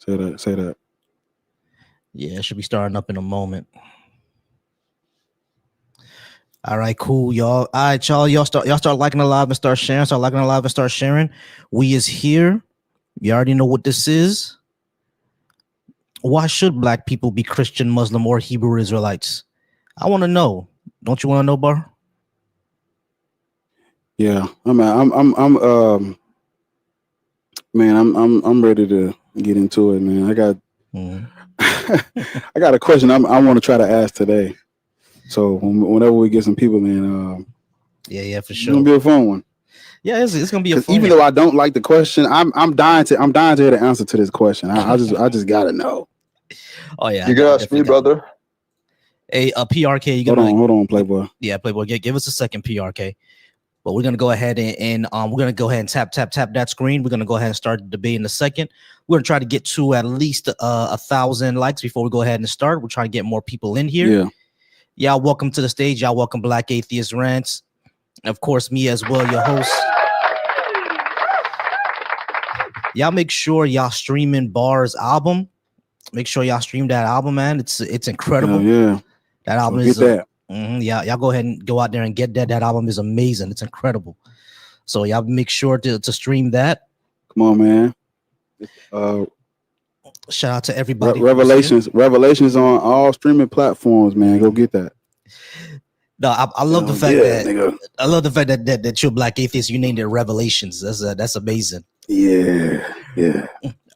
Say that. Say that. Yeah, it should be starting up in a moment. All right, cool, y'all. All right, y'all start liking the live and start sharing. Start liking the live and start sharing. We is here. You already know what this is. Why should black people be Christian, Muslim, or Hebrew Israelites? I want to know. Don't you want to know, Bar? Yeah, I'm ready to get into it, man. I got I got a question I want to try to ask today. So whenever we get some people in, yeah, for it's sure. gonna be a fun one. Yeah, it's gonna be a fun even though I don't like the question, I'm dying to hear the answer to this question. I just gotta know. Oh yeah, you gonna ask me, brother? A PRK. You hold on, Playboy. Yeah, Playboy. Give us a second, PRK. But we're gonna go ahead and we're gonna go ahead and tap that screen. We're gonna go ahead and start the debate in a second. We're gonna try to get to at least 1,000 likes before we go ahead and start. We're trying to get more people in here. Yeah. Y'all welcome to the stage. Y'all welcome Black Atheist Rants. And of course, me as well, your host. Y'all make sure y'all streaming Bar's album. Make sure y'all stream that album, man. It's incredible. Yeah. That album so is that. Yeah, y'all go ahead and go out there and get that. That album is amazing. It's incredible. So y'all make sure to stream that. Come on, man. Shout out to everybody. Revelations on all streaming platforms, man. Go get that. No, I love the fact I love the fact that you're Black Atheist. You named it Revelations. That's amazing. Yeah.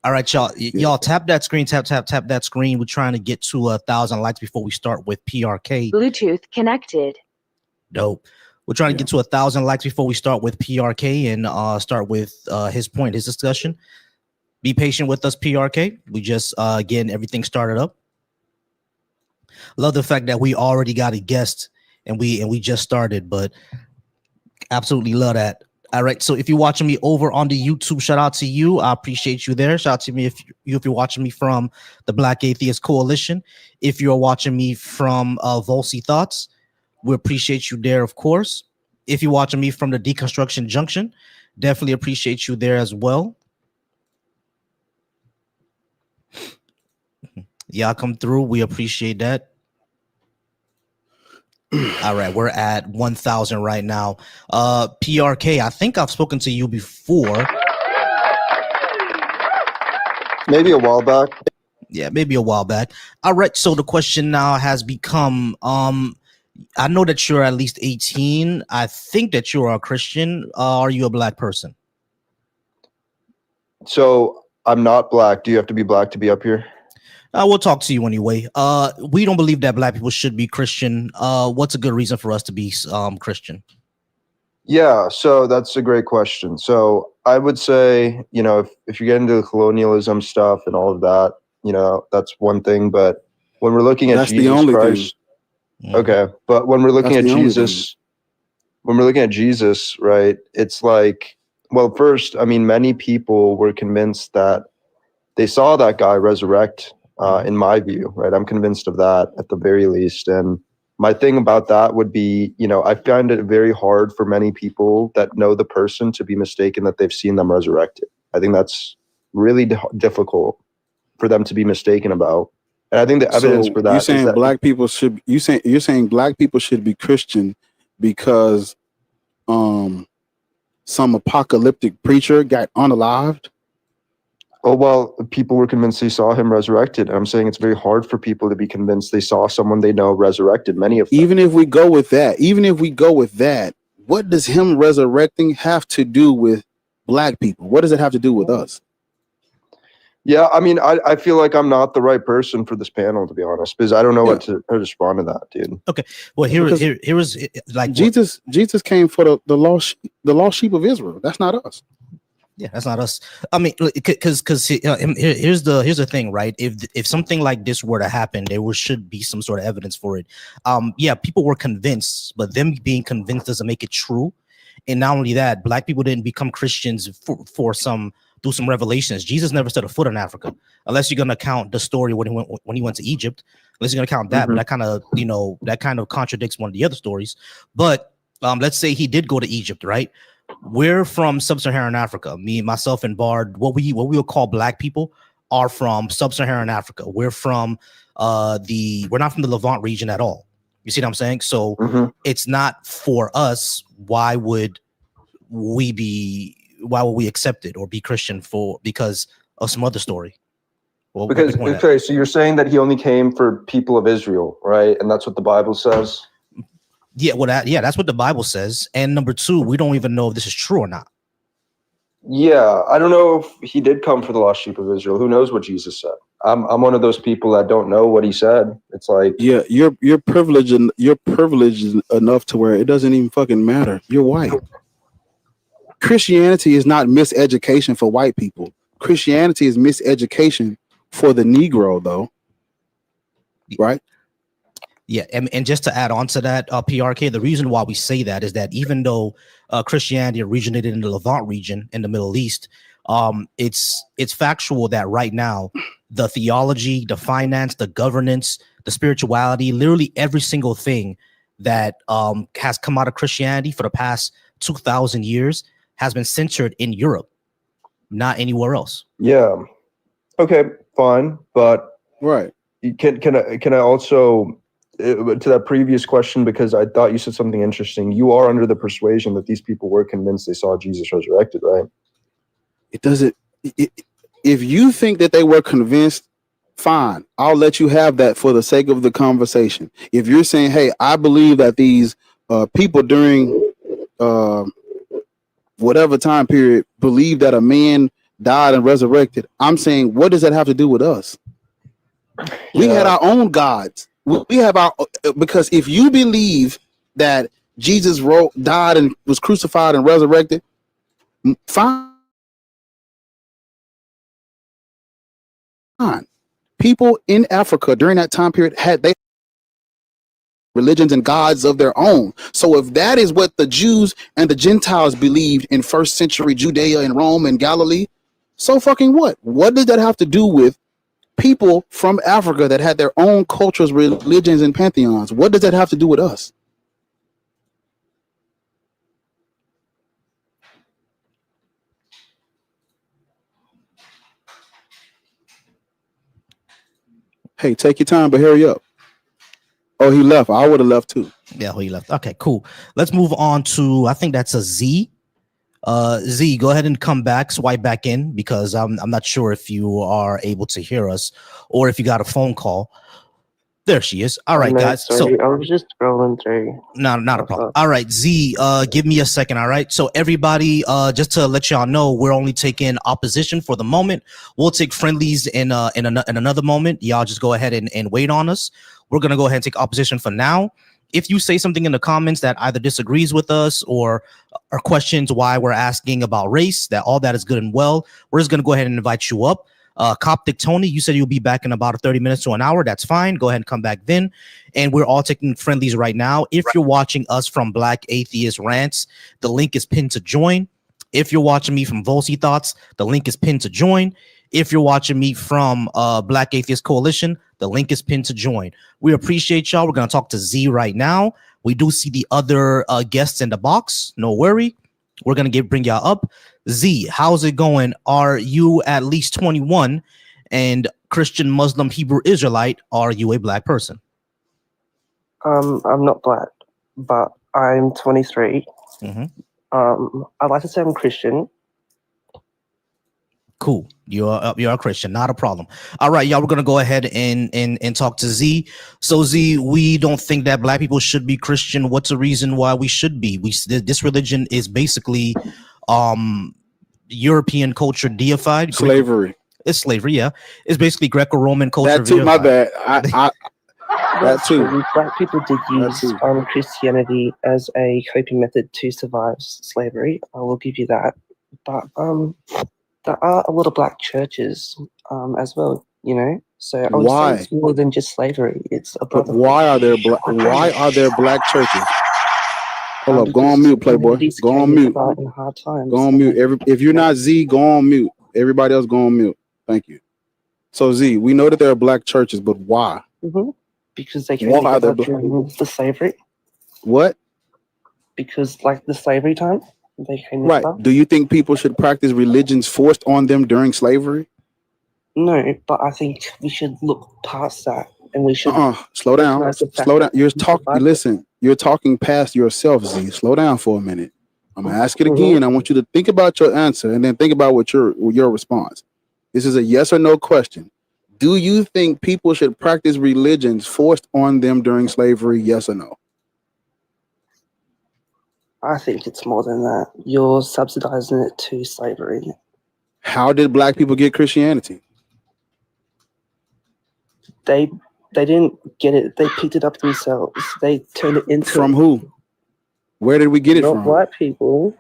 All right, y'all. Y'all tap that screen. Tap that screen. We're trying to get to 1,000 likes before we start with PRK. Bluetooth connected. Dope. We're trying to get to 1,000 likes before we start with PRK and start with his point, his discussion. Be patient with us, PRK. We just getting everything started up. Love the fact that we already got a guest and we just started, but absolutely love that. All right, so if you're watching me over on the YouTube, shout out to you. I appreciate you there. Shout out to me if you're watching me from the Black Atheist Coalition. If you're watching me from Volcy Thoughts, we appreciate you there, of course. If you're watching me from the Deconstruction Junction, definitely appreciate you there as well. Y'all come through. We appreciate that. All right, we're at 1,000 right now. PRK, I think I've spoken to you before. Maybe a while back. Yeah, maybe a while back. All right, so the question now has become, I know that you're at least 18. I think that you're a Christian. Are you a black person? So I'm not black. Do you have to be black to be up here? We'll talk to you anyway. We don't believe that black people should be Christian. What's a good reason for us to be Christian? Yeah, so that's a great question. So I would say, if you get into the colonialism stuff and all of that, that's one thing. But when we're looking at Jesus Christ, okay. But when we're looking at Jesus, right, it's like, well, first, I mean, many people were convinced that they saw that guy resurrect. In my view, right? I'm convinced of that at the very least. And my thing about that would be, I find it very hard for many people that know the person to be mistaken that they've seen them resurrected. I think that's really difficult for them to be mistaken about. And I think the evidence for that you're saying is that black people should you're saying black people should be Christian because some apocalyptic preacher got unalived. Oh, well, people were convinced they saw him resurrected. I'm saying it's very hard for people to be convinced they saw someone they know resurrected. Many of them. Even if we go with that, what does him resurrecting have to do with black people? What does it have to do with us? Yeah, I mean, I feel like I'm not the right person for this panel, to be honest, because I don't know how to respond to that, dude. Okay, well, here was like Jesus came for the lost sheep of Israel. That's not us. Yeah, that's not us. I mean, because here's the thing, right? If something like this were to happen, there should be some sort of evidence for it. Yeah, people were convinced, but them being convinced doesn't make it true. And not only that, black people didn't become Christians through some revelations. Jesus never set a foot in Africa, unless you're gonna count the story when he went to Egypt. Unless you're gonna count that, but that kind of contradicts one of the other stories. But let's say he did go to Egypt, right? We're from sub-Saharan Africa. Me, myself, and Bard, what we would call black people are from sub-Saharan Africa. We're from we're not from the Levant region at all. You see what I'm saying? So it's not for us. Why would we accept it or be Christian because of some other story? Well, because okay, so you're saying that he only came for people of Israel, right? And that's what the Bible says. Yeah, well, that's what the Bible says. And number two, we don't even know if this is true or not. Yeah, I don't know if he did come for the lost sheep of Israel. Who knows what Jesus said? I'm one of those people that don't know what he said. It's like, yeah, you're privileged and you're privileged enough to where it doesn't even fucking matter. You're white. Christianity is not miseducation for white people. Christianity is miseducation for the Negro, though. Right? Yeah, and just to add on to that, PRK, the reason why we say that is that even though Christianity originated in the Levant region in the Middle East, it's factual that right now the theology, the finance, the governance, the spirituality, literally every single thing that has come out of Christianity for the past 2,000 years has been centered in Europe, not anywhere else. Yeah. Okay, fine, but right. Can I also to that previous question, because I thought you said something interesting. You are under the persuasion that these people were convinced they saw Jesus resurrected, right? It doesn't. If you think that they were convinced, fine. I'll let you have that for the sake of the conversation. If you're saying, "Hey, I believe that these people during whatever time period believe that a man died and resurrected," I'm saying, what does that have to do with us? We had our own gods. We have our, because if you believe that Jesus died and was crucified and resurrected, fine. People in Africa during that time period had they religions and gods of their own. So if that is what the Jews and the Gentiles believed in first century Judea and Rome and Galilee, so fucking what? What does that have to do with people from Africa that had their own cultures, religions, and pantheons? What does that have to do with us? Hey, take your time, but hurry up. Oh, he left. I would have left too. Yeah, he left. Okay, cool. Let's move on to, I think that's a Z. Z, go ahead and come back, swipe back in, because I'm not sure if you are able to hear us or if you got a phone call. There she is. All right, guys. Sorry, so I was just scrolling through. Not a problem. All right, Z, give me a second. All right. So everybody, just to let y'all know, we're only taking opposition for the moment. We'll take friendlies in another moment. Y'all just go ahead and wait on us. We're gonna go ahead and take opposition for now. If you say something in the comments that either disagrees with us or questions why we're asking about race, that all that is good and well, we're just gonna go ahead and invite you up. Coptic Tony, you said you'll be back in about 30 minutes to an hour. That's fine. Go ahead and come back then. And we're all taking friendlies right now. If you're watching us from Black Atheist Rants, the link is pinned to join. If you're watching me from Volcy Thoughts, the link is pinned to join. If you're watching me from Black Atheist Coalition, the link is pinned to join. We appreciate y'all. We're going to talk to Z right now. We do see the other guests in the box. No worry. We're going to bring y'all up. Z, how's it going? Are you at least 21 and Christian, Muslim, Hebrew, Israelite? Are you a black person? I'm not black, but I'm 23. I'd like to say I'm Christian. Cool. You're a Christian, not a problem. All right, y'all, we're gonna go ahead and talk to Z. So Z, we don't think that black people should be Christian. What's the reason why we should be? This religion is basically European culture deified. Slavery. It's slavery, yeah. It's basically Greco-Roman culture. That too, my bad. That too. Black people did use Christianity as a coping method to survive slavery. I will give you that. But there are a lot of black churches as well, you know. So I would say it's more than just slavery. It's a but why are there black churches? Hold up, go on mute, Playboy. Go on mute. In hard times. Go on mute. If you're not Z, go on mute. Everybody else go on mute. Thank you. So Z, we know that there are black churches, but why? Because they came together during the slavery. What? Because like the slavery time, they came right. Do you think people should practice religions forced on them during slavery? No, but I think we should look past that, and we should Slow down. recognize the fact Slow down. that You're we talking. survived it. Listen, you're talking past yourself, Z. Slow down for a minute. I'm gonna ask it Mhm. again. I want you to think about your answer and then think about what your response. This is a yes or no question. Do you think people should practice religions forced on them during slavery? Yes or no? I think it's more than that. You're subsidizing it to slavery. How did black people get Christianity? They didn't get it. They picked it up themselves. They turned it into From who? Where did we get it not from? white people.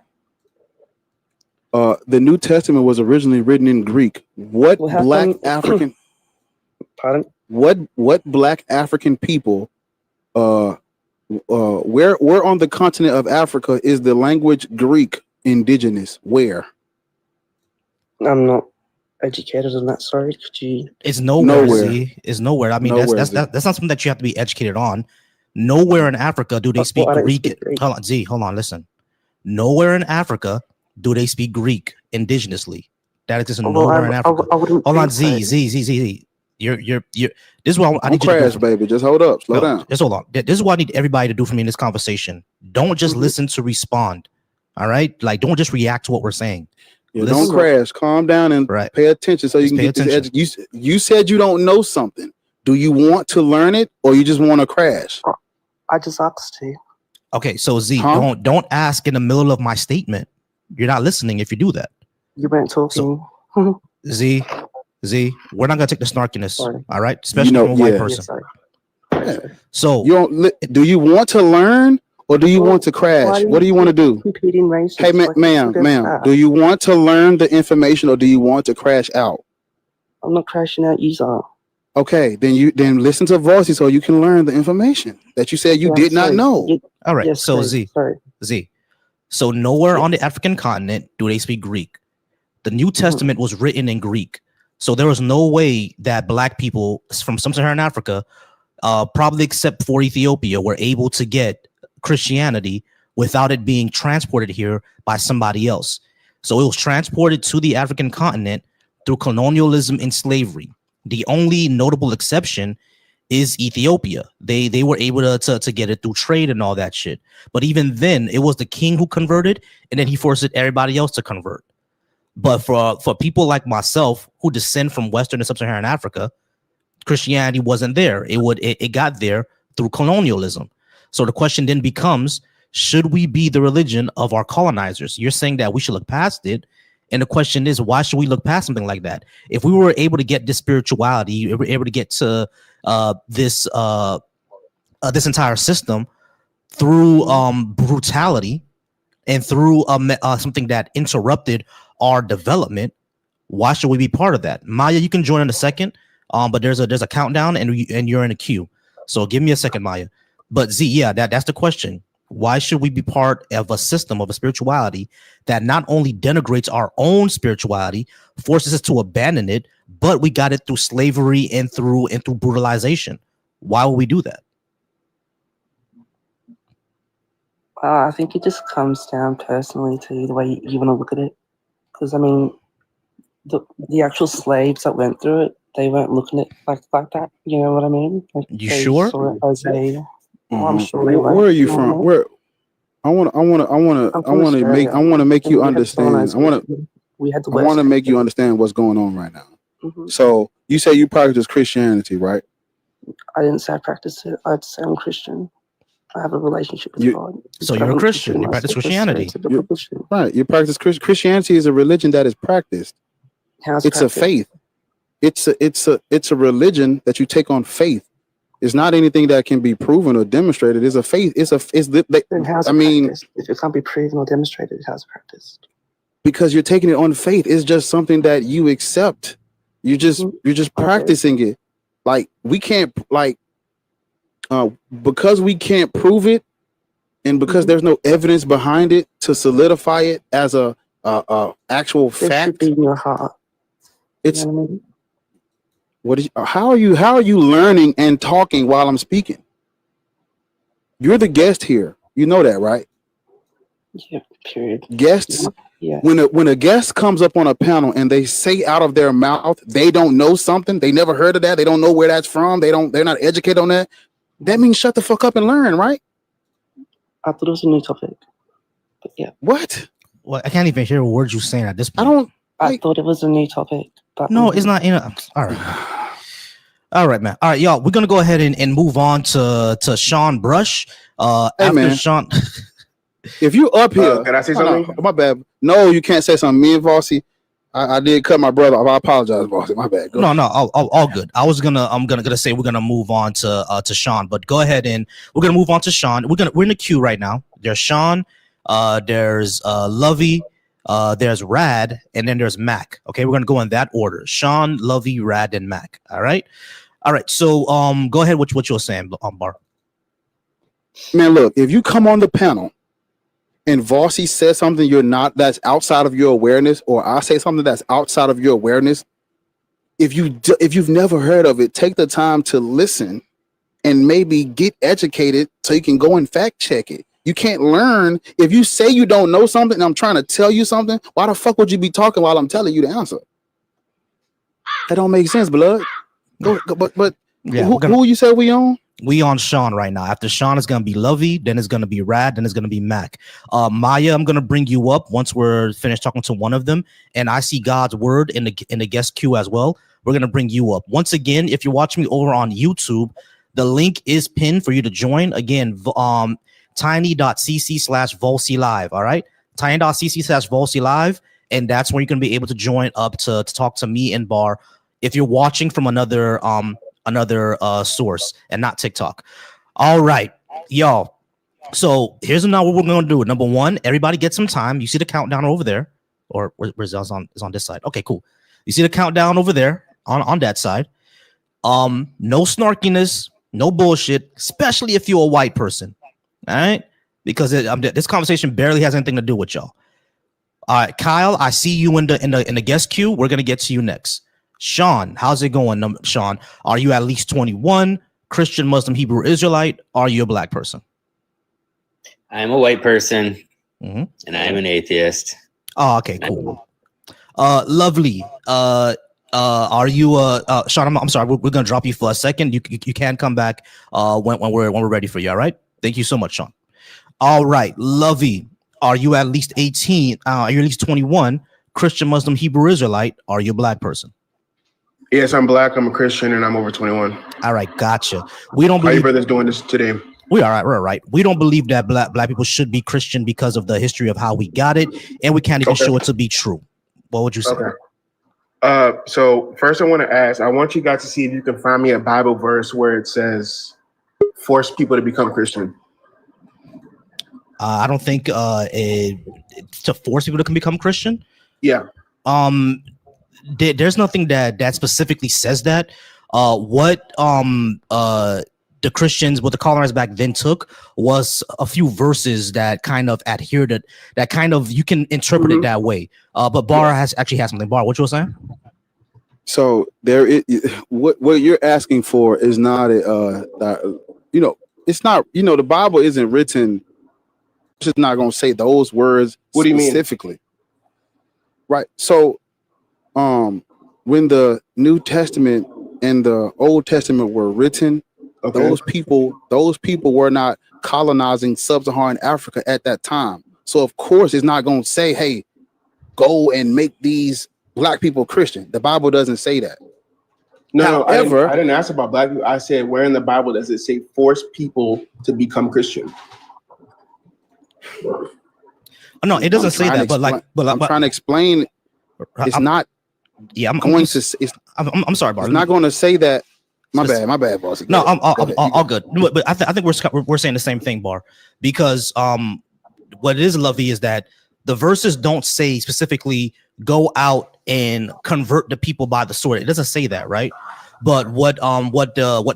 The New Testament was originally written in Greek. What Well, how black come- African? Pardon? What black African people? Where on the continent of Africa is the language Greek indigenous? Where? I'm not educated on that. Sorry, could you? It's nowhere. Nowhere. Z. It's nowhere. I mean, Nowhere, that's Z. not something that you have to be educated on. Nowhere in Africa do they speak Well, I don't Greek. speak Greek. Hold on, Z. Hold on. Listen. Nowhere in Africa do they speak Greek indigenously. That exists nowhere in Africa. I wouldn't. Hold on, think so. Z. You're. This is what I Don't need you to crash, do. baby. Just hold up. Slow down. Just hold on. This is what I need everybody to do for me in this conversation. Don't just Mhm. listen to respond. All right, like don't just react to what we're saying. Yeah, Listen. don't crash. Calm down and Right. pay attention so you Just can pay get this attention. you said you don't know something. Do you want to learn it or you just want to crash? I just asked you. Okay, so Z, Huh? don't ask in the middle of my statement. You're not listening if you do that. You weren't talking. Z, we're not gonna take the snarkiness. Sorry. All right, especially know, from a white yeah. person. Sorry. Yeah. So You don't do you want to learn or do you want to crash? What do you want to do? Competing races. Hey, ma'am, do you want to learn the information or do you want to crash out? I'm not crashing out. You are. Okay, then listen to Volcy so you can learn the information that you said you Yeah, did not sorry. know. all right, Yes, so sorry. Sorry. Z. So nowhere on the African continent do they speak Greek. The New Testament was written in Greek. So there was no way that black people from sub-Saharan Africa, probably except for Ethiopia, were able to get Christianity without it being transported here by somebody else. So it was transported to the African continent through colonialism and slavery. The only notable exception is Ethiopia. They were able to get it through trade and all that shit. But even then, it was the king who converted, and then he forced everybody else to convert. But for people like myself who descend from Western and Sub-Saharan Africa, Christianity wasn't there. It got there through colonialism. So the question then becomes, should we be the religion of our colonizers? You're saying that we should look past it. And the question is, why should we look past something like that? If we were able to get this spirituality, if we were able to get to this entire system through brutality and through something that interrupted our development, why should we be part of that? Maya, you can join in a second, but there's a countdown and you're in a queue. So give me a second, Maya. But Z, yeah, that's the question. Why should we be part of a system of a spirituality that not only denigrates our own spirituality, forces us to abandon it, but we got it through slavery and through brutalization? Why would we do that? I think it just comes down personally to the way you want to look at it. Because I mean, the actual slaves that went through it, they weren't looking at it like that. You know what I mean? Like, You they sure? saw it as a, I'm sure they Where were. are you from? Where? I want to make you understand. We had the I want to make you understand what's going on right now. Mm-hmm. So you say you practice Christianity, right? I didn't say I practice it. I'd say I'm Christian. I have a relationship with God. So you're a Christian. You practice Christianity. Right. You practice Christianity is a religion that is practiced. It's a faith. It's a religion that you take on faith. It's not anything that can be proven or demonstrated. It's a faith. I mean, if it can't be proven or demonstrated, how's it practiced? Because you're taking it on faith. It's just something that you accept. You're just practicing it. Like we can't because we can't prove it, and because there's no evidence behind it to solidify it as a actual fact. It should be in your heart. It's you know what I mean? How are you learning and talking while I'm speaking? You're the guest here. You know that, right? Yeah, period. Guests Yeah. When a guest comes up on a panel and they say out of their mouth they don't know something, they never heard of that, they don't know where that's from, they're not educated on that. That means shut the fuck up and learn, right? I thought it was a new topic. But yeah. What? Well, I can't even hear a word you're saying at this point. I don't. I thought it was a new topic. But No, it's not. All right. All right, man. All right, y'all. We're gonna go ahead and move on to Sean Brush. After man. Sean, If you up here, Can I say hold on, something? my bad. No, you can't say something. Me and Volcy, I did cut my brother off. I apologize, Volcy. My bad. Go no, ahead. all good. I'm gonna say we're gonna move on to Sean, but go ahead and we're gonna move on to Sean. We're in the queue right now. There's Sean, there's Lovey, there's Rad, and then there's Mac. Okay, we're gonna go in that order: Sean, Lovey, Rad, and Mac. All right. So go ahead. What you're saying, Bar? Man, look, if you come on the panel and Volcy says something that's outside of your awareness, or I say something that's outside of your awareness, if you've never heard of it, take the time to listen and maybe get educated so you can go and fact check it. You can't learn if you say you don't know something and I'm trying to tell you something. Why the fuck would you be talking while I'm telling you the answer? That don't make sense, blood. Go, but Yeah, who you said we on? We on Sean right now. After Sean is gonna be Lovey, then it's gonna be Rad, then it's gonna be Mac. Maya, I'm gonna bring you up once we're finished talking to one of them, and I see God's word in the guest queue as well. We're gonna bring you up once again. If you're watching me over on YouTube, the link is pinned for you to join. Again, tiny.cc/Volcy Live. All right, tiny.cc/Volcy Live, and that's where you're gonna be able to join up to talk to me and Bar. If you're watching from another source and not TikTok. All right, y'all. So here's now what we're gonna do. Number one, everybody get some time. You see the countdown over there, or where's is on this side? Okay, cool. You see the countdown over there on that side. No snarkiness, no bullshit, especially if you're a white person. All right, because this conversation barely has anything to do with y'all. All right, Kyle, I see you in the guest queue. We're gonna get to you next. Sean, how's it going? Sean, are you at least 21? Christian, Muslim, Hebrew, Israelite? Are you a black person? I'm a white person, and I'm an atheist. Oh, okay, cool. Lovely. Are you Sean? I'm sorry. We're gonna drop you for a second. You can come back when we're ready for you. All right. Thank you so much, Sean. All right, Lovey. Are you at least 18? Are you at least 21? Christian, Muslim, Hebrew, Israelite? Are you a black person? Yes, I'm black. I'm a Christian, and I'm over 21. All right, gotcha. We don't How you believe brothers doing this today? we're all right. We don't believe that black people should be Christian because of the history of how we got it, and we can't even show it to be true. What would you say? Okay. So first I want to ask, I want you guys to see if you can find me a Bible verse where it says force people to become Christian. I don't think to force people to become Christian. Yeah. There's nothing that specifically says that. What the Christians, what the colonizers back then took was a few verses that kind of adhered to that kind of, you can interpret it that way. But Bar has something. Bar, what you were saying? So there is what you're asking for is not it's not, the Bible isn't written. It's just not going to say those words. What do you mean? Specifically? Right. So when the New Testament and the Old Testament were written, those people were not colonizing sub-Saharan Africa at that time. So of course it's not going to say, hey, go and make these black people Christian. The Bible doesn't say that. No, However, I didn't ask about black people. I said, where in the Bible does it say force people to become Christian? No, it doesn't say that. But I'm trying to explain. It's not. Yeah, I'm sorry, Bar. It's not going to say that. My bad, boss. No, I'm all good. But I think we're saying the same thing, Bar, because what it is, Lovey, is that the verses don't say specifically go out and convert the people by the sword. It doesn't say that, right? But what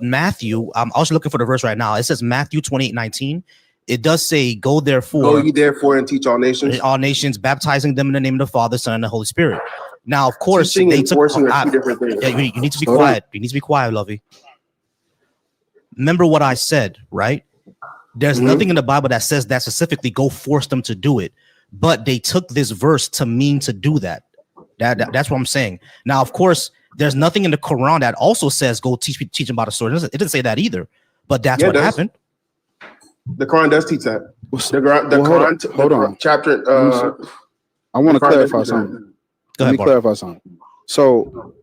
Matthew, I'm also looking for the verse right now. It says Matthew 28:19. It does say, go ye therefore and teach all nations, baptizing them in the name of the Father, Son, and the Holy Spirit. Now, of course, teaching and forcing are two different things. Yeah, you need to be quiet. You need to be quiet, Lovey. Remember what I said, right? There's nothing in the Bible that says that specifically go force them to do it. but they took this verse to mean to do that. That's what I'm saying. Now, of course, there's nothing in the Quran that also says go teach them about a sword. It didn't say that either, but that's what happened. The Quran does teach that. The Quran, hold on. Chapter. I want to clarify something. Let me clarify something. So,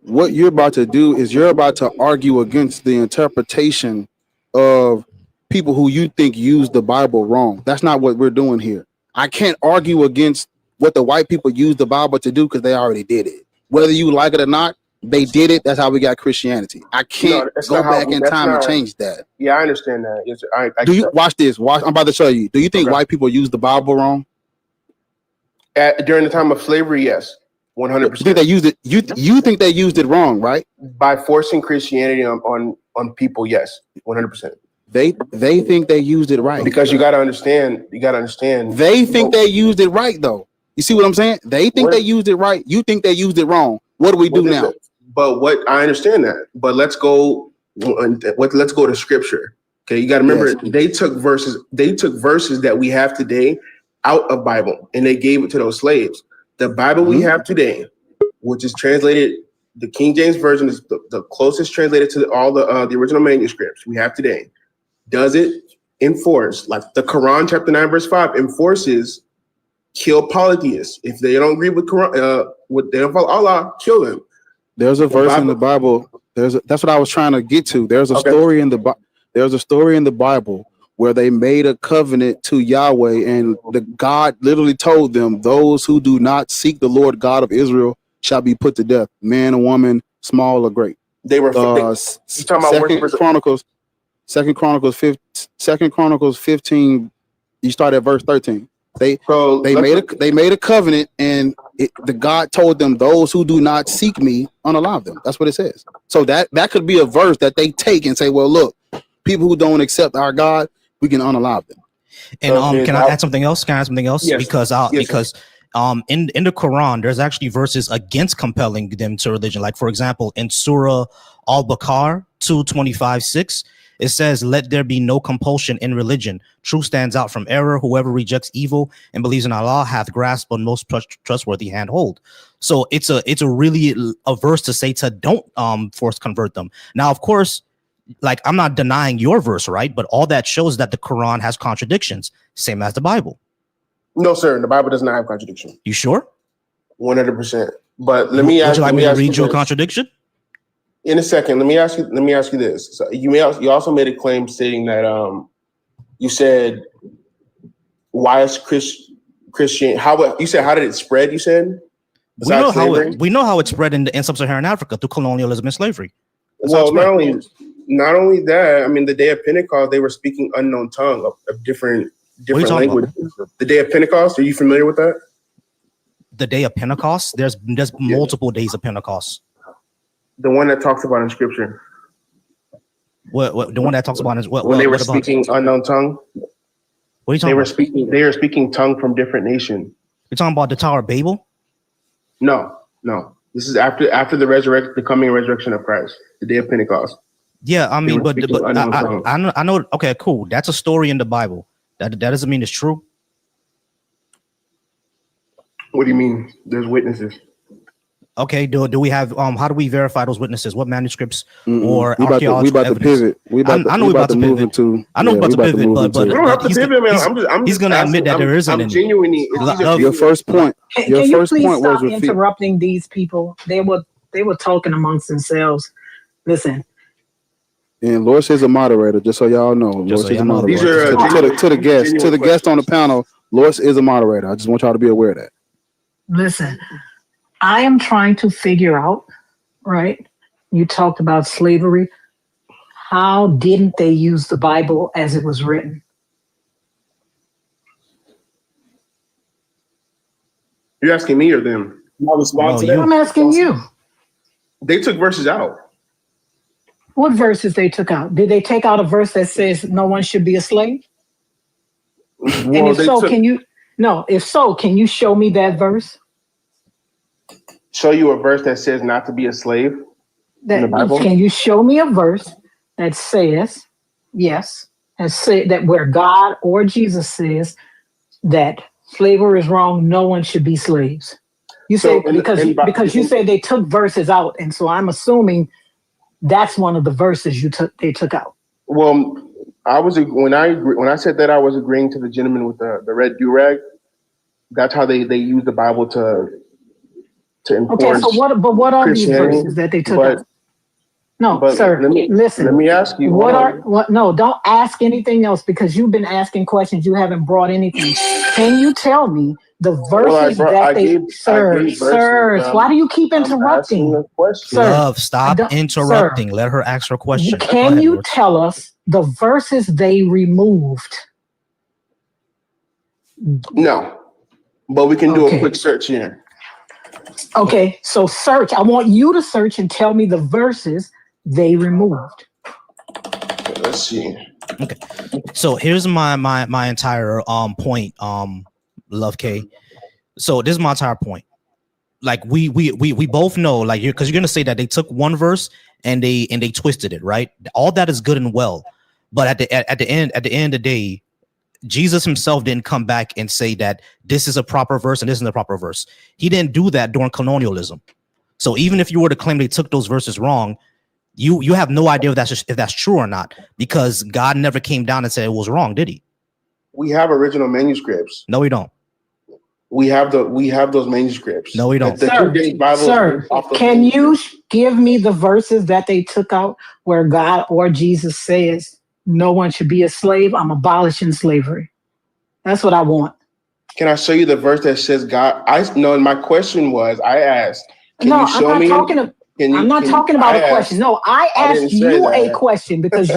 what you're about to do is you're about to argue against the interpretation of people who you think use the Bible wrong. That's not what we're doing here. I can't argue against what the white people use the Bible to do because they already did it. Whether you like it or not, they did it. That's how we got Christianity. I can't go back in time and change that. Yeah, I understand that. Yes, do you watch this? I'm about to show you. Do you think white people use the Bible wrong? During the time of slavery, yes, 100%. You think they used it? You think they used it wrong, right? By forcing Christianity on people, yes, 100%. They think they used it right because you got to understand. They think they used it right, though. You see what I'm saying? They think they used it right. You think they used it wrong. What do we do now? But what I understand that. But let's go to scripture. Okay, you got to remember they took verses that we have today out of Bible and they gave it to those slaves. The Bible we have today, which is translated, the King James Version is the closest translated to all the original manuscripts we have today. Does it enforce, like the Quran chapter 9 verse 5 enforces, kill polytheists. If they don't agree with Quran, they don't follow Allah, kill them. There's a verse in the Bible. That's what I was trying to get to. There's a story in the Bible where they made a covenant to Yahweh, and the God literally told them, "Those who do not seek the Lord God of Israel shall be put to death, man or woman, small or great." They were Second Chronicles 15. You start at verse 13. They made a covenant, and the God told them, "Those who do not seek me, unalive them." That's what it says. So that could be a verse that they take and say, "Well, look, people who don't accept our God, we can unalive them." And can I add something else? Yes. Because in the Quran, there's actually verses against compelling them to religion. Like, for example, in Surah Al-Baqarah 2:25-6, it says, "Let there be no compulsion in religion. Truth stands out from error. Whoever rejects evil and believes in Allah hath grasped on most trustworthy handhold." So it's a really a verse to say to don't force convert them. Now, of course, like, I'm not denying your verse, right? But all that shows that the Quran has contradictions, same as the Bible. No, sir. The Bible does not have contradiction. You sure? 100%. But let me ask. Would you like me to read you a contradiction? In a second, let me ask you this. So you also made a claim stating that you said, why is Christian? How did it spread? You said we know how it spread in sub-Saharan Africa through colonialism and slavery. Well, not only that. I mean, the day of Pentecost, they were speaking unknown tongue of different languages. The day of Pentecost. Are you familiar with that? The day of Pentecost. There's multiple days of Pentecost. The one that talks about in scripture. What the one that talks about is what? When they were speaking unknown tongue. What are you talking about? They were speaking tongue from different nations. You're talking about the Tower of Babel? No. This is after the coming and resurrection of Christ, the day of Pentecost. Yeah, I mean, but I know. Okay, cool. That's a story in the Bible. That doesn't mean it's true. What do you mean? There's witnesses. Okay, do we have how do we verify those witnesses? What manuscripts or archaeological we about to pivot. I know we're about to pivot. I know we're about to pivot, but we don't have to pivot, man. He's going to admit that there isn't. I'm genuinely. Your first point. Can you please stop interrupting these people? They were talking amongst themselves. Listen. And Loris is a moderator, just so y'all know. Loris is a moderator. To the guest on the panel, Loris is a moderator. I just want y'all to be aware of that. Listen. I am trying to figure out, right? You talked about slavery. How didn't they use the Bible as it was written? You're asking me or them? I'm asking you. They took verses out. What verses they took out? Did they take out a verse that says no one should be a slave? Well, and if so, can you show me that verse? Show you a verse that says not to be a slave in the Bible? Can you show me a verse that says, that where God or Jesus says that slavery is wrong. No one should be slaves. You So, say because you said they took verses out, and so I'm assuming that's one of the verses they took out. Well, when I said that, I was agreeing to the gentleman with the red do-rag. That's how they use the Bible to enforce. Okay, so what are these Christianity, verses that they took out? No, but sir. Listen. Let me ask you. No, don't ask anything else because you've been asking questions. You haven't brought anything. Can you tell me the verses Sir, why do you keep interrupting? Sir, Love, stop interrupting. Sir, let her ask her question. Can you tell us the verses they removed? No, but we can do a quick search here. Okay, so search. I want you to search and tell me the verses they removed. Let's see. Okay, so here's my entire point. Love K. So this is my entire point. Like we both know, like because you're gonna say that they took one verse and they twisted it, right? All that is good and well, but at the end of the day, Jesus himself didn't come back and say that this is a proper verse and this isn't a proper verse. He didn't do that during colonialism. So even if you were to claim they took those verses wrong, you have no idea if that's true or not, because God never came down and said it was wrong, did he? We have original manuscripts. No, we don't. We have those manuscripts. No, we don't. Sir, can you give me the verses that they took out where God or Jesus says no one should be a slave? I'm abolishing slavery. That's what I want. Can I show you the verse that says God? And my question was, I asked, I'm not talking about a question. No, I asked you a question because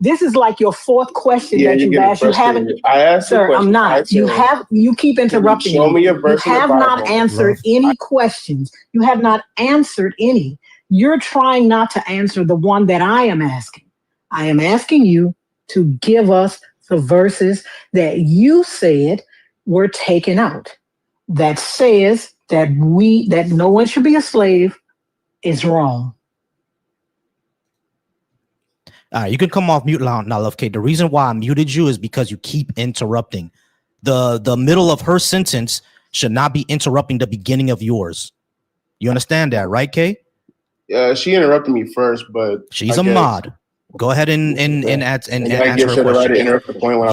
this is like your fourth question that you've asked. You haven't. I asked, sir, I'm not. You keep interrupting. Show me a verse. You have not answered any questions. You have not answered any. You're trying not to answer the one that I am asking. I am asking you to give us the verses that you said were taken out. That says that no one should be a slave is wrong. All right, you can come off mute now, Love K. The reason why I muted you is because you keep interrupting. The middle of her sentence should not be interrupting the beginning of yours. You understand that, right, K? She interrupted me first, but she's a mod. Go ahead and answer her question.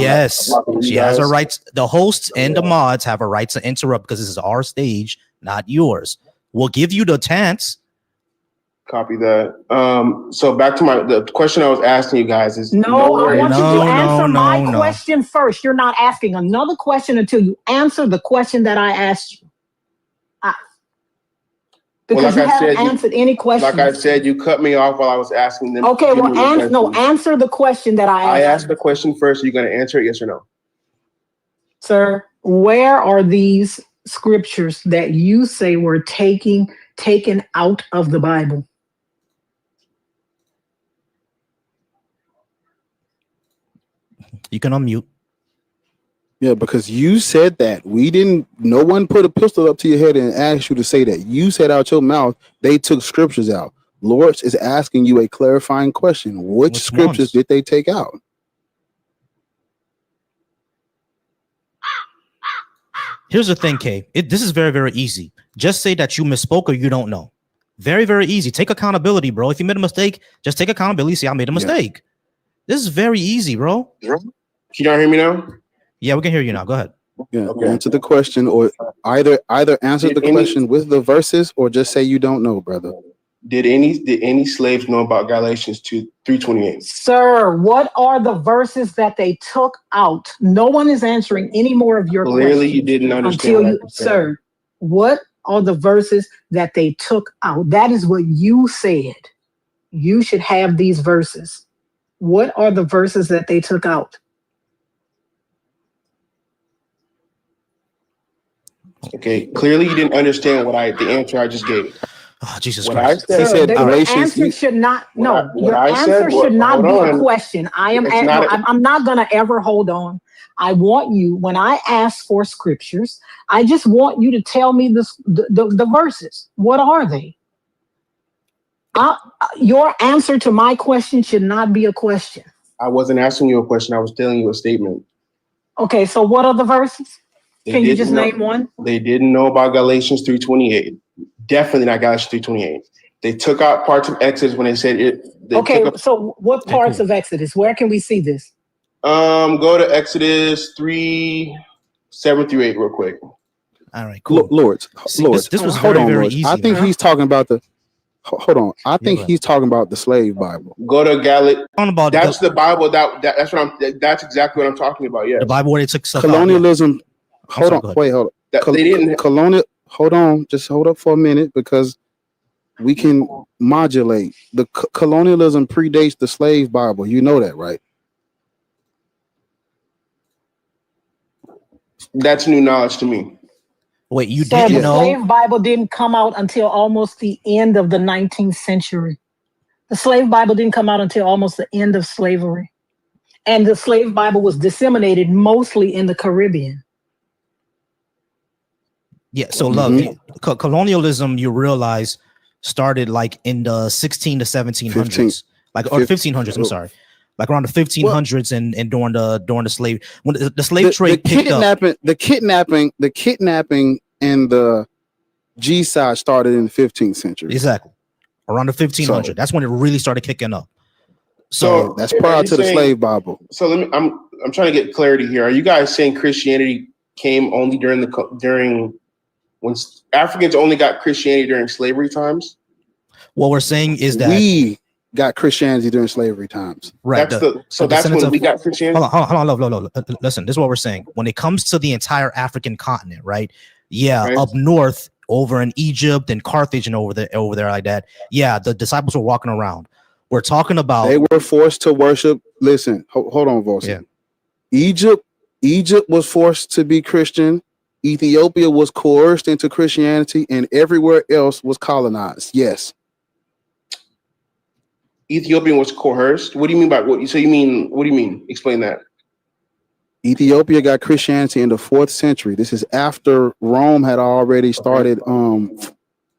Yes, she has her rights. The hosts and the mods have a right to interrupt because this is our stage, not yours. We'll give you the chance. Copy that. So back to the question I was asking you guys is I want you to answer my question first. You're not asking another question until you answer the question that I asked you. Because you haven't answered any questions. Like I said, you cut me off while I was asking them. Okay, well, answer the question that I asked. I asked the question first. Are you going to answer it, yes or no? Sir, where are these scriptures that you say were taken out of the Bible? You can unmute. Yeah, because you said that. No one put a pistol up to your head and asked you to say that. You said out your mouth, they took scriptures out. Lawrence is asking you a clarifying question. Which scriptures did they take out? Here's the thing, Kay. This is very, very easy. Just say that you misspoke or you don't know. Very, very easy. Take accountability, bro. If you made a mistake, just take accountability. Say, I made a mistake. Yeah. This is very easy, bro. Can y'all hear me now? Yeah, we can hear you now. Go ahead. Yeah, answer the question, or either answer the question with the verses, or just say you don't know, brother. Did any slaves know about Galatians 3:28? Sir, what are the verses that they took out? No one is answering any more of your questions. Clearly, you didn't understand. Sir, what are the verses that they took out? That is what you said. You should have these verses. What are the verses that they took out? Okay, clearly you didn't understand the answer I just gave. Oh, Jesus Christ. Your answer should not be a question. I'm not going to ever hold on. I want you, when I ask for scriptures, I just want you to tell me the verses. What are they? Your answer to my question should not be a question. I wasn't asking you a question. I was telling you a statement. Okay, so what are the verses? Can you just name one? They didn't know about Galatians 3:28. Definitely not Galatians 3:28. They took out parts of Exodus when they said it. So what parts of Exodus? Where can we see this? Go to Exodus 3:7-8 real quick. All right, cool. Lords. This was very easy. I think he's talking about the. Hold on. I think he's talking about the slave Bible. Go to That's the Bible. That's exactly what I'm talking about. Yeah. The Bible where they took stuff colonialism. Hold on. Wait. Hold on. They didn't. Colonial. Hold on. Just hold up for a minute because we can modulate. The colonialism predates the slave Bible. You know that, right? That's new knowledge to me. Wait, you didn't know? The slave Bible didn't come out until almost the end of the 19th century. The slave Bible didn't come out until almost the end of slavery. And the slave Bible was disseminated mostly in the Caribbean. Yeah, so love, colonialism, you realize, started like in the 16 to 1700s. Or 1500s, I'm sorry. Like around the 1500s and during the slave when the slave trade picked up. The kidnapping and the G-side started in the 15th century. Exactly. Around the 1500s. That's when it really started kicking up. So that's prior to the slave Bible. So I'm trying to get clarity here. Are you guys saying Christianity came only during when Africans only got Christianity during slavery times? What we're saying is that we got Christianity during slavery times. Right. That's when we got Christianity. Hold on, love. Listen, this is what we're saying. When it comes to the entire African continent, right? Yeah, right. Up north, over in Egypt and Carthage and over there like that. Yeah, the disciples were walking around. We're talking about they were forced to worship. Listen, hold on, Volcy. Yeah. Egypt was forced to be Christian. Ethiopia was coerced into Christianity, and everywhere else was colonized. Yes. Ethiopia was coerced. What do you mean by what? So you mean what do you mean? Explain that. Ethiopia got Christianity in the 4th century. This is after Rome had already started.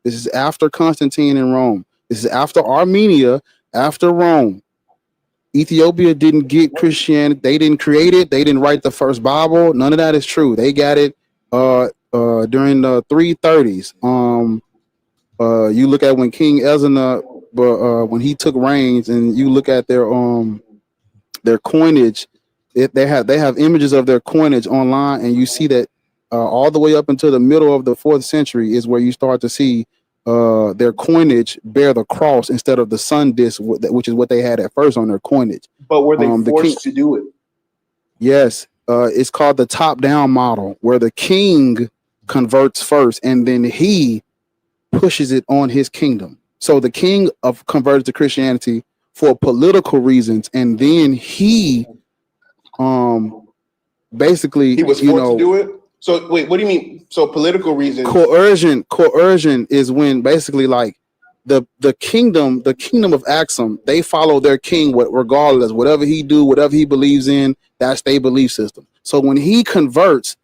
This is after Constantine in Rome. This is after Armenia, after Rome. Ethiopia didn't get Christianity. They didn't create it. They didn't write the first Bible. None of that is true. They got it during the 330s. You look at when King Ezra, when he took reigns, and you look at their coinage. They have images of their coinage online, and you see that all the way up until the middle of the 4th century is where you start to see their coinage bear the cross instead of the sun disk, which is what they had at first on their coinage. But were they forced to do it? Yes, it's called the top-down model, where the king converts first, and then he pushes it on his kingdom. So the king converted to Christianity for political reasons, and then he basically he was forced to do it. So wait, what do you mean? So political reasons? Coercion is when basically like the kingdom of Axum, they follow their king regardless, whatever he do, whatever he believes in, that's their belief system. So when he converts,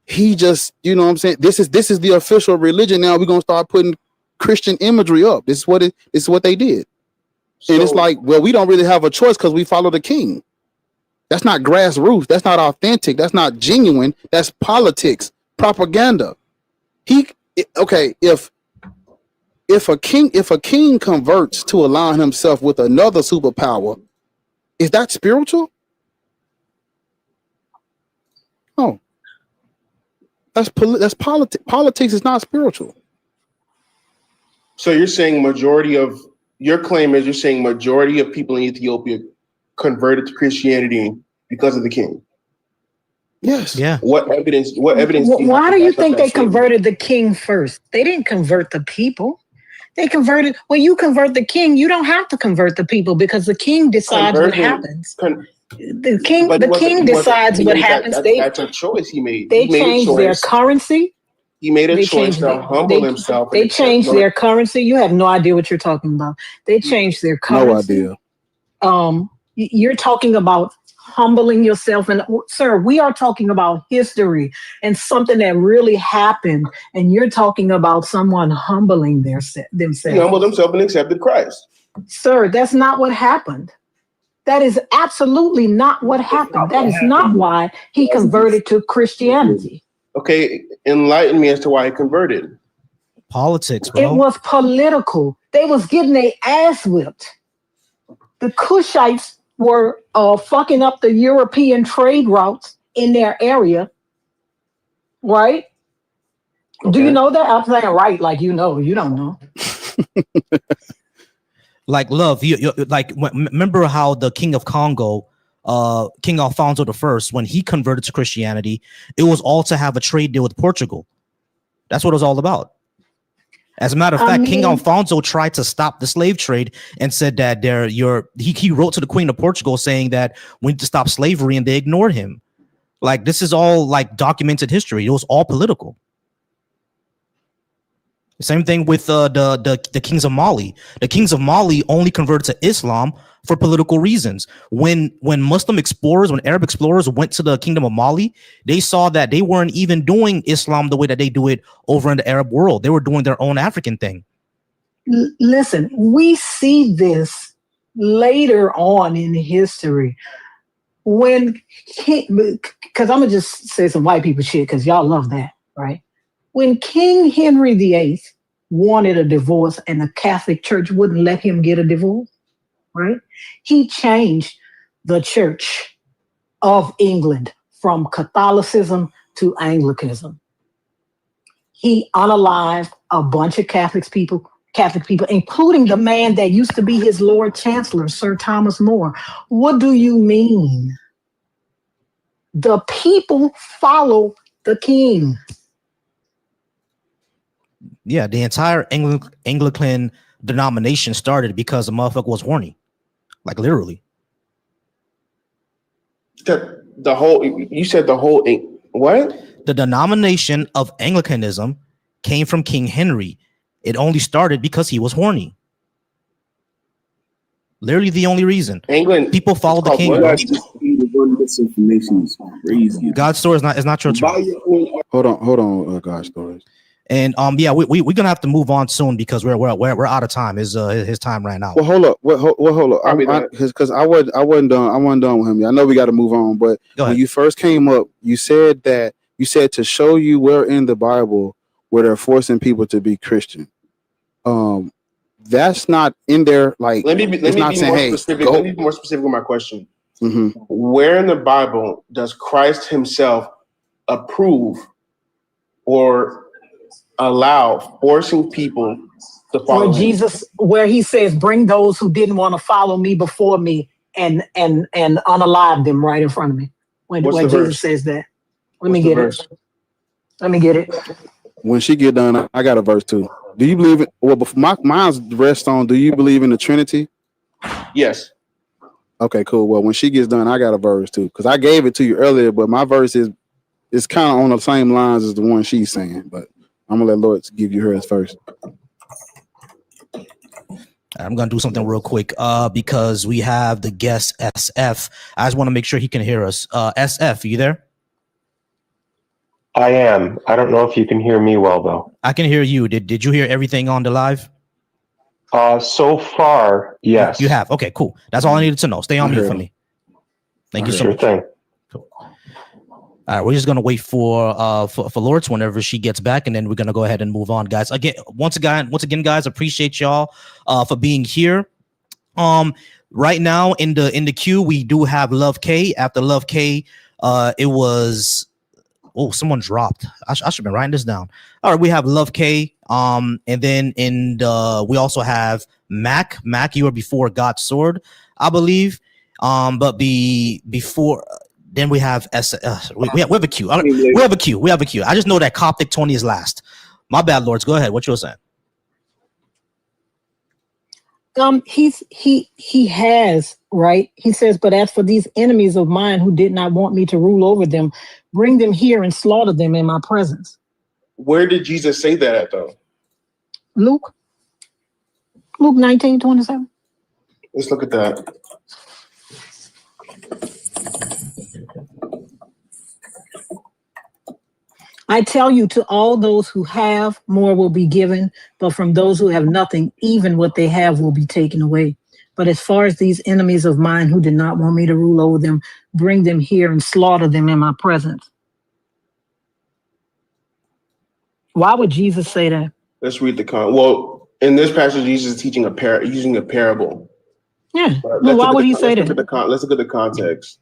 he just, you know what I'm saying? This is the official religion now. We're gonna start putting Christian imagery up. This is what they did. So, and it's like, well, we don't really have a choice because we follow the king. That's not grassroots. That's not authentic. That's not genuine. That's politics, propaganda. If a king converts to align himself with another superpower, is that spiritual? No. That's politics. Politics is not spiritual. So you're saying your claim is you're saying majority of people in Ethiopia converted to Christianity because of the king. Yes. Yeah. What evidence? Why do you think they converted the king first? They didn't convert the people. They converted. When you convert the king, you don't have to convert the people because the king decides what happens. The king decides what happens. That's a choice he made. They changed their currency. He made a choice to humble himself. They changed their currency. You have no idea what you're talking about. They changed their currency. No idea. You're talking about humbling yourself. And sir, we are talking about history and something that really happened. And you're talking about someone humbling themselves. He humbled himself and accepted Christ. Sir, that's not what happened. That is absolutely not what happened. That is not why he converted to Christianity. Okay, enlighten me as to why he converted. Politics, bro. It was political. They was getting their ass whipped. The Cushites were fucking up the European trade routes in their area, right? Okay. Do you know that? I'm saying right, like you know, you don't know. Like love, you like remember how the King of Congo, King Alfonso I, when he converted to Christianity, it was all to have a trade deal with Portugal. That's what it was all about. As a matter of fact, King Alfonso tried to stop the slave trade and said that he wrote to the Queen of Portugal saying that we need to stop slavery, and they ignored him. Like this is all like documented history. It was all political. Same thing with the kings of Mali. The kings of Mali only converted to Islam for political reasons. When Muslim explorers, when Arab explorers went to the kingdom of Mali, they saw that they weren't even doing Islam the way that they do it over in the Arab world. They were doing their own African thing. Listen, we see this later on in history when, because I'm gonna just say some white people shit because y'all love that, right? When King Henry VIII wanted a divorce and the Catholic Church wouldn't let him get a divorce, right? He changed the Church of England from Catholicism to Anglicanism. He unalived a bunch of Catholic people, including the man that used to be his Lord Chancellor, Sir Thomas More. What do you mean? The people follow the king. Yeah, the entire Anglican denomination started because the motherfucker was horny. Like literally. The whole, you said the whole, what? The denomination of Anglicanism came from King Henry. It only started because he was horny. Literally the only reason. England. People follow the king. Misinformation is crazy. God's story is not your turn. Hold on, God's stories. And yeah, we're gonna have to move on soon because we're out of time. His time ran out. Well, hold up. Because I wasn't done with him. I know we got to move on, but when you first came up, you said to show you where in the Bible where they're forcing people to be Christian. That's not in there. Like, let me be more specific. Let me be more specific with my question. Mm-hmm. Where in the Bible does Christ himself approve or allow forcing people to follow Jesus, where he says, bring those who didn't want to follow me before me and unalive them right in front of me. When Jesus says that. Let me get it. When she get done, I got a verse too. Do you believe it? Well, mine's rests on, do you believe in the Trinity? Yes. Okay, cool. Well, when she gets done, I got a verse too. Because I gave it to you earlier, but my verse is kind of on the same lines as the one she's saying. But I'm gonna let Lord give you hers first. I'm gonna do something real quick because we have the guest SF. I just want to make sure he can hear us. SF, are you there? I am. I don't know if you can hear me well though. I can hear you. Did you hear everything on the live? So far, yes. You have. Okay, cool. That's all I needed to know. Stay on mute for me. Thank you so much. Sure thing. Cool. All right, we're just gonna wait for Lords whenever she gets back, and then we're gonna go ahead and move on, guys. Once again, guys, appreciate y'all for being here. Right now in the queue, we do have Love K. After Love K, it was. Oh, someone dropped. I should have been writing this down. All right, we have Love K. And then we also have Mac. Mac, you were before God's Sword, I believe. But before then we have we have a queue. We have a queue. I just know that Coptic 20 is last. My bad, Lords. Go ahead. What you were saying? He has, right? He says, but as for these enemies of mine who did not want me to rule over them, bring them here and slaughter them in my presence. Where did Jesus say that at though? Luke 19:27. Let's look at that. I tell you, to all those who have, more will be given, but from those who have nothing, even what they have will be taken away. But as far as these enemies of mine who did not want me to rule over them, bring them here and slaughter them in my presence. Why would Jesus say that? Let's read the well, in this passage, Jesus is teaching using a parable. Yeah. Well, why would he say that? Let's look at the context.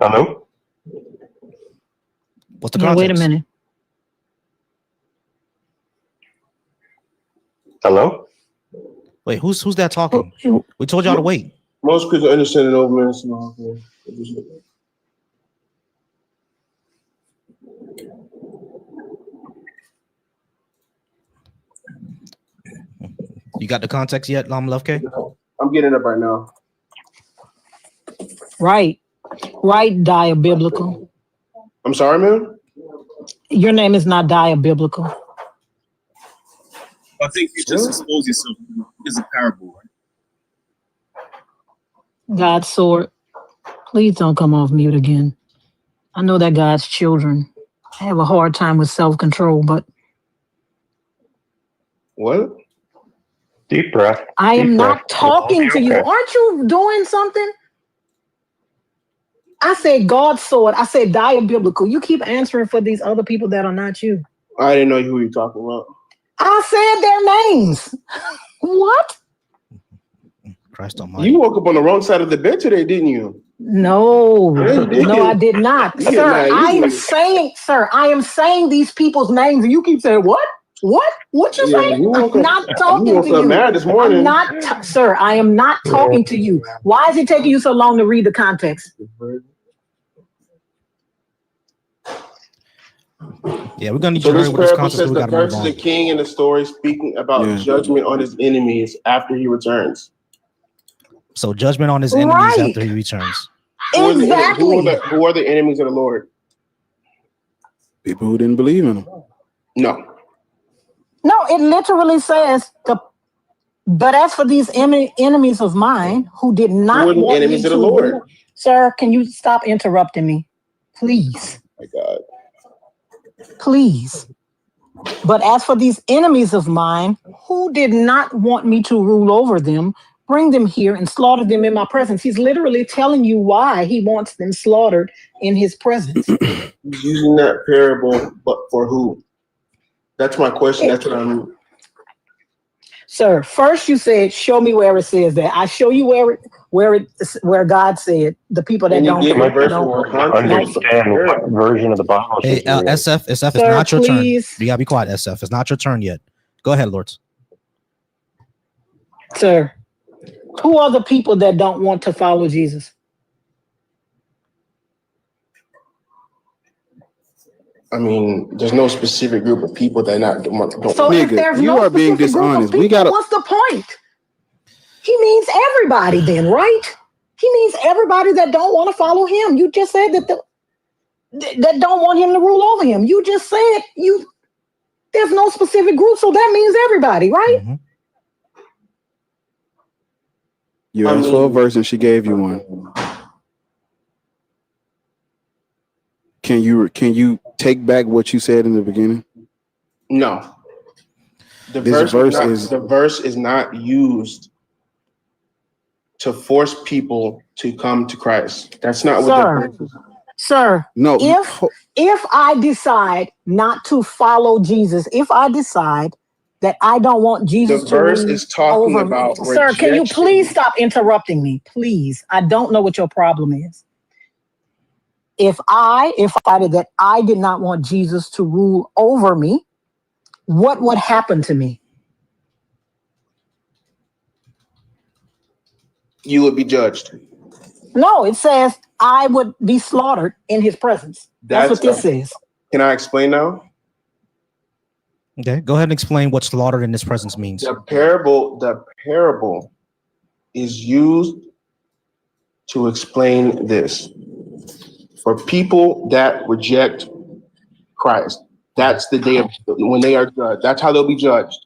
Hello? What's the context? Wait a minute. Hello? Wait, who's that talking? We told y'all to wait. Most Christians understand it over minutes. You got the context yet, Love K? I'm getting it up right now. Right, diabiblical. I'm sorry, man. Your name is not diabiblical. I think you just expose yourself. It's a parable, right? God's sword. Please don't come off mute again. I know that God's children have a hard time with self-control, but what? Deep breath. I am not breath. talking to you. Okay. Aren't you doing something? I said God's sword. I said diabiblical. You keep answering for these other people that are not you. I didn't know who you're talking about. I said their names. What? Christ Almighty. You woke up on the wrong side of the bed today, didn't you? No, I did not. Yeah, Sir, nah, I am saying these people's names, and you keep saying, what? What you saying? I'm not talking to you. Mad this morning. I'm not, sir, I am not talking to you. Why is it taking you so long to read the context? Yeah, we're gonna need So you to this hurry with this parable context. says We the gotta move first is on. the king in the story speaking about judgment on his enemies after he returns. So judgment on his enemies after he returns. Exactly. Who are the enemies of the Lord? People who didn't believe in him. No, it literally says but as for these enemies of mine who did not want enemies me of the to Lord. rule, sir, can you stop interrupting me, please? My God. Please. But as for these enemies of mine who did not want me to rule over them, bring them here and slaughter them in my presence. He's literally telling you why he wants them slaughtered in his presence. He's using that parable, but for who? That's my question. That's what I'm. Sir, first you said, show me where it says that. I show you where God said the people that don't understand what version of the Bible. Hey, SF, it's not your turn. You gotta be quiet, SF. It's not your turn yet. Go ahead, Lords. Sir, who are the people that don't want to follow Jesus? I mean, there's no specific group of people that don't. So if there's you no are being specific group of dishonest. people, what's the point? He means everybody then, right? He means everybody that don't want to follow him. You just said that that don't want him to rule over him. You just said there's no specific group, so that means everybody, right? Mm-hmm. You asked for a verse and she gave you one. Can you take back what you said in the beginning? No. The verse is not used to force people to come to Christ. That's not what the verse is. Sir, no. If I decide not to follow Jesus, if I decide that I don't want Jesus the verse is talking about me, sir, can you please stop interrupting me? Please. I don't know what your problem is. If I decided that I did not want Jesus to rule over me, what would happen to me? You would be judged. No, it says I would be slaughtered in his presence. That's what this says. Can I explain now? Okay, go ahead and explain what slaughtered in his presence means. The parable is used to explain this. For people that reject Christ, that's the day of when they are judged. That's how they'll be judged.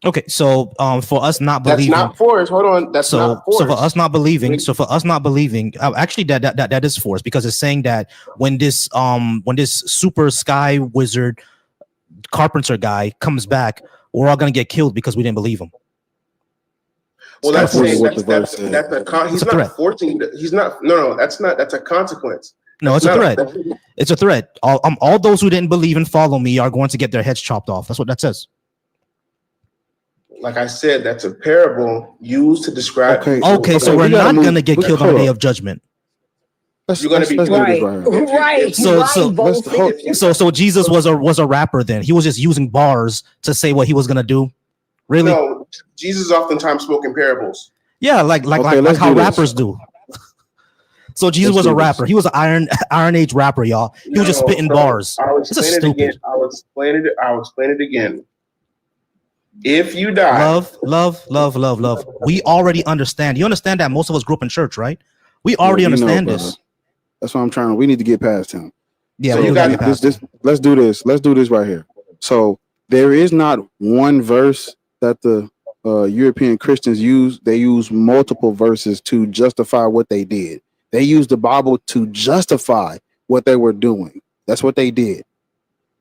Okay, so for us not believing, that's not forced. Hold on, that's not forced. So for us not believing, actually that is forced, because it's saying that when this super sky wizard carpenter guy comes back, we're all gonna get killed because we didn't believe him. Well, that's saying what the verse that's said. he's not forcing. He's not. No, that's not. That's a consequence. No, it's a threat. It's a threat. All those who didn't believe and follow me are going to get their heads chopped off. That's what that says. Like I said, that's a parable used to describe. Okay, so we're not going to get killed on the day of judgment. You're going to be right. So Jesus was a rapper then. He was just using bars to say what he was going to do. Really? No, Jesus oftentimes spoke in parables. Yeah, like how rappers do. So Jesus was a rapper. He was an Iron Age rapper, y'all. He was just spitting bars. This is stupid. I'll explain it again. If you die, love. We already understand. You understand that most of us grew up in church, right? We already understand this. That's what I'm trying to. We need to get past him. Yeah, so let's do this. Let's do this right here. So there is not one verse that the European Christians use. They use multiple verses to justify what they did. They used the Bible to justify what they were doing. That's what they did,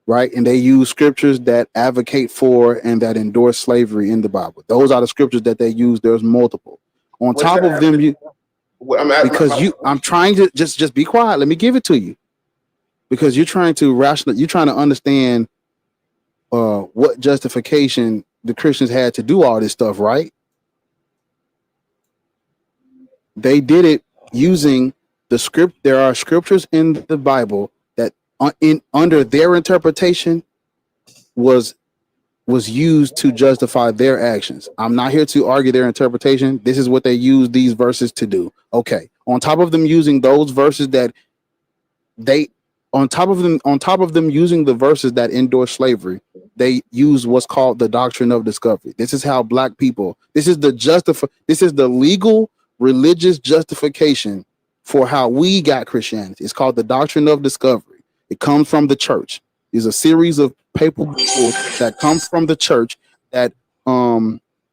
right? And they use scriptures that advocate for and that endorse slavery in the Bible. Those are the scriptures that they use. There's multiple. On top of them, I'm trying to just be quiet. Let me give it to you, because you're trying to understand what justification the Christians had to do all this stuff, right? They did it using the script. There are scriptures in the Bible that under their interpretation was used to justify their actions. I'm not here to argue their interpretation. This is what they use these verses to do. Okay. On top of them using those verses on top of them using the verses that endorse slavery, they use what's called the doctrine of discovery. This is how black people, this is the legal religious justification for how we got Christianity. It's called the doctrine of discovery. It comes from the church. There's a series of papal bulls that come from the church that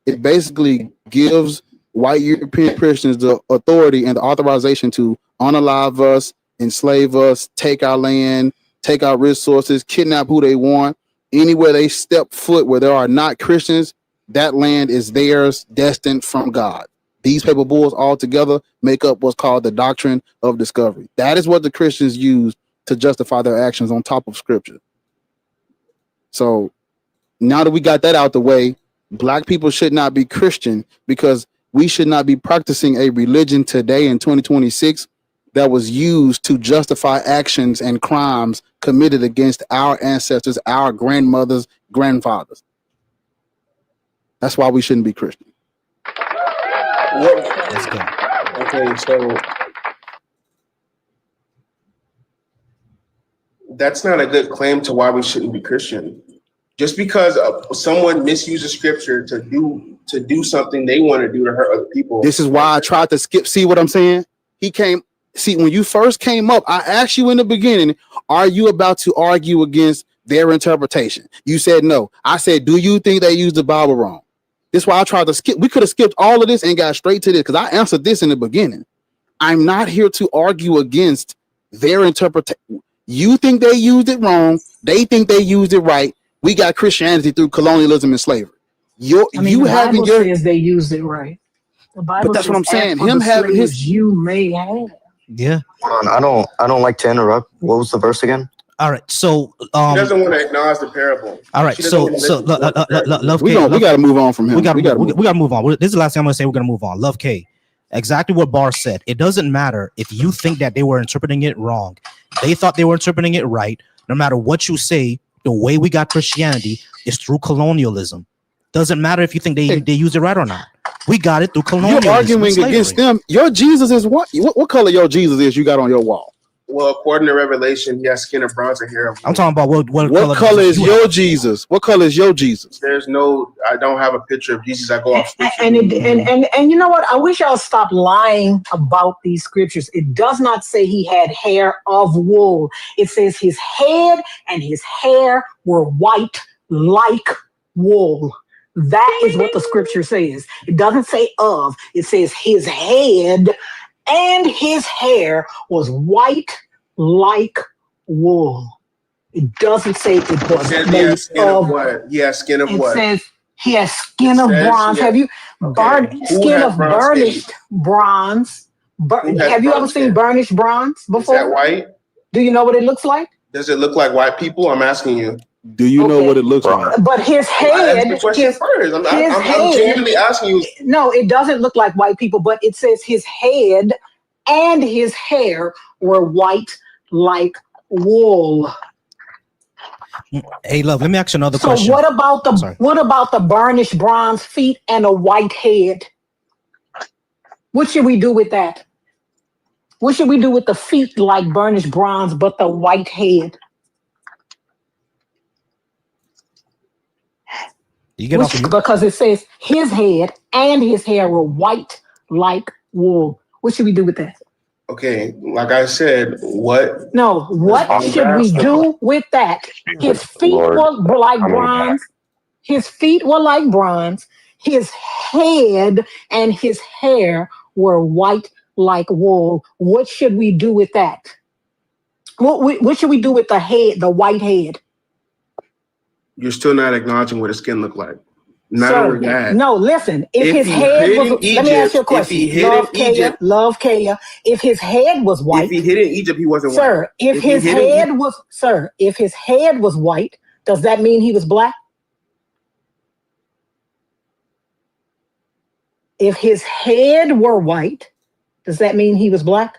it basically gives white European Christians the authority and the authorization to unalive us, enslave us, take our land, take our resources, kidnap who they want. Anywhere they step foot where there are not Christians, that land is theirs, destined from God. These papal bulls all together make up what's called the doctrine of discovery. That is what the Christians use to justify their actions on top of scripture. So now that we got that out the way, black people should not be Christian, because we should not be practicing a religion today in 2026 that was used to justify actions and crimes committed against our ancestors, our grandmothers, grandfathers. That's why we shouldn't be Christian. Let's go. Okay, so that's not a good claim to why we shouldn't be Christian. Just because someone misuses scripture to do something they want to do to hurt other people. This is why I tried to skip. See what I'm saying? When you first came up, I asked you in the beginning, are you about to argue against their interpretation? You said no. I said, do you think they used the Bible wrong? This is why I tried to skip. We could have skipped all of this and got straight to this, because I answered this in the beginning. I'm not here to argue against their interpretation. You think they used it wrong. They think they used it right. We got Christianity through colonialism and slavery. The Bible says they used it right. The Bible, but that's what I'm saying. Him having his, you may have. Yeah. Hold on, I don't like to interrupt. What was the verse again? All right, so she doesn't want to acknowledge the parable. All right, so Love K, we got to move on from him. We got to move on. This is the last thing I'm going to say. We're going to move on. Love K, exactly what Bar said. It doesn't matter if you think that they were interpreting it wrong. They thought they were interpreting it right. No matter what you say, the way we got Christianity is through colonialism. Doesn't matter if you think they used it right or not. We got it through colonialism. You're arguing against them. Your Jesus is what color your Jesus is you got on your wall? Well, according to Revelation, he has skin of bronze and hair of blue. I'm talking about what color is your Jesus? What color is your Jesus? I don't have a picture of Jesus. I go off and you know what? I wish y'all stop lying about these scriptures. It does not say he had hair of wool. It says his head and his hair were white like wool. That is what the scripture says. It doesn't say of. It says his head and his hair was white like wool. It doesn't say it was made of what? Yeah, skin of it what? It says he has skin of bronze. Skin has of bronze burnished bronze. Who has Have you ever bronze skin? skin? Burnished bronze Is that before? white? Do you know what it looks like? Does it look like white people? I'm asking you. Do you know Okay. what it looks like? But his I asked head, the question first. I'm genuinely asking you. no, it doesn't look like white people, but it says his head and his hair were white like wool. Hey, love, let me ask you another So question. what about the burnished bronze feet and a white head? What should we do with that? What should we do with the feet like burnished bronze but the white head? You get off mute. Because it says his head and his hair were white like wool. What should we do with that? Okay, like I said, what? No, what should we do with that? His feet were like bronze. His feet were like bronze. His head and his hair were white like wool. What should we do with that? What should we do with the head, the white head? You're still not acknowledging what his skin looked like. Not only that. No, listen. If his head was, let me ask you a question. Love Kaya. If his head was white, if he hid in Egypt, he wasn't white. Sir, if his head was white, does that mean he was black? If his head were white, does that mean he was black?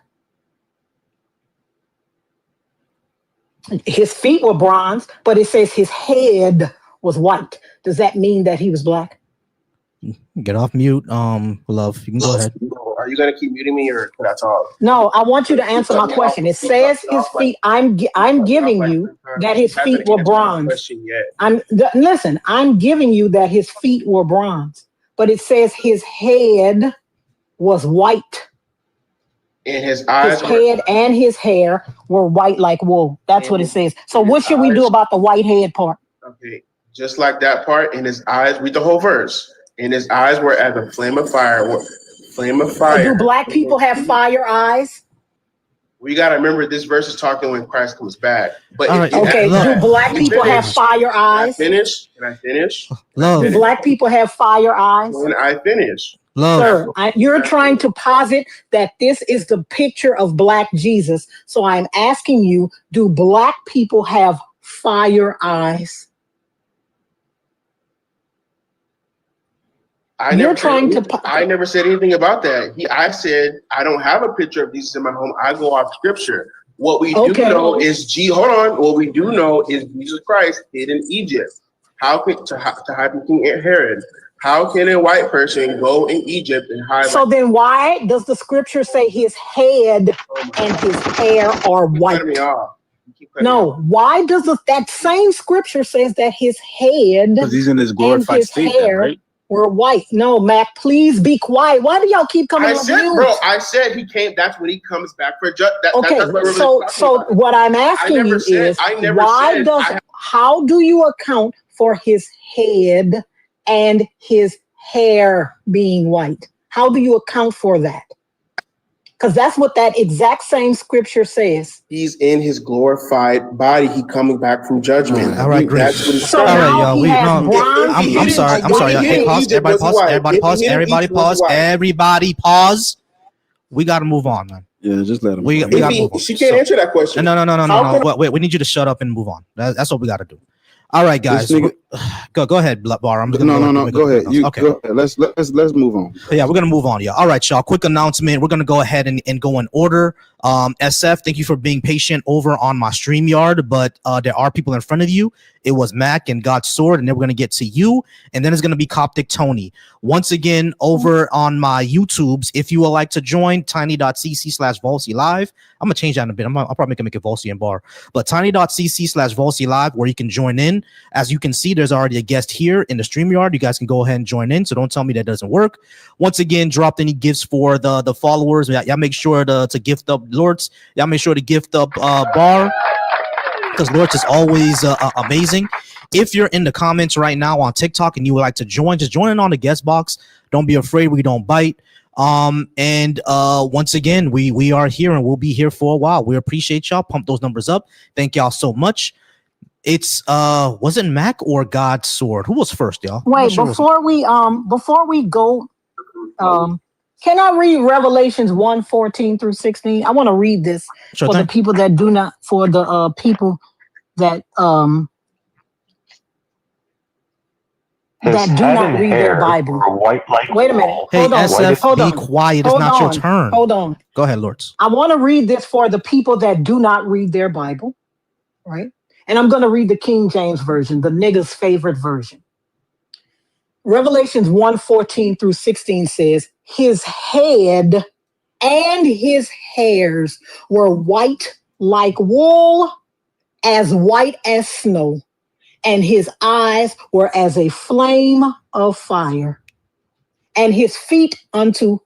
His feet were bronze, but it says his head was white. Does that mean that he was black? Get off mute, love. You can go ahead. Are you gonna keep muting me or can I talk? No, I want you to answer my question. It says his feet. I'm giving you that his feet were bronze. Listen. I'm giving you that his feet were bronze, but it says his head was white. And his eyes. His head and his hair were white like wool. That's what it says. So what should we do about the white head part? Okay, just like that part. And his eyes. Read the whole verse. And his eyes were as a flame of fire. Flame of fire. Do black people have fire eyes? We got to remember this verse is talking when Christ comes back. But okay, do black people have fire eyes? Can I finish? Love. Do black people have fire eyes? When I finish. Love. Sir, you're trying to posit that this is the picture of black Jesus. So I'm asking you, do black people have fire eyes? I never said anything about that. I said I don't have a picture of Jesus in my home. I go off scripture. What we do know is What we do know is Jesus Christ hid in Egypt. How can to hide from King Herod? How can a white person go in Egypt and hide? So then, why does the scripture say his head and his hair are white? No, why does that same scripture says that his head because he's in his glorified state, right? We're white. No, Mac, please be quiet. Why do y'all keep coming on mute? I said he came. That's when he comes back for judgment. Okay, so what I'm asking you is, how do you account for his head and his hair being white? How do you account for that? Because that's what that exact same scripture says. He's in his glorified body. He coming back from judgment. All right, great. That's what he's so all right, y'all. I'm sorry. Y'all. Hey, pause. Everybody pause. Everybody pause. We got to move on, man. Yeah, just let him. We got to move on. She can't answer that question. No. Wait, we need you to shut up and move on. That's what we got to do. All right, guys. Go ahead, Bar. I'm just gonna go ahead. Okay. Go ahead. Let's move on. Yeah, we're gonna move on. Yeah. All right, y'all. Quick announcement. We're gonna go ahead and go in order. SF, thank you for being patient over on my StreamYard, but there are people in front of you. It was Mac and God's Sword, and then we're gonna get to you, and then it's gonna be Coptic Tony. Once again, over on my YouTubes, if you would like to join tiny.cc/Volcy Live, I'm gonna change that in a bit. I'll probably make it Volcy and Bar, but tiny.cc/Volcy Live, where you can join in. As you can see, there's already a guest here in the StreamYard. You guys can go ahead and join in. So don't tell me that doesn't work. Once again, dropped any gifts for the followers. Y'all make sure to gift up Lords. Y'all make sure to gift up Bar, because Lords is always amazing. If you're in the comments right now on TikTok and you would like to join, just join in on the guest box. Don't be afraid. We don't bite. Once again, we are here and we'll be here for a while. We appreciate y'all. Pump those numbers up. Thank y'all so much. It's wasn't Mac or God's sword? Who was first, y'all? Wait, before we go, can I read Revelations 1:14 through 16? I want to read this Sure for thing. the people that do not, for the people that His that do head not and read their hair Bible. were white like Wait a minute. wool. Hey, Hold on. SF, Hold be on. quiet. It's Hold not your on. turn. Hold on. Go ahead, Lords. I want to read this for the people that do not read their Bible, right? And I'm going to read the King James Version, the nigga's favorite version. Revelations 1:14 through 16 says, his head and his hairs were white like wool, as white as snow, and his eyes were as a flame of fire, and his feet unto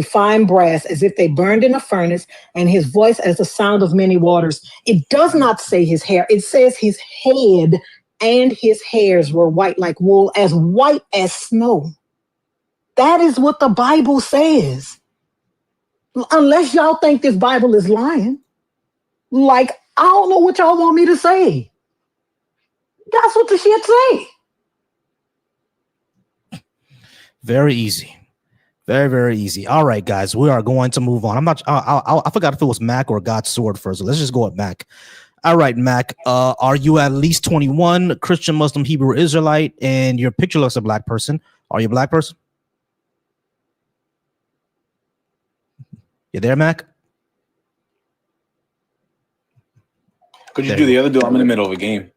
fine brass, as if they burned in a furnace, and his voice as the sound of many waters. It does not say his hair, it says his head and his hairs were white like wool, as white as snow. That is what the Bible says. Unless y'all think this Bible is lying. Like, I don't know what y'all want me to say. That's what the shit say. Very easy. Very, very easy. All right, guys, we are going to move on. I'm not. I forgot if it was Mac or God's sword first. So let's just go with Mac. All right, Mac. Are you at least 21, Christian, Muslim, Hebrew, Israelite, and your picture looks a black person? Are you a black person? You there, Mac? Could you do the other dude? I'm in the middle of a game.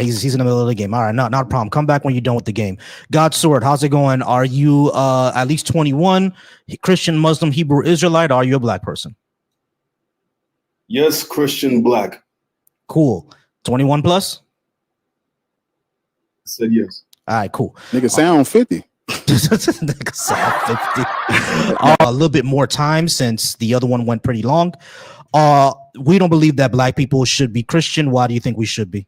He's in the middle of the game. All right, not a problem. Come back when you're done with the game. God's sword, how's it going? Are you at least 21, Christian, Muslim, Hebrew, Israelite? Or are you a black person? Yes, Christian, black. Cool. 21 plus? I said yes. All right, cool. Nigga sound 50. Nigga sound 50. A little bit more time since the other one went pretty long. We don't believe that black people should be Christian. Why do you think we should be?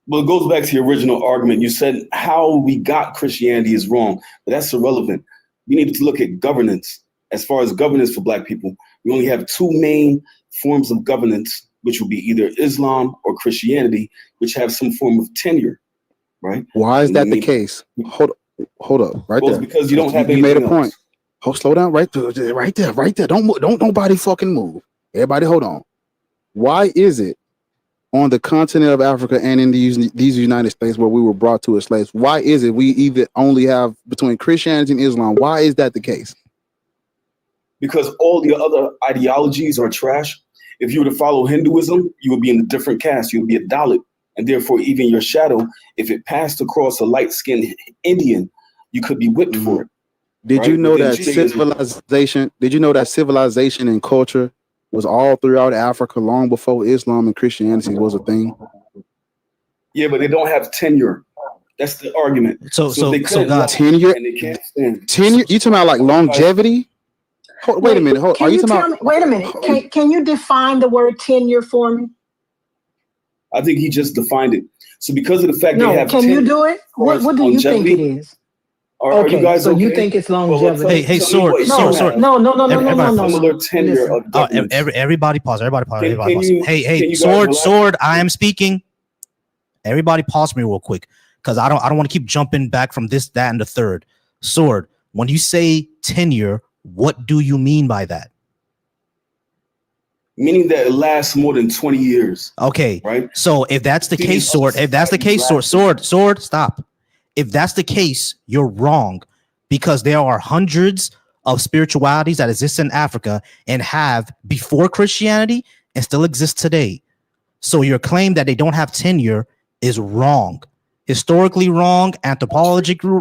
Well, it goes back to your original argument. You said how we got Christianity is wrong, but that's irrelevant. We need to look at governance. As far as governance for black people, we only have two main forms of governance, which will be either Islam or Christianity, which have some form of tenure, right? Why is that the case? Hold up, right there. Because you don't have you made a anything point. else. Oh, slow down, right there. Don't nobody fucking move. Everybody, hold on. Why is it on the continent of Africa and in these United States where we were brought to as slaves? Why is it we either only have between Christianity and Islam? Why is that the case? Because all the other ideologies are trash. If you were to follow Hinduism, you would be in a different caste. You would be a Dalit, and therefore even your shadow, if it passed across a light-skinned Indian, you could be whipped for it. Did right? you know Within that Judaism. civilization? Did you know that civilization and culture was all throughout Africa long before Islam and Christianity was a thing? Yeah, but they don't have tenure. That's the argument. So they couldn't God, lie tenure. and they can't stand. Tenure? You talking about like longevity? Wait a minute. Can you tell me? Wait a minute. Can you define the word tenure for me? I think he just defined it. So because of the fact No, they have can you do it? What do you think it is? Are you guys so okay? you think it's longevity? Hey, sword. No. Similar tenure of governance. Everybody pause. Everybody pause. Can you guys sword. relax? I am speaking. Everybody pause me real quick, because I don't want to keep jumping back from this, that, and the third. Sword. When you say tenure, what do you mean by that? Meaning that it lasts more than 20 years. Okay. Right. So if that's the case, sword. If that's the case, sword. Stop. If that's the case, you're wrong, because there are hundreds of spiritualities that exist in Africa and have before Christianity and still exist today. So your claim that they don't have tenure is wrong. Historically wrong, anthropologically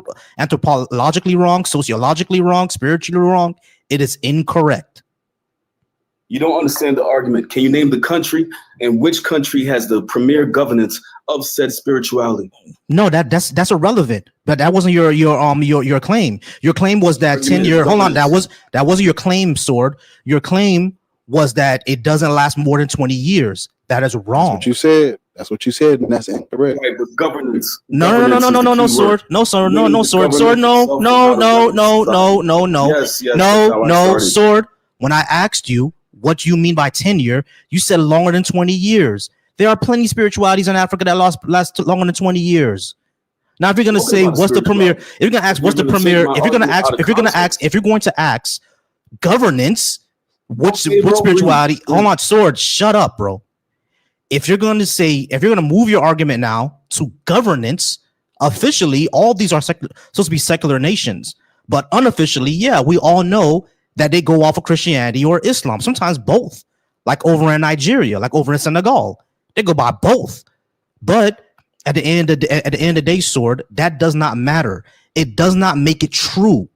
wrong, sociologically wrong, spiritually wrong. It is incorrect. You don't understand the argument. Can you name the country, and which country has the premier governance of said spirituality? No, that's irrelevant. But that wasn't your claim. Your claim was that tenure. Hold on, that wasn't your claim, sword. Your claim was that it doesn't last more than 20 years. That is wrong. That's what you said. That's what you said, and that's incorrect. Right, but governance. No, sword. No, sword. No, sword. Sword. No. Yes, that's how I started. Sword. When I asked you, what you mean by tenure. You said longer than 20 years. There are plenty of spiritualities in Africa that last longer than 20 years. Now, if you're gonna say what's the premier, if you're gonna ask what's the premier, if you're going to ask governance, what spirituality? Hold on, Sword, shut up, bro. If you're gonna move your argument now to governance, officially, all these are supposed to be secular nations, but unofficially, yeah, we all know that they go off of Christianity or Islam, sometimes both, like over in Nigeria, like over in Senegal, they go by both. But at the end of the day, Sword, that does not matter. It does not make it true.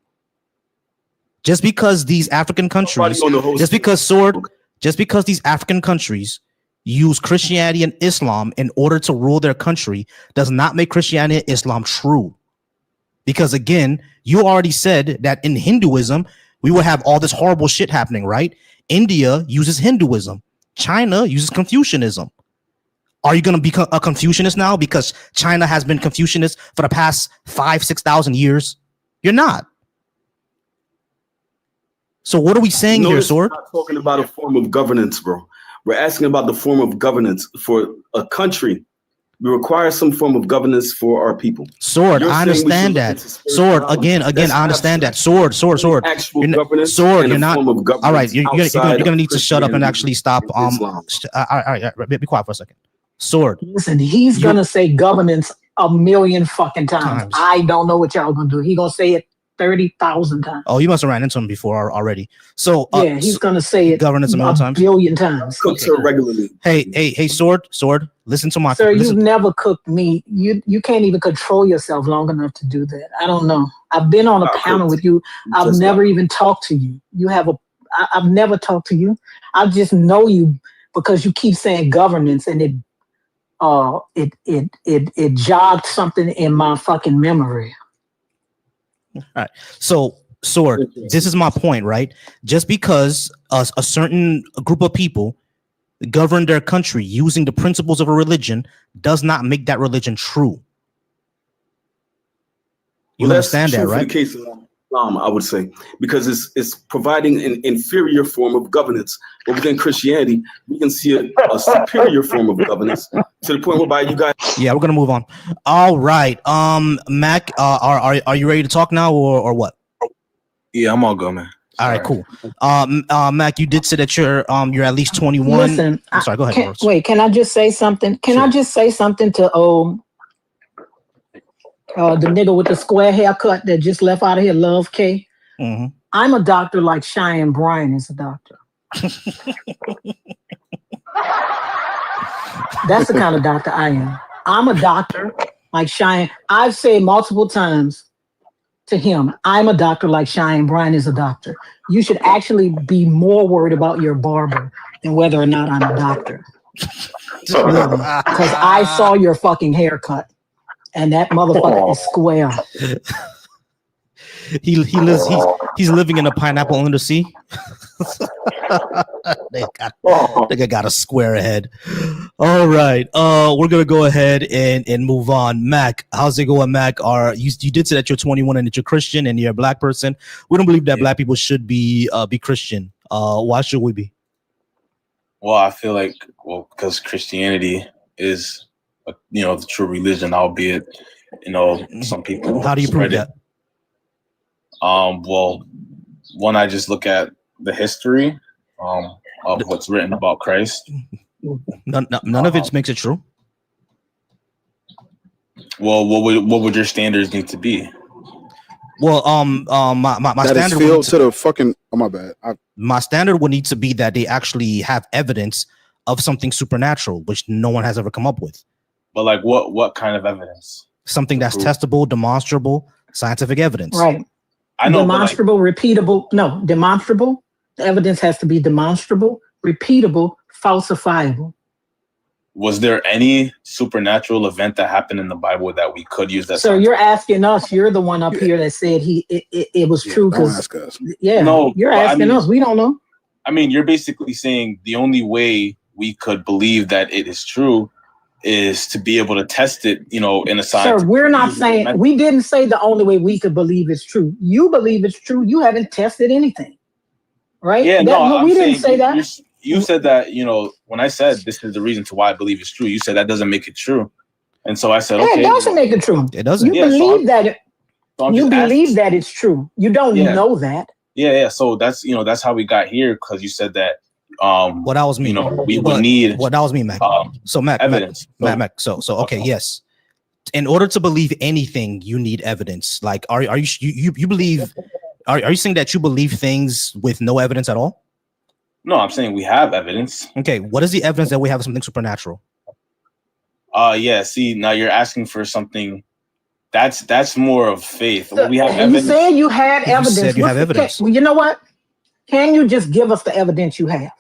Just because these African countries, just because these African countries use Christianity and Islam in order to rule their country does not make Christianity and Islam true. Because again, you already said that in Hinduism, we will have all this horrible shit happening, right? India uses Hinduism. China uses Confucianism. Are you going to become a Confucianist now because China has been Confucianist for the past 5,000-6,000 years? You're not. So what are we saying here, Sword? We're not talking about a form of governance, bro. We're asking about the form of governance for a country. We require some form of governance for our people. Sword, I understand that. Sword, again, I understand that. Sword. Actual governance. Sword, you're not. All right, you're gonna need to shut up and actually stop. All right, be quiet for a second. Sword. Listen, he's gonna say governance a million fucking times. I don't know what y'all gonna do. He gonna say it 30,000 times. Oh, you must have ran into him before already. So yeah, he's gonna say it governance a million times. Billion times. Cooks her regularly. Hey, Sword. Listen to my. Sir, you've never cooked meat. You can't even control yourself long enough to do that. I don't know. I've been on a panel with you. I've never even talked to you. I've never talked to you. I just know you because you keep saying governance, and it jogged something in my fucking memory. All right. So, Sword, this is my point, right? Just because a certain group of people govern their country using the principles of a religion does not make that religion true. You understand that, right? In the case of Islam, I would say, because it's providing an inferior form of governance. But within Christianity, we can see a superior form of governance to the point whereby you guys. Yeah, we're gonna move on. All right, Mac, are you ready to talk now, or what? Yeah, I'm all good, man. All right, cool. Mac, you did say that you're at least 21. Listen, I'm sorry, go ahead. Wait, can I just say something? I just say something to the nigga with the square haircut that just left out of here, Love K? Mm-hmm. I'm a doctor like Cheyenne Bryan is a doctor. That's the kind of doctor I am. I'm a doctor like Cheyenne. I've said multiple times to him, I'm a doctor like Cheyenne Bryan is a doctor. You should actually be more worried about your barber than whether or not I'm a doctor. Because I saw your fucking haircut. And that motherfucker is square. He's living in a pineapple under the sea. They got a square head. All right. We're gonna go ahead and move on. Mac, how's it going, Mac? You did say that you're 21 and that you're Christian and you're a black person. We don't believe that black people should be Christian. Why should we be? Well, I feel like because Christianity is the true religion, albeit some people. How do you prove that? Well, one, I just look at the history of what's written about Christ. None of it makes it true. Well, what would your standards need to be? Well, my that standard is filled to the fucking. Oh, my bad. My standard would need to be that they actually have evidence of something supernatural, which no one has ever come up with. But like what kind of evidence? Something that's testable, demonstrable, scientific evidence. Right. I know. Demonstrable, repeatable. No, demonstrable. The evidence has to be demonstrable, repeatable, falsifiable. Was there any supernatural event that happened in the Bible that we could use that? So you're asking us. You're the one up here that said it was true. Don't ask us. Yeah. No, you're asking us. We don't know. I mean, you're basically saying the only way we could believe that it is true is to be able to test it, in a science. Sir, we're not saying, we didn't say the only way we could believe it's true. You believe it's true. You haven't tested anything. right? Yeah, no, We didn't say that. You said that, you know, when I said this is the reason to why I believe it's true, you said that doesn't make it true. And so I said, Yeah, okay. it doesn't make it true. It doesn't. You believe that you believe that it's true. You don't know that. Yeah. So that's, you know, that's how we got here, because you said that what that was me. You know, we would need what that was me, Mac. So Mac, evidence. Mac. So okay, yes. In order to believe anything, you need evidence. Like, are you believe? Are you saying that you believe things with no evidence at all? No, I'm saying we have evidence. Okay, what is the evidence that we have something supernatural? Yeah. See, now you're asking for something that's more of faith. We have evidence. You said you had evidence. You said you have evidence. Well, you know what? Can you just give us the evidence you have?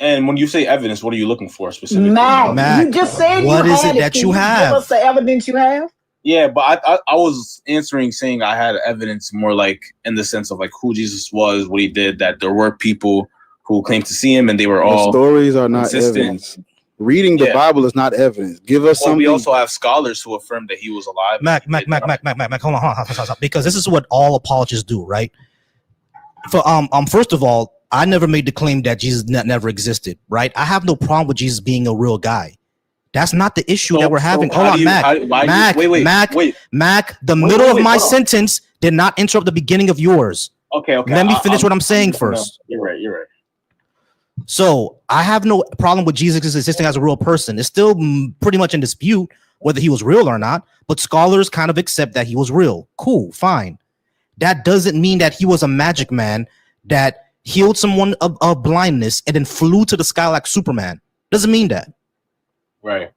And when you say evidence, what are you looking for specifically? Mac, you just said what you is had it that you have? Give us the evidence you have. Yeah, but I was answering saying I had evidence more like in the sense of like who Jesus was, what he did, that there were people who claimed to see him and they were all stories are not consistent. Evidence. Reading the Bible is not evidence. Give us something. We also have scholars who affirm that he was alive. Mac, hold on. Because this is what all apologists do, right? For first of all, I never made the claim that Jesus never existed, right? I have no problem with Jesus being a real guy. That's not the issue that we're having. Hold on, Mac. Wait. Mac, the middle of my sentence did not interrupt the beginning of yours. Okay. Let me finish what I'm saying first. You're right. So I have no problem with Jesus existing as a real person. It's still pretty much in dispute whether he was real or not, but scholars kind of accept that he was real. Cool, fine. That doesn't mean that he was a magic man that healed someone of blindness and then flew to the sky like Superman. Doesn't mean that. Right.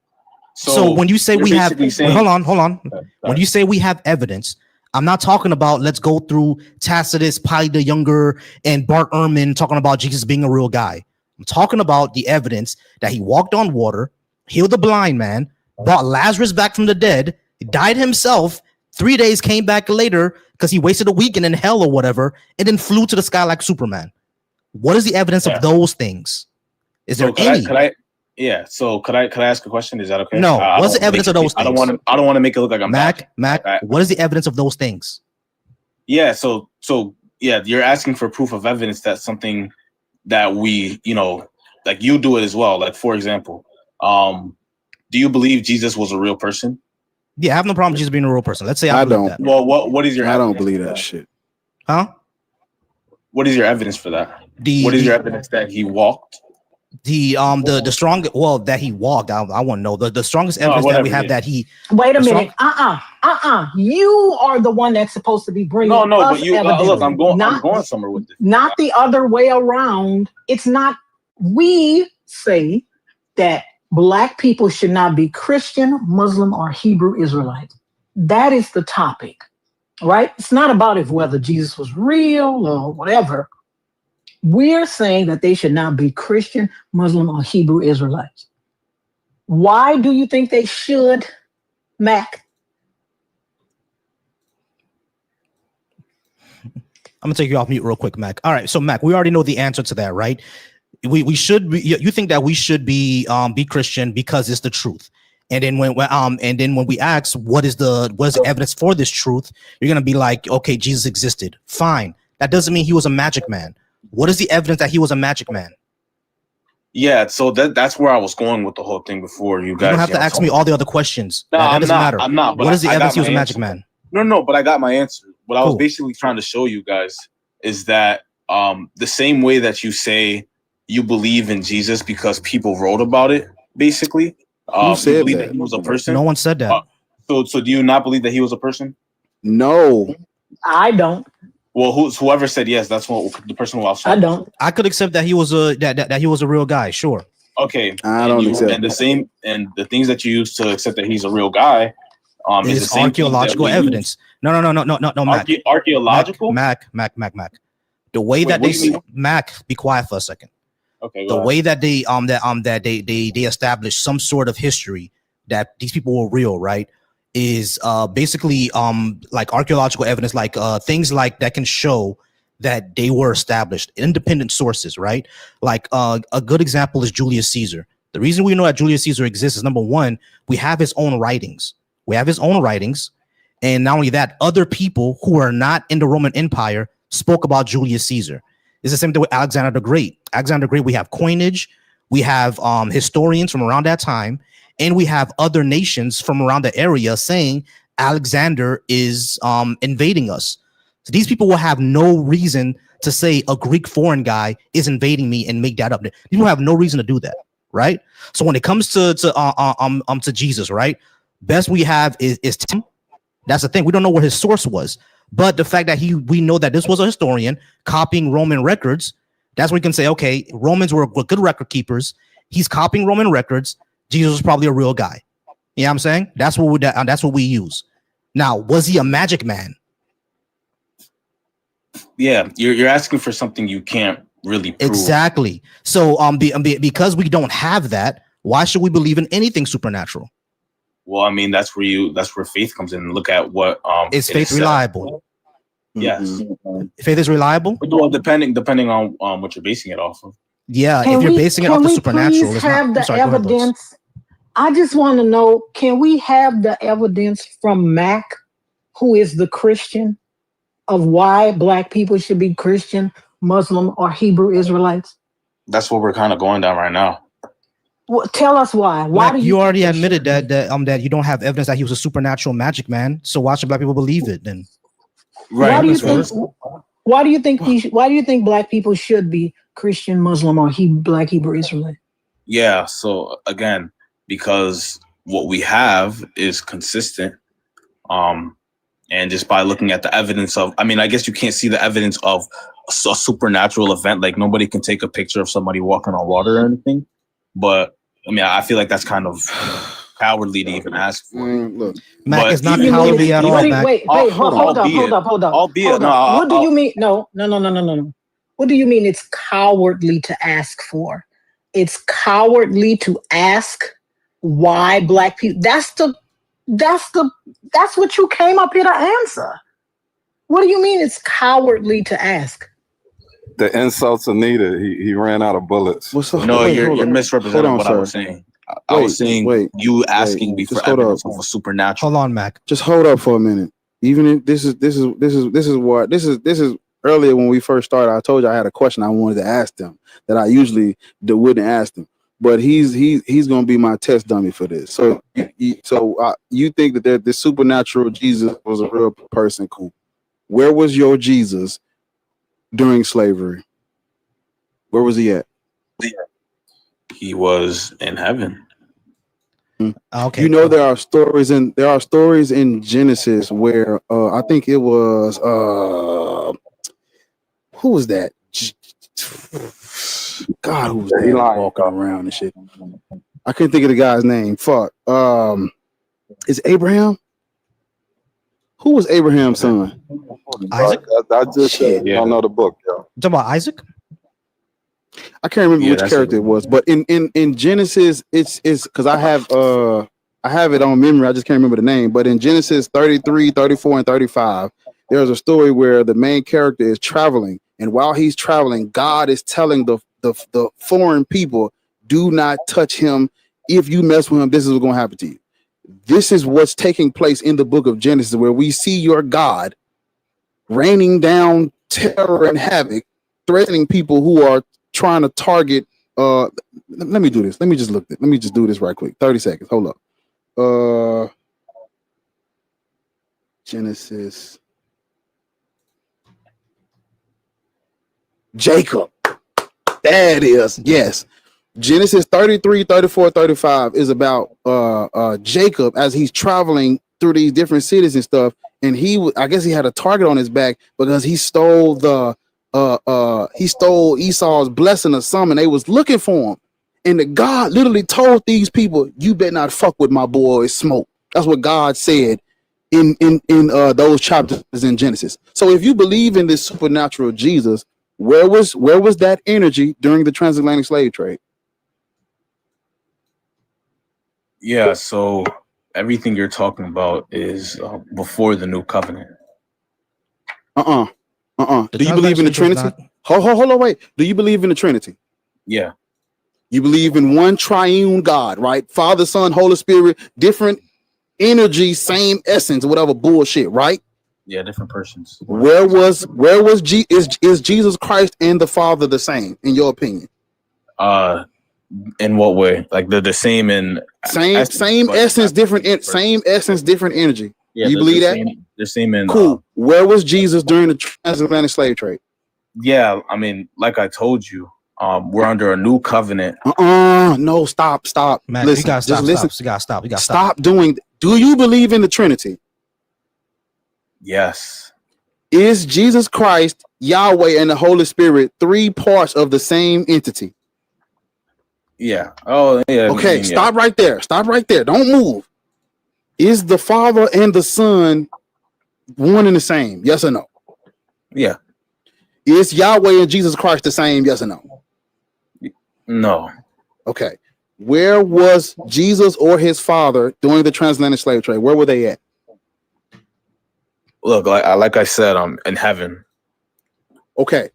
So when you say we have, hold on. When you say we have evidence, I'm not talking about let's go through Tacitus, Pi the Younger, and Bart Ehrman talking about Jesus being a real guy. I'm talking about the evidence that he walked on water, healed the blind man, brought Lazarus back from the dead, died himself, 3 days came back later because he wasted a weekend in hell or whatever, and then flew to the sky like Superman. What is the evidence of those things? Is there any? So could I ask a question? Is that okay? No. What's the evidence of those things? I don't want to make it look like I'm Mac. What is the evidence of those things? Yeah. So you're asking for proof of evidence that something that we, you know, like you do it as well. Like for example, do you believe Jesus was a real person? Yeah, I have no problem with Jesus being a real person. Let's say I don't. That. Well, what is your? I don't believe that shit. Huh? What is your evidence for that? What is your evidence that he walked? The strongest, well, that he walked. I want to know the strongest evidence that we have that he. Wait a minute. You are the one that's supposed to be bringing. No, but you look. I'm going somewhere with this. Not the other way around. It's not. We say that Black people should not be Christian, Muslim, or Hebrew Israelite. That is the topic, right? It's not about whether Jesus was real or whatever. We're saying that they should not be Christian, Muslim, or Hebrew Israelites. Why do you think they should, Mac? I'm gonna take you off mute real quick, Mac. All right, so Mac, we already know the answer to that, right? We should be. You think that we should be Christian because it's the truth, and then when we ask what is the evidence for this truth, you're gonna be like, okay, Jesus existed. Fine. That doesn't mean he was a magic man. What is the evidence that he was a magic man? Yeah, so that's where I was going with the whole thing before you guys. You don't have to ask me all the other questions. No, that doesn't matter. I'm not. What is the evidence he was a magic man? No, but I got my answer. What I was basically trying to show you guys is that the same way that you say you believe in Jesus because people wrote about it, basically. Who said you believe that? He was a person? No one said that. So do you not believe that he was a person? No. I don't. Well, whoever said yes, that's what the person who I was. I don't. I could accept that he was that he was a real guy. Sure. Okay. I don't accept. And the things that you use to accept that he's a real guy, is the same archaeological evidence. No, Mac. Archaeological. Mac. The way that Mac, be quiet for a second. Okay. The way that they they established some sort of history that these people were real, right? Is basically like archaeological evidence, like things like that can show that they were established, independent sources, right? Like a good example is Julius Caesar. The reason we know that Julius Caesar exists is, number one, we have his own writings. And not only that, other people who are not in the Roman Empire spoke about Julius Caesar. It's the same thing with Alexander the Great. Alexander the Great, we have coinage, we have historians from around that time, and we have other nations from around the area saying Alexander is invading us. So these people will have no reason to say a Greek foreign guy is invading me and make that up. People have no reason to do that, right? So when it comes to Jesus, right? Best we have is Tim. That's the thing. We don't know what his source was, but the fact that we know that this was a historian copying Roman records. That's where we can say, okay, Romans were good record keepers. He's copying Roman records. Jesus was probably a real guy. You know what I'm saying? That's what we use. Now, was he a magic man? Yeah, you're asking for something you can't really prove. Exactly. So because we don't have that, why should we believe in anything supernatural? Well, I mean, that's where faith comes in. Look at what is faith reliable? Yes. Faith is reliable? Well, depending on what you're basing it off of. Yeah, if you're basing it off the supernatural, it's not. The evidence. I just want to know, can we have the evidence from Mac, who is the Christian, of why Black people should be Christian, Muslim, or Hebrew Israelites? That's what we're kind of going down right now. Well, tell us why. Why Mac, you already admitted that you don't have evidence that he was a supernatural magic man. So why should Black people believe it then? Right. Why do you think Black people should be Christian, Muslim, or Black Hebrew Israelite? Yeah. So again, because what we have is consistent. And just by looking at the evidence of, I mean, I guess you can't see the evidence of a supernatural event. Like nobody can take a picture of somebody walking on water or anything. But I mean, I feel like that's kind of cowardly to even ask for. Look, Mac, it's not cowardly at all. Wait, hold up. Albeit, what do you mean? No. What do you mean it's cowardly to ask for? It's cowardly to ask why Black people. That's what you came up here to answer. What do you mean it's cowardly to ask? The insults are needed. He ran out of bullets. No, you're misrepresenting what I was saying. I was saying you asking me for evidence of a supernatural. Hold on, Mac. Just hold up for a minute. Even if this is earlier when we first started, I told you I had a question I wanted to ask them that I usually wouldn't ask them. But he's going to be my test dummy for this. So you think that the supernatural Jesus was a real person? Cool. Where was your Jesus during slavery? Where was he at? He was in heaven. Okay. You know there are stories in Genesis where I think it was who was that? God, who was that walking around and shit? I couldn't think of the guy's name. Fuck. Is Abraham? Who was Abraham's son? Isaac. I just said, I don't know the book, yo. You talking about Isaac? I can't remember which character it was, but in Genesis, it's because I have it on memory. I just can't remember the name. But in Genesis 33, 34, and 35, there's a story where the main character is traveling, and while he's traveling, God is telling the foreign people, do not touch him. If you mess with him, this is what's going to happen to you. This is what's taking place in the book of Genesis, where we see your God raining down terror and havoc, threatening people who are trying to target. Let me do this. Let me just do this right quick. 30 seconds. Hold up. Genesis. Jacob. There it is. Yes. Genesis 33, 34, 35 is about Jacob as he's traveling through these different cities and stuff. And I guess he had a target on his back because he stole Esau's blessing or something. They was looking for him. And the God literally told these people, you better not fuck with my boy Smoke. That's what God said in those chapters in Genesis. So if you believe in this supernatural Jesus, where was that energy during the transatlantic slave trade? Yeah, so everything you're talking about is before the new covenant. Do you believe in the Trinity? Hold on, wait. Do you believe in the Trinity? Yeah. You believe in one triune God, right? Father, Son, Holy Spirit, different energy, same essence, whatever bullshit, right? Yeah, different persons. Is Jesus Christ and the Father the same in your opinion? In what way? Like they're the same in same essence, different energy. Yeah, you believe that? The same in cool. Where was Jesus during the transatlantic slave trade? Yeah, I mean, like I told you, we're under a new covenant. No, stop. Mac, listen, you gotta stop. listen. You gotta stop. Stop doing. Do you believe in the Trinity? Yes. Is Jesus Christ, Yahweh, and the Holy Spirit 3 parts of the same entity? Yeah. Oh, yeah. Okay, I mean, stop right there. Stop right there. Don't move. Is the Father and the Son one and the same? Yes or no? Yeah. Is Yahweh and Jesus Christ the same? Yes or no? No. Okay. Where was Jesus or his father during the transatlantic slave trade? Where were they at? Look, like I said, I'm in heaven. Okay.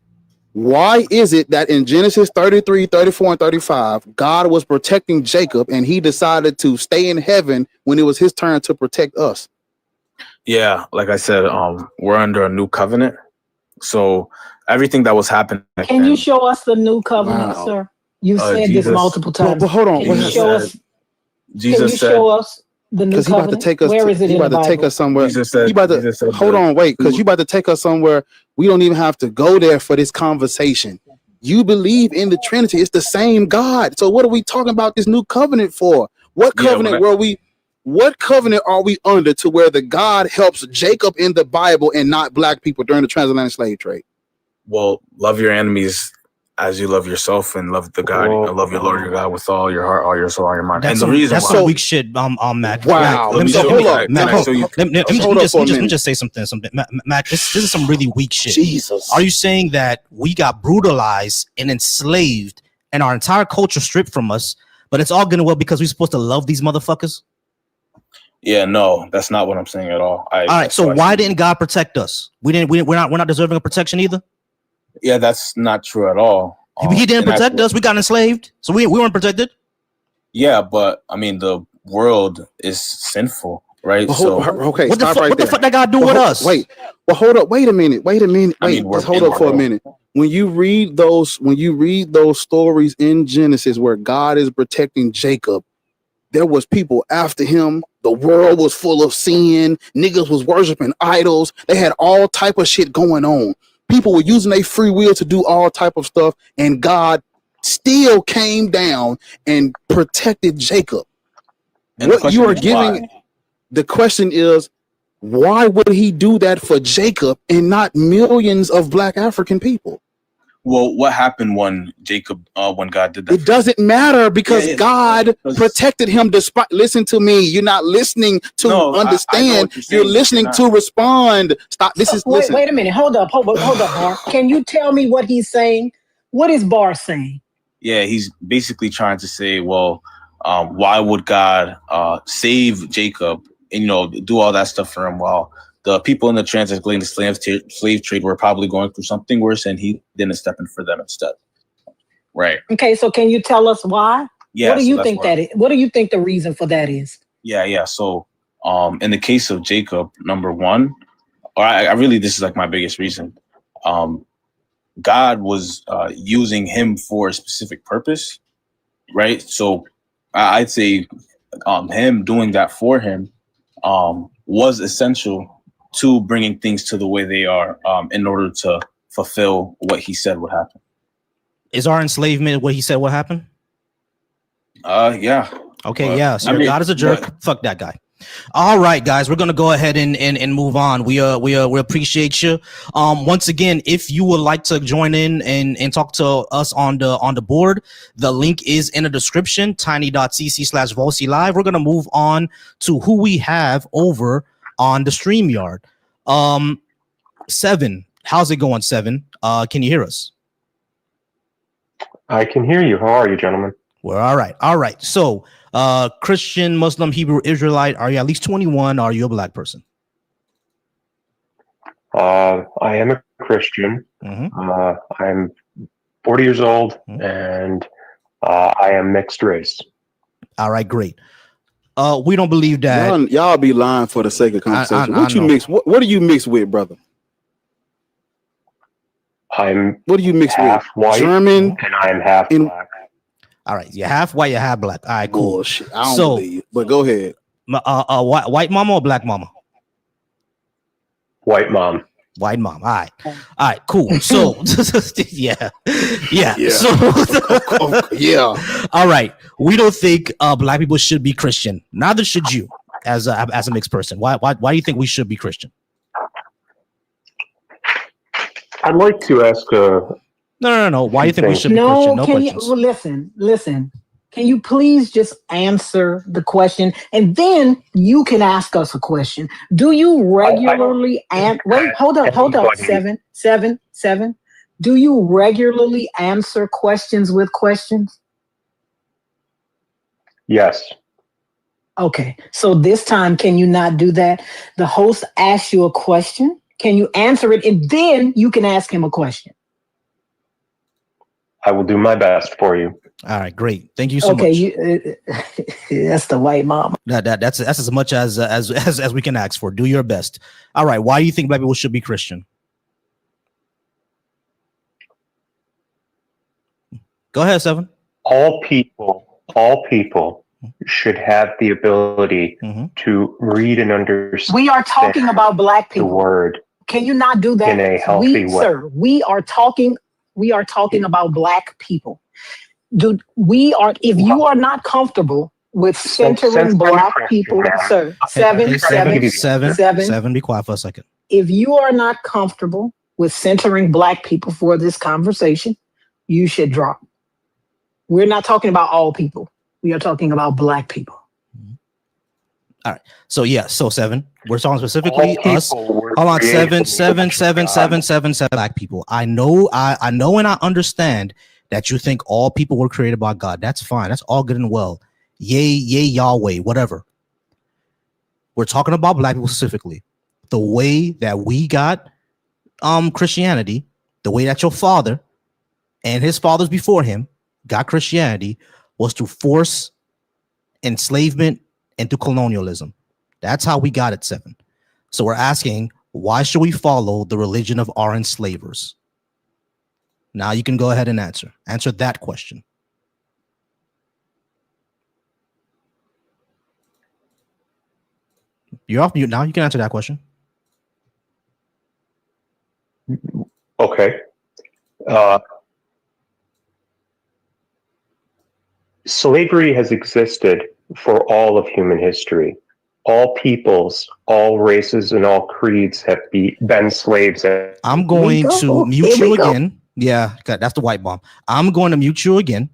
Why is it that in Genesis 33, 34, and 35, God was protecting Jacob and he decided to stay in heaven when it was his turn to protect us? Yeah, like I said, we're under a new covenant. So everything that was happening. Can you show us the new covenant, sir? You've said Jesus, this multiple times. But hold on. Can you show us? Jesus can you show us the new because he about to take us. Where is it he in about the to take Bible? us somewhere. Jesus said, he about to hold on, wait, because you about to take us somewhere. We don't even have to go there for this conversation. You believe in the Trinity. It's the same God. So what are we talking about this new covenant for? What covenant what covenant are we under to where the God helps Jacob in the Bible and not black people during the transatlantic slave trade? Well, love your enemies as you love yourself, and love the God, love your Lord your God with all your heart, all your soul, all your mind. That's and the reason that's some weak shit, Mac. Wow. Let me just say something. Mac, this is some really weak shit. Jesus. Are you saying that we got brutalized and enslaved and our entire culture stripped from us, but it's all gonna well because we're supposed to love these motherfuckers? Yeah, no, that's not what I'm saying at all. All right, so why didn't God protect us? We're not deserving of protection either. Yeah, that's not true at all. He didn't protect us. We got enslaved, so we weren't protected. Yeah, but I mean, the world is sinful, right? Okay, what the stop right what there. the fuck that got to do with us? Wait, well, hold up. Wait a minute. Just hold up for a minute. When you read those stories in Genesis where God is protecting Jacob, there was people after him. The world was full of sin. Niggas was worshiping idols. They had all type of shit going on. People were using their free will to do all type of stuff, and God still came down and protected Jacob. And what you are giving, the question is, why would he do that for Jacob and not millions of black African people? Well, what happened when when God did that? It doesn't matter because God protected him despite. Listen to me. You're not listening to understand. You're listening to respond. Stop. Wait a minute. Hold up, Bar. Can you tell me what he's saying? What is Bar saying? Yeah, he's basically trying to say, well, why would God save Jacob and do all that stuff for him while the people in the transatlantic slave trade were probably going through something worse, and he didn't step in for them instead. Right. Okay, so can you tell us why? Yeah. What do you think that is? What do you think the reason for that is? Yeah. So, in the case of Jacob, number one, I really, this is like my biggest reason. God was using him for a specific purpose, right? So, I'd say him doing that for him was essential to bringing things to the way they are in order to fulfill what he said would happen. Is our enslavement what he said would happen? Yeah. Okay, yeah. So God is a jerk. Fuck that guy. All right, guys, we're gonna go ahead and move on. We appreciate you. Once again, if you would like to join in and talk to us on the board, the link is in the description, tiny.cc/Volcy Live. We're gonna move on to who we have over on the StreamYard. Seven, how's it going, Seven? Can you hear us? I can hear you. How are you, gentlemen? Well, all right. So, Christian, Muslim, Hebrew, Israelite, are you at least 21? Or are you a black person? I am a Christian. I'm 40 years old, and I am mixed race. All right, great. We don't believe that. Y'all be lying for the sake of conversation. What you mix? What do you mix with, brother? What do you mix with? White, German, and I'm half black. All right, you're half white, you're half black. All right, cool. Bullshit. I don't believe you, but go ahead. White mama or black mama? White mom. White mom. All right, cool. So yeah. So yeah. All right. We don't think black people should be Christian. Neither should you, as a mixed person. Why do you think we should be Christian? I'd like to ask No. Why do you think we should be No, Christian? No can questions. you listen? Can you please just answer the question, and then you can ask us a question? Do you regularly wait? Hold up. Seven. Do you regularly answer questions with questions? Yes. Okay. So this time, can you not do that? The host asks you a question. Can you answer it, and then you can ask him a question? I will do my best for you. All right, great. Thank you so much. That's the white mama. That's as much as we can ask for. Do your best. All right. Why do you think black people should be Christian? Go ahead, Seven. All people should have the ability to read and understand. We are talking about black people. The word. Can you not do that? In a healthy way. Sir, we are talking about black people. Dude, if you are not comfortable with centering black people, sir, seven, be quiet for a second. If you are not comfortable with centering black people for this conversation, you should drop. We're not talking about all people. We are talking about black people. All right. So Seven. We're talking specifically us. Hold on, seven, black people. I know, and I understand that you think all people were created by God. That's fine. That's all good and well. Yay, Yahweh, whatever. We're talking about black people specifically. The way that we got Christianity, the way that your father and his fathers before him got Christianity was through force, enslavement, and through colonialism. That's how we got it, Seven. So we're asking, why should we follow the religion of our enslavers? Now you can go ahead and answer that question. You're off mute now. You can answer that question. Okay. Slavery has existed for all of human history. All peoples, all races, and all creeds have been slaves. I'm going to mute you again. Yeah, that's the white bomb. I'm going to mute you again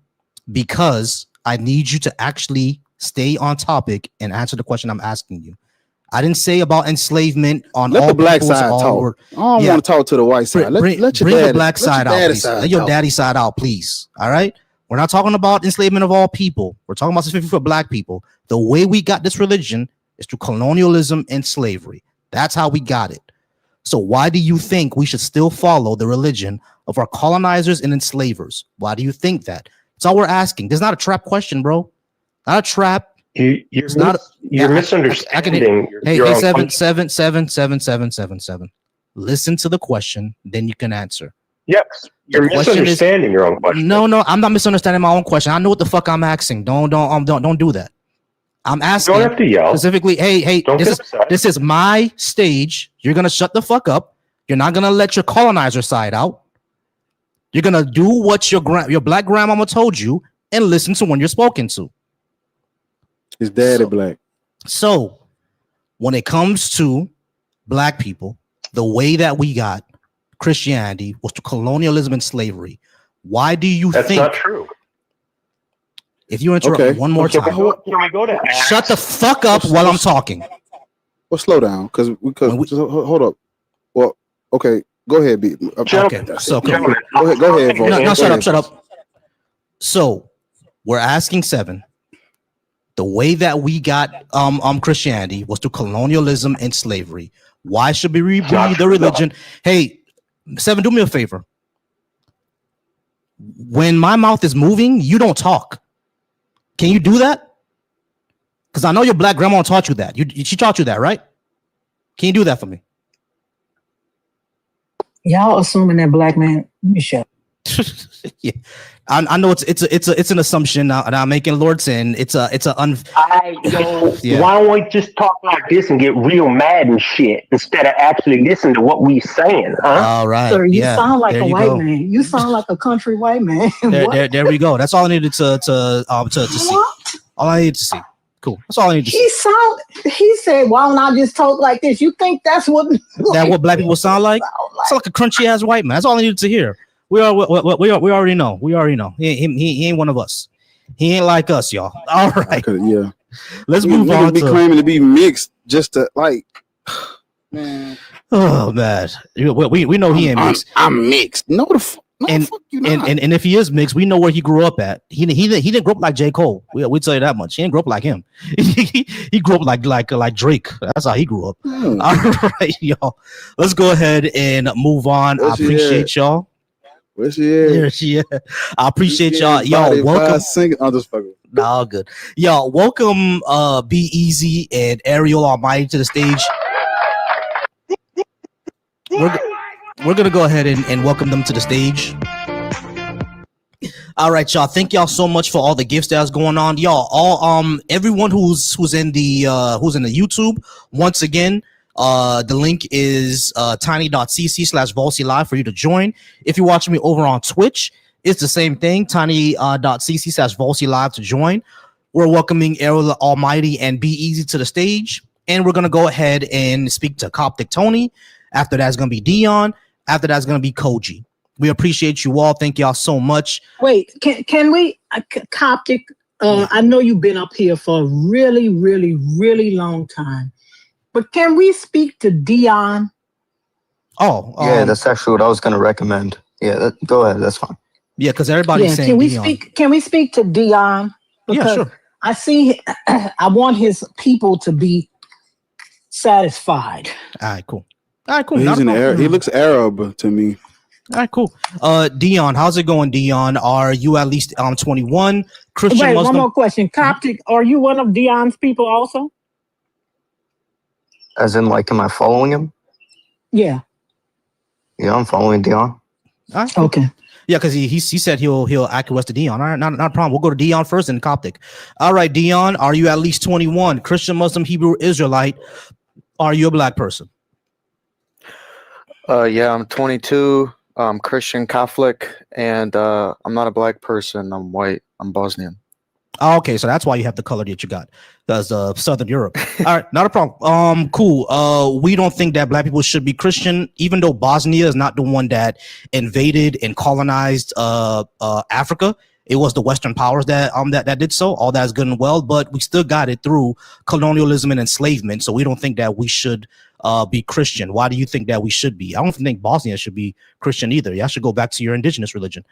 because I need you to actually stay on topic and answer the question I'm asking you. I didn't say about enslavement on let all the black side talk. I don't want to talk to the white side. Let your the black side out, please. Let your daddy side out, please. All right. We're not talking about enslavement of all people. We're talking about specifically for black people. The way we got this religion is through colonialism and slavery. That's how we got it. So why do you think we should still follow the religion of our colonizers and enslavers? Why do you think that? That's all we're asking. This is not a trap question, bro. Not a trap. You're misunderstanding. Hey, seven. Listen to the question, then you can answer. Yes, you're misunderstanding your own question. No, I'm not misunderstanding my own question. I know what the fuck I'm asking. Don't do that. I'm asking. You don't have to yell. Specifically. Hey, this is my stage. You're gonna shut the fuck up. You're not gonna let your colonizer side out. You're gonna do what your black grandmama told you and listen to when you're spoken to. His daddy black. So when it comes to black people, the way that we got Christianity was to colonialism and slavery. Why do you think that's not true? If you interrupt me one more time, can we go to shut the fuck up while I'm talking. Well, slow down, because hold up. Well, okay, go ahead, B. Okay, so go ahead. No, shut up. So we're asking Seven. The way that we got Christianity was through colonialism and slavery. Why should we read the religion? Hey, Seven, do me a favor. When my mouth is moving, you don't talk. Can you do that? Because Because I know your black grandma taught you that. She taught you that, right? Can you do that for me? Y'all assuming that black man, Michelle. Yeah, I know it's an assumption now, and I'm making Lord sin. Why don't we just talk like this and get real mad and shit instead of actually listening to what we saying, huh? All right. Sir, you sound like a white man. You sound like a country white man. There we go. That's all I needed to see. All I needed to see. Cool. That's all I need to see. He said, "Why don't I just talk like this?" You think that's what black people sound like? Sound like a crunchy ass white man. That's all I needed to hear. We already know. We already know. He ain't one of us. He ain't like us, y'all. All right. Yeah. Let's move on. Be claiming to be mixed just to like. Man. Oh man, we know he ain't mixed. I'm mixed. No, the fuck. No, and, fuck you not. And if he is mixed, we know where he grew up at. He didn't grow up like J. Cole. We tell you that much. He didn't grow up like him. He grew up like Drake. That's how he grew up. All right, y'all. Let's go ahead and move on. I appreciate y'all. Where she is? There she is. I appreciate y'all. Y'all welcome. I'm just fucking. Nah, good. Y'all welcome. Be Easy and Ariel Almighty to the stage. We're gonna go ahead and welcome them to the stage. All right, y'all. Thank y'all so much for all the gifts that's going on, y'all. All everyone who's in the YouTube. Once again, the link is tiny.cc/Volcy Live for you to join. If you're watching me over on Twitch, it's the same thing. Tiny.cc/Volcy Live to join. We're welcoming Ariel Almighty and Be Easy to the stage, and we're gonna go ahead and speak to Coptic Tony. After that's gonna be Dion. After that's gonna be Koji. We appreciate you all. Thank y'all so much. Wait, can we Coptic? I know you've been up here for a really, really, really long time, but can we speak to Dion? Oh, yeah, that's actually what I was gonna recommend. Yeah, go ahead. That's fine. Yeah, because everybody's saying Dion. Can we speak to Dion? Because yeah, sure. I see. I want his people to be satisfied. All right, cool. All right, cool. He looks Arab to me. All right, cool. Dion, how's it going, Dion? Are you at least 21? Christian Wait, Muslim? one more question. Coptic, are you one of Dion's people also? As in, like, am I following him? Yeah. Yeah, I'm following Dion. All right, cool. Okay. Yeah, because he said he'll acquiesce to Dion. All right, not a problem. We'll go to Dion first and Coptic. All right, Dion, are you at least 21? Christian, Muslim, Hebrew, Israelite? Are you a black person? Yeah, I'm 22. I'm Christian, Catholic, and I'm not a black person. I'm white. I'm Bosnian. Oh, okay, so that's why you have the color that you got. That's Southern Europe. All right, not a problem. Cool. We don't think that black people should be Christian, even though Bosnia is not the one that invaded and colonized Africa. It was the Western powers that did so. All that's good and well, but we still got it through colonialism and enslavement. So we don't think that we should be Christian. Why do you think that we should be? I don't think Bosnia should be Christian either. Y'all should go back to your indigenous religion,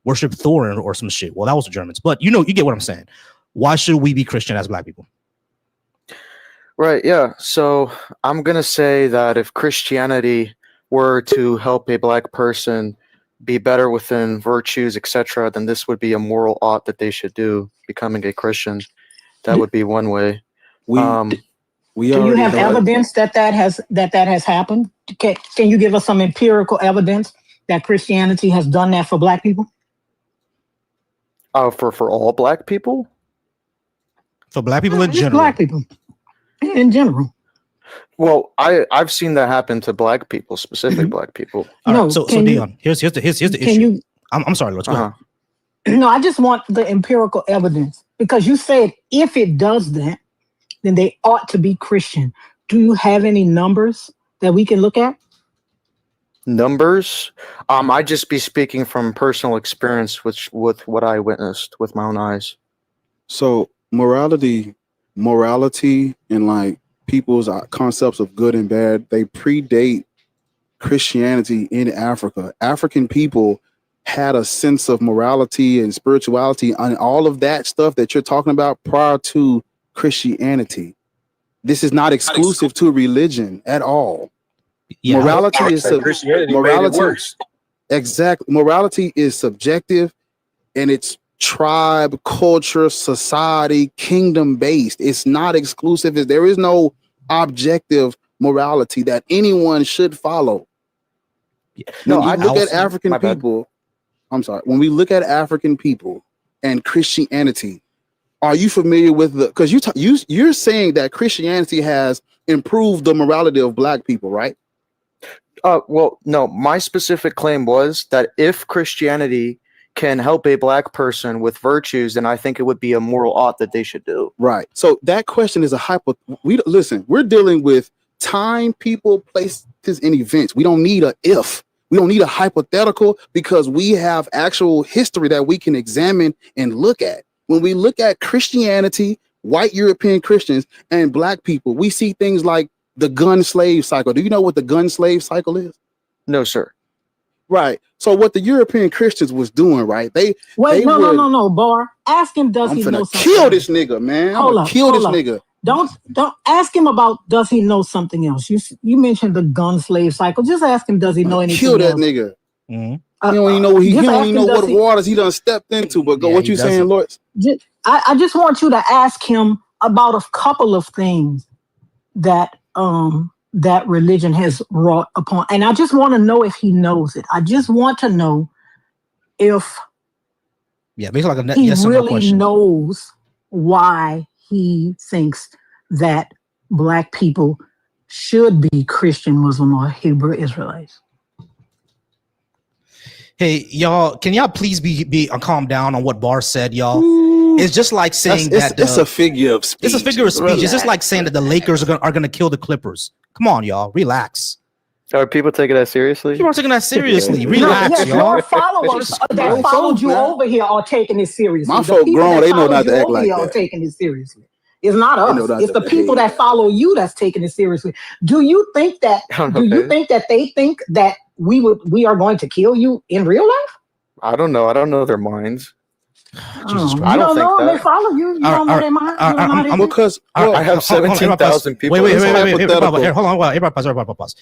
worship Thor or some shit. Well, that was the Germans, but you get what I'm saying. Why should we be Christian as black people? Right. Yeah. So I'm gonna say that if Christianity were to help a black person be better within virtues, etc., then this would be a moral ought that they should do. Becoming a Christian, that would be one way. Do you have evidence that has happened? Can you give us some empirical evidence that Christianity has done that for black people? For all black people? For black people in general. Black people in general. Well, I've seen that happen to black people, specific black people. All right, so Dion, here's the issue. I'm sorry, let's go. No, I just want the empirical evidence because you said if it does that, then they ought to be Christian. Do you have any numbers that we can look at? Numbers? I'd just be speaking from personal experience with what I witnessed with my own eyes. So morality and like people's concepts of good and bad, they predate Christianity in Africa. African people had a sense of morality and spirituality and all of that stuff that you're talking about prior to Christianity. This is not exclusive to religion at all. Yeah, morality is Christianity made it worse. Exactly. Morality is subjective and it's tribe, culture, society, kingdom based. It's not exclusive. There is no objective morality that anyone should follow. No, When I you look at also- African my bad. people, I'm sorry. When we look at African people and Christianity, are you familiar with the? Because you're saying that Christianity has improved the morality of Black people, right? Well, no, my specific claim was that if Christianity can help a Black person with virtues, then I think it would be a moral ought that they should do. Right. So that question is a hypo. We're dealing with time, people, places, and events. We don't need a if. We don't need a hypothetical because we have actual history that we can examine and look at. When we look at Christianity, white European Christians, and Black people, we see things like the gun slave cycle. Do you know what the gun slave cycle is? No, sir. Right. So what the European Christians was doing, right? Wait, no, Bar. Ask him, does I'm he know finna something? kill this nigga, man. I'm gonna kill this nigga. Don't ask him about does he know something else. You mentioned the gun slave cycle. Just ask him, does he know anything Kill that else? nigga. Mm-hmm. He don't even know he just don't ask even him, know does what he- waters he done stepped into. But go, Yeah, what he you saying, doesn't. Lord? I just want you to ask him about a couple of things that that religion has wrought upon, and I just want to know if he knows it. I just want to know if Yeah, basically like a he yes or no really question. knows why he thinks that Black people should be Christian, Muslim, or Hebrew Israelites. Hey, y'all, can y'all please be calm down on what Bar said, y'all? It's just like saying It's a figure of speech. It's a figure of speech. It's just Relax, like saying that the Lakers are gonna kill the Clippers. Come on, y'all, relax. Are people taking that seriously? People are taking that seriously. Relax, Yes, y'all. your followers that followed you over here are taking it seriously. My The folk people grown, that they know followed not to you act over like here are that. taking it seriously. It's not They know us. not It's to the people behave. that follow you that's taking it seriously. Do you think that? Do you Okay. think that they think that we are going to kill you in real life? I don't know. I don't know their minds. Jesus You Christ. I don't don't think know them. that. They follow you. You don't know their mind. You don't know how they think. Because I have 17,000 people. Wait, It's everybody, hypothetical. hold on. Everybody pause.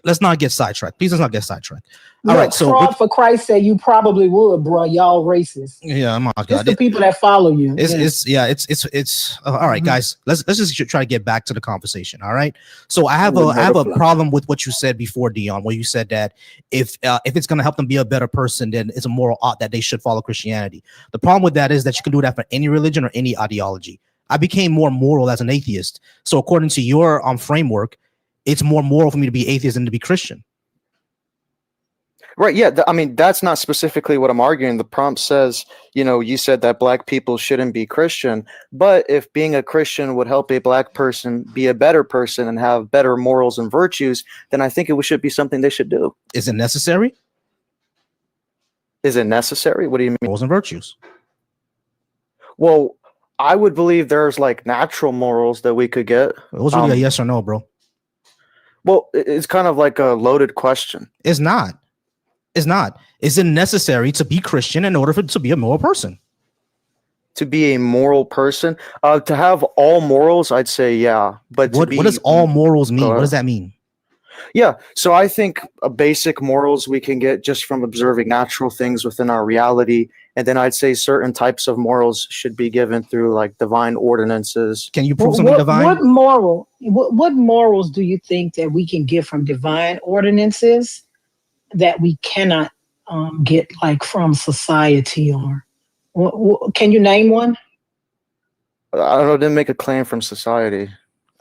Let's not get sidetracked. Please let's not get sidetracked. All Look, right, so fraud for Christ said you probably would, bro. Y'all racist. yeah, my It's God. the people that follow you. It's all right, guys. Let's just try to get back to the conversation. All right. So I have wouldn't a hurt a fly. problem with what you said before, Dion, where you said that if it's going to help them be a better person, then it's a moral ought that they should follow Christianity. The problem with that is that you can do that for any religion or any ideology. I became more moral as an atheist. So according to your framework, it's more moral for me to be atheist than to be Christian. Right. Yeah. I mean, that's not specifically what I'm arguing. The prompt says, you said that Black people shouldn't be Christian, but if being a Christian would help a Black person be a better person and have better morals and virtues, then I think it should be something they should do. Is it necessary? Is it necessary? What do you mean? Morals and virtues. Well, I would believe there's like natural morals that we could get. It was really a yes or no, bro. Well, it's kind of like a loaded question. It's not. It's not. Is it necessary to be Christian in order for to be a moral person? To be a moral person, to have all morals, I'd say yeah. But What does all morals mean? What does that mean? Yeah, so I think basic morals we can get just from observing natural things within our reality, and then I'd say certain types of morals should be given through like divine ordinances. Can you prove something divine? What morals do you think that we can get from divine ordinances that we cannot get like from society? Or can you name one? I don't know, didn't make a claim from society.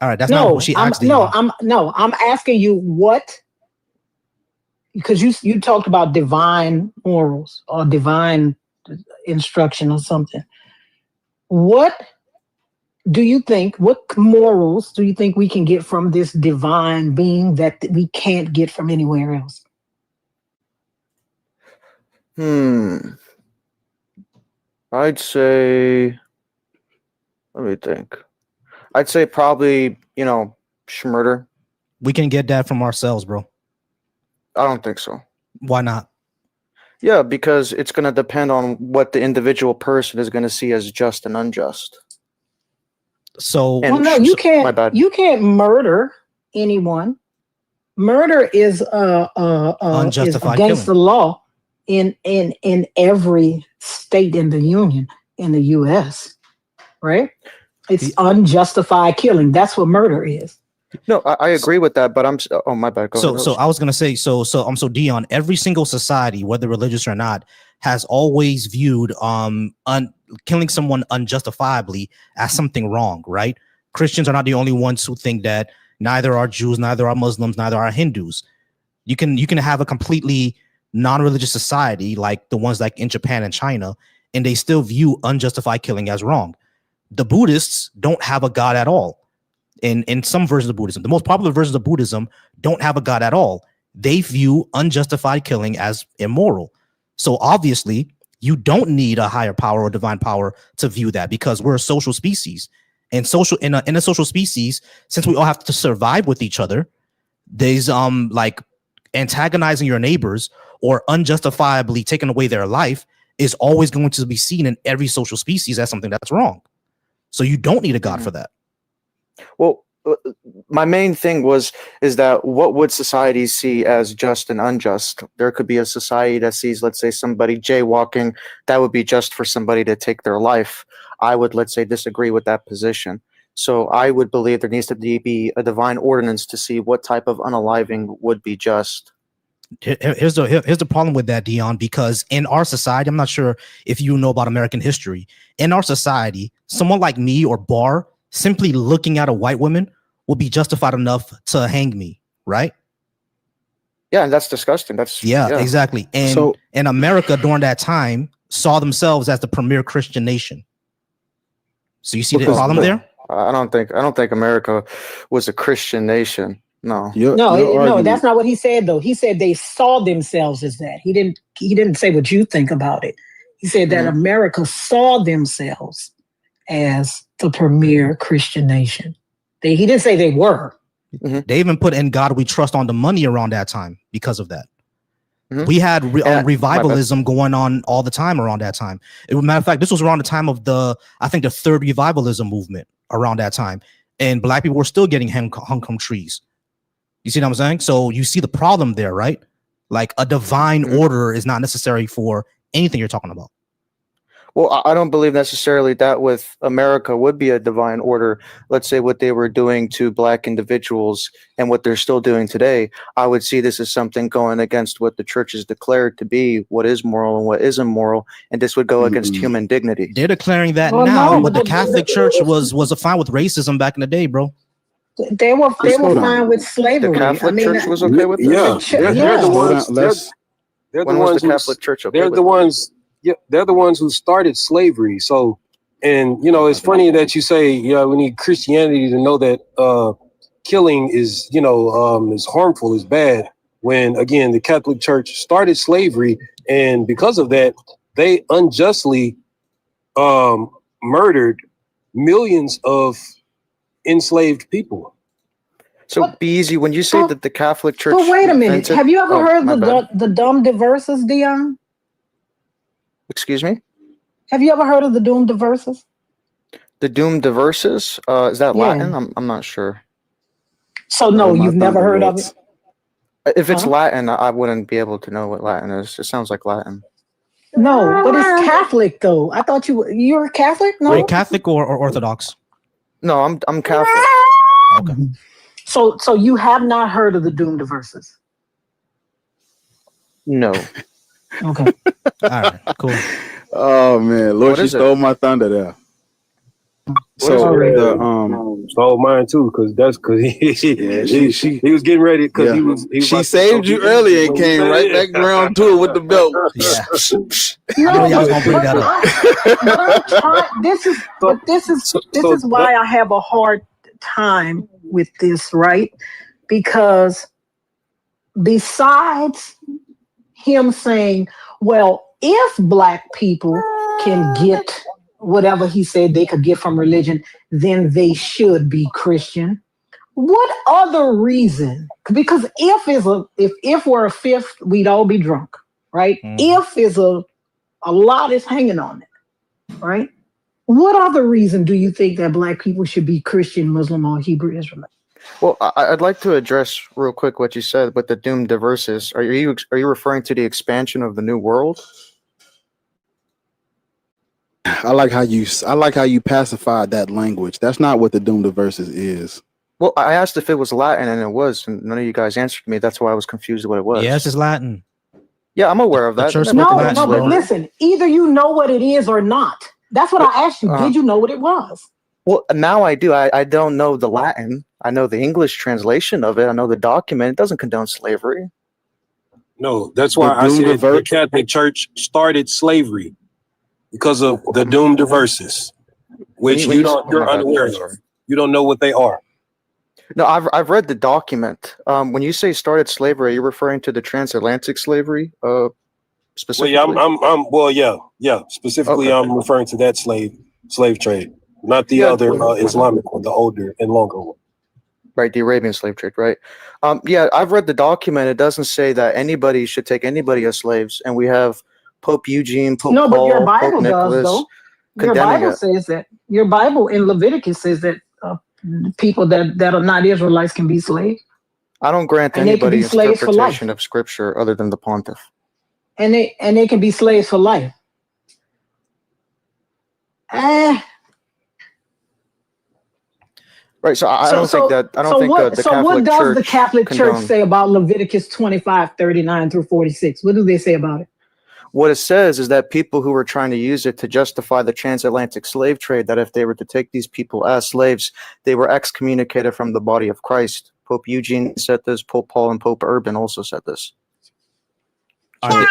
All right, that's not what she asked. I'm asking you what, because you talked about divine morals or divine instruction or something. What morals do you think we can get from this divine being that we can't get from anywhere else? I'd say, let me think. I'd say probably, murder. We can get that from ourselves, bro. I don't think so. Why not? Yeah, because it's going to depend on what the individual person is going to see as just and unjust. So, you can't. My bad. You can't murder anyone. Murder is unjustified against killing. the law in every state. state in the Union in the U.S., right? It's unjustified killing. That's what murder is. No, I agree with that, but oh, my bad. Go ahead. So I was gonna say, so Dion, every single society, whether religious or not, has always viewed killing someone unjustifiably as something wrong, right? Christians are not the only ones who think that. Neither are Jews, neither are Muslims, neither are Hindus. You can have a completely non-religious society like the ones like in Japan and China, and they still view unjustified killing as wrong. The Buddhists don't have a God at all. In some versions of Buddhism, the most popular versions of Buddhism don't have a God at all. They view unjustified killing as immoral. So obviously, you don't need a higher power or divine power to view that, because we're a social species. And in a social species, since we all have to survive with each other, there's like antagonizing your neighbors or unjustifiably taking away their life is always going to be seen in every social species as something that's wrong. So you don't need a God for that. Well, my main thing is that what would society see as just and unjust? There could be a society that sees, let's say, somebody jaywalking, that would be just for somebody to take their life. I would, let's say, disagree with that position. So I would believe there needs to be a divine ordinance to see what type of unaliving would be just. Here's the problem with that, Dion, because in our society, I'm not sure if you know about American history. In our society, someone like me or Barr, simply looking at a white woman will be justified enough to hang me, right? Yeah, and that's disgusting. Yeah, exactly. And so, in America during that time saw themselves as the premier Christian nation. So you see the problem there? I don't think America was a Christian nation. No. No, that's not what he said though. He said they saw themselves as that. He didn't say what you think about it. He said that America saw themselves as the premier Christian nation. He didn't say they were. Mm-hmm. They even put "In God We Trust" on the money around that time because of that. Mm-hmm. We had revivalism going on all the time around that time. Matter of fact, this was around the time of the third revivalism movement around that time, and black people were still getting hung from trees. You see what I'm saying? So you see the problem there, right? Like a divine order is not necessary for anything you're talking about. Well, I don't believe necessarily that with America would be a divine order. Let's say what they were doing to black individuals and what they're still doing today. I would see this as something going against what the church has declared to be what is moral and what is immoral, and this would go against human dignity. They're declaring that now, but the Catholic Church was fine with racism back in the day, bro. They were fine with slavery. The Catholic Church was okay with this? They're the ones. They're the ones. The Catholic Church okay they're with the it? ones. Yeah, they're the ones who started slavery. So, and it's funny that you say, we need Christianity to know that killing is, is harmful, is bad. When again, the Catholic Church started slavery, and because of that, they unjustly murdered millions of enslaved people. So, Beezy, when you say that the Catholic Church, but wait a minute, have you ever heard the dumb diverses, Dion? Excuse me? Have you ever heard of the Doomed Diverses? The Doomed Diverses? Is that Latin? I'm not sure. So no, you've never heard of it? If it's Latin, I wouldn't be able to know what Latin is. It sounds like Latin. No, but it's Catholic though. I thought you're Catholic? No. Wait, Catholic or Orthodox? No, I'm Catholic. Okay. So you have not heard of the Doomed Diverses? No. Okay. All right, cool. Oh man, Lord, she stole my thunder there. Stole mine too, because he was getting ready because he was she saved you earlier and came right back around to it with the belt. Yeah. I know y'all was gonna bring that up. This is why I have a hard time with this, right? Because besides him saying, well, if black people can get whatever he said they could get from religion, then they should be Christian. What other reason? Because if we're a fifth, we'd all be drunk, right? If is a lot is hanging on it, right? What other reason do you think that black people should be Christian, Muslim, or Hebrew Israelite? Well, I'd like to address real quick what you said with the Doomed Diverses. Are you referring to the expansion of the New World? I like how you pacified that language. That's not what the Doom to Verses is. Well, I asked if it was Latin, and it was, and none of you guys answered me. That's why I was confused what it was. Yes, it's Latin. Yeah, I'm aware of that. church No, Latin, no, but bro. listen, either you know what it is or not. That's what I asked you. Did you know what it was? Well, now I do. I don't know the Latin. I know the English translation of it. I know the document. It doesn't condone slavery. No, that's why I said the Catholic Church started slavery because of the Doom to Verses, which you're unaware of. You don't know what they are. No, I've read the document. When you say started slavery, are you referring to the transatlantic slavery? Specifically? Well, yeah. Specifically, Okay. I'm referring to that slave trade, not the other Islamic one, the older and longer one. Right, the Arabian slave trade, right? Yeah, I've read the document. It doesn't say that anybody should take anybody as slaves, and we have Pope Eugene, Pope No, Paul, but your Bible Pope does, Nicholas though. Your condemning Bible it. says that. Your Bible in Leviticus says that people that are not Israelites can be slaves, I don't grant and they can be anybody slaves for life. interpretation of scripture other than the pontiff. and they can be slaves for life. Right, so I don't think the Catholic what does Church the Catholic Church condone. say about Leviticus 25:39 through 46? What do they say about it? What it says is that people who were trying to use it to justify the transatlantic slave trade, that if they were to take these people as slaves, they were excommunicated from the body of Christ. Pope Eugene said this, Pope Paul and Pope Urban also said this. You're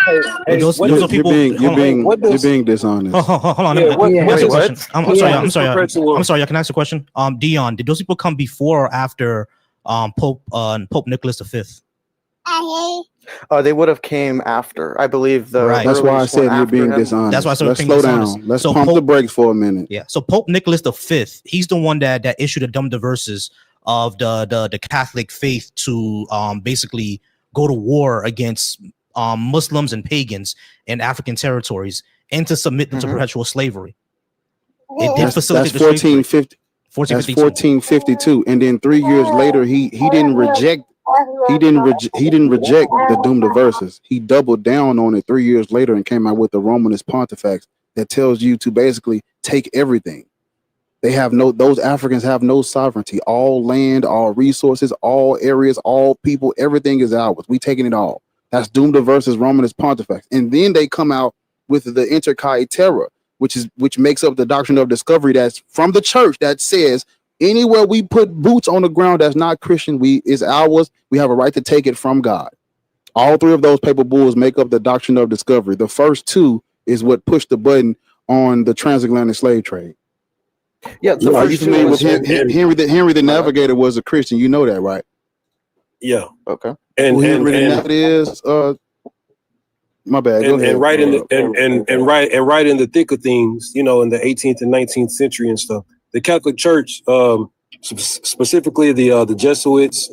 being dishonest. Hold on. Yeah, Let me ask you a question. I'm sorry. Perpetual. I'm sorry. I can ask a question. Dion, did those people come before or after Pope Nicholas V? They would have came after, I believe. That's why I said you're being dishonest. That's why I said Let's slow down. Let's pump the brakes for a minute. Yeah. So Pope Nicholas V, he's the one that issued a Dum Diverses of the Catholic faith to basically go to war against Muslims and pagans in African territories and to submit them to perpetual slavery. It did facilitate that's 1450. That's 1452, and then 3 years later, he didn't reject the Doom to Verses. He doubled down on it 3 years later and came out with the Romanist Pontifex that tells you to basically take everything. Those Africans have no sovereignty. All land, all resources, all areas, all people, everything is ours. We taking it all. That's Doom to Verses Romanist Pontifex. And then they come out with the Inter Caetera, which makes up the doctrine of discovery that's from the church that says anywhere we put boots on the ground that's not Christian, is ours. We have a right to take it from God. All three of those paper bulls make up the doctrine of discovery. The first two is what pushed the button on the transatlantic slave trade. Yeah, the first two was Henry the Navigator was a Christian. You know that, right? Yeah. Okay. And that is my bad. Go ahead. Right in the thick of things, in the 18th and 19th century and stuff. The Catholic Church, specifically the Jesuits,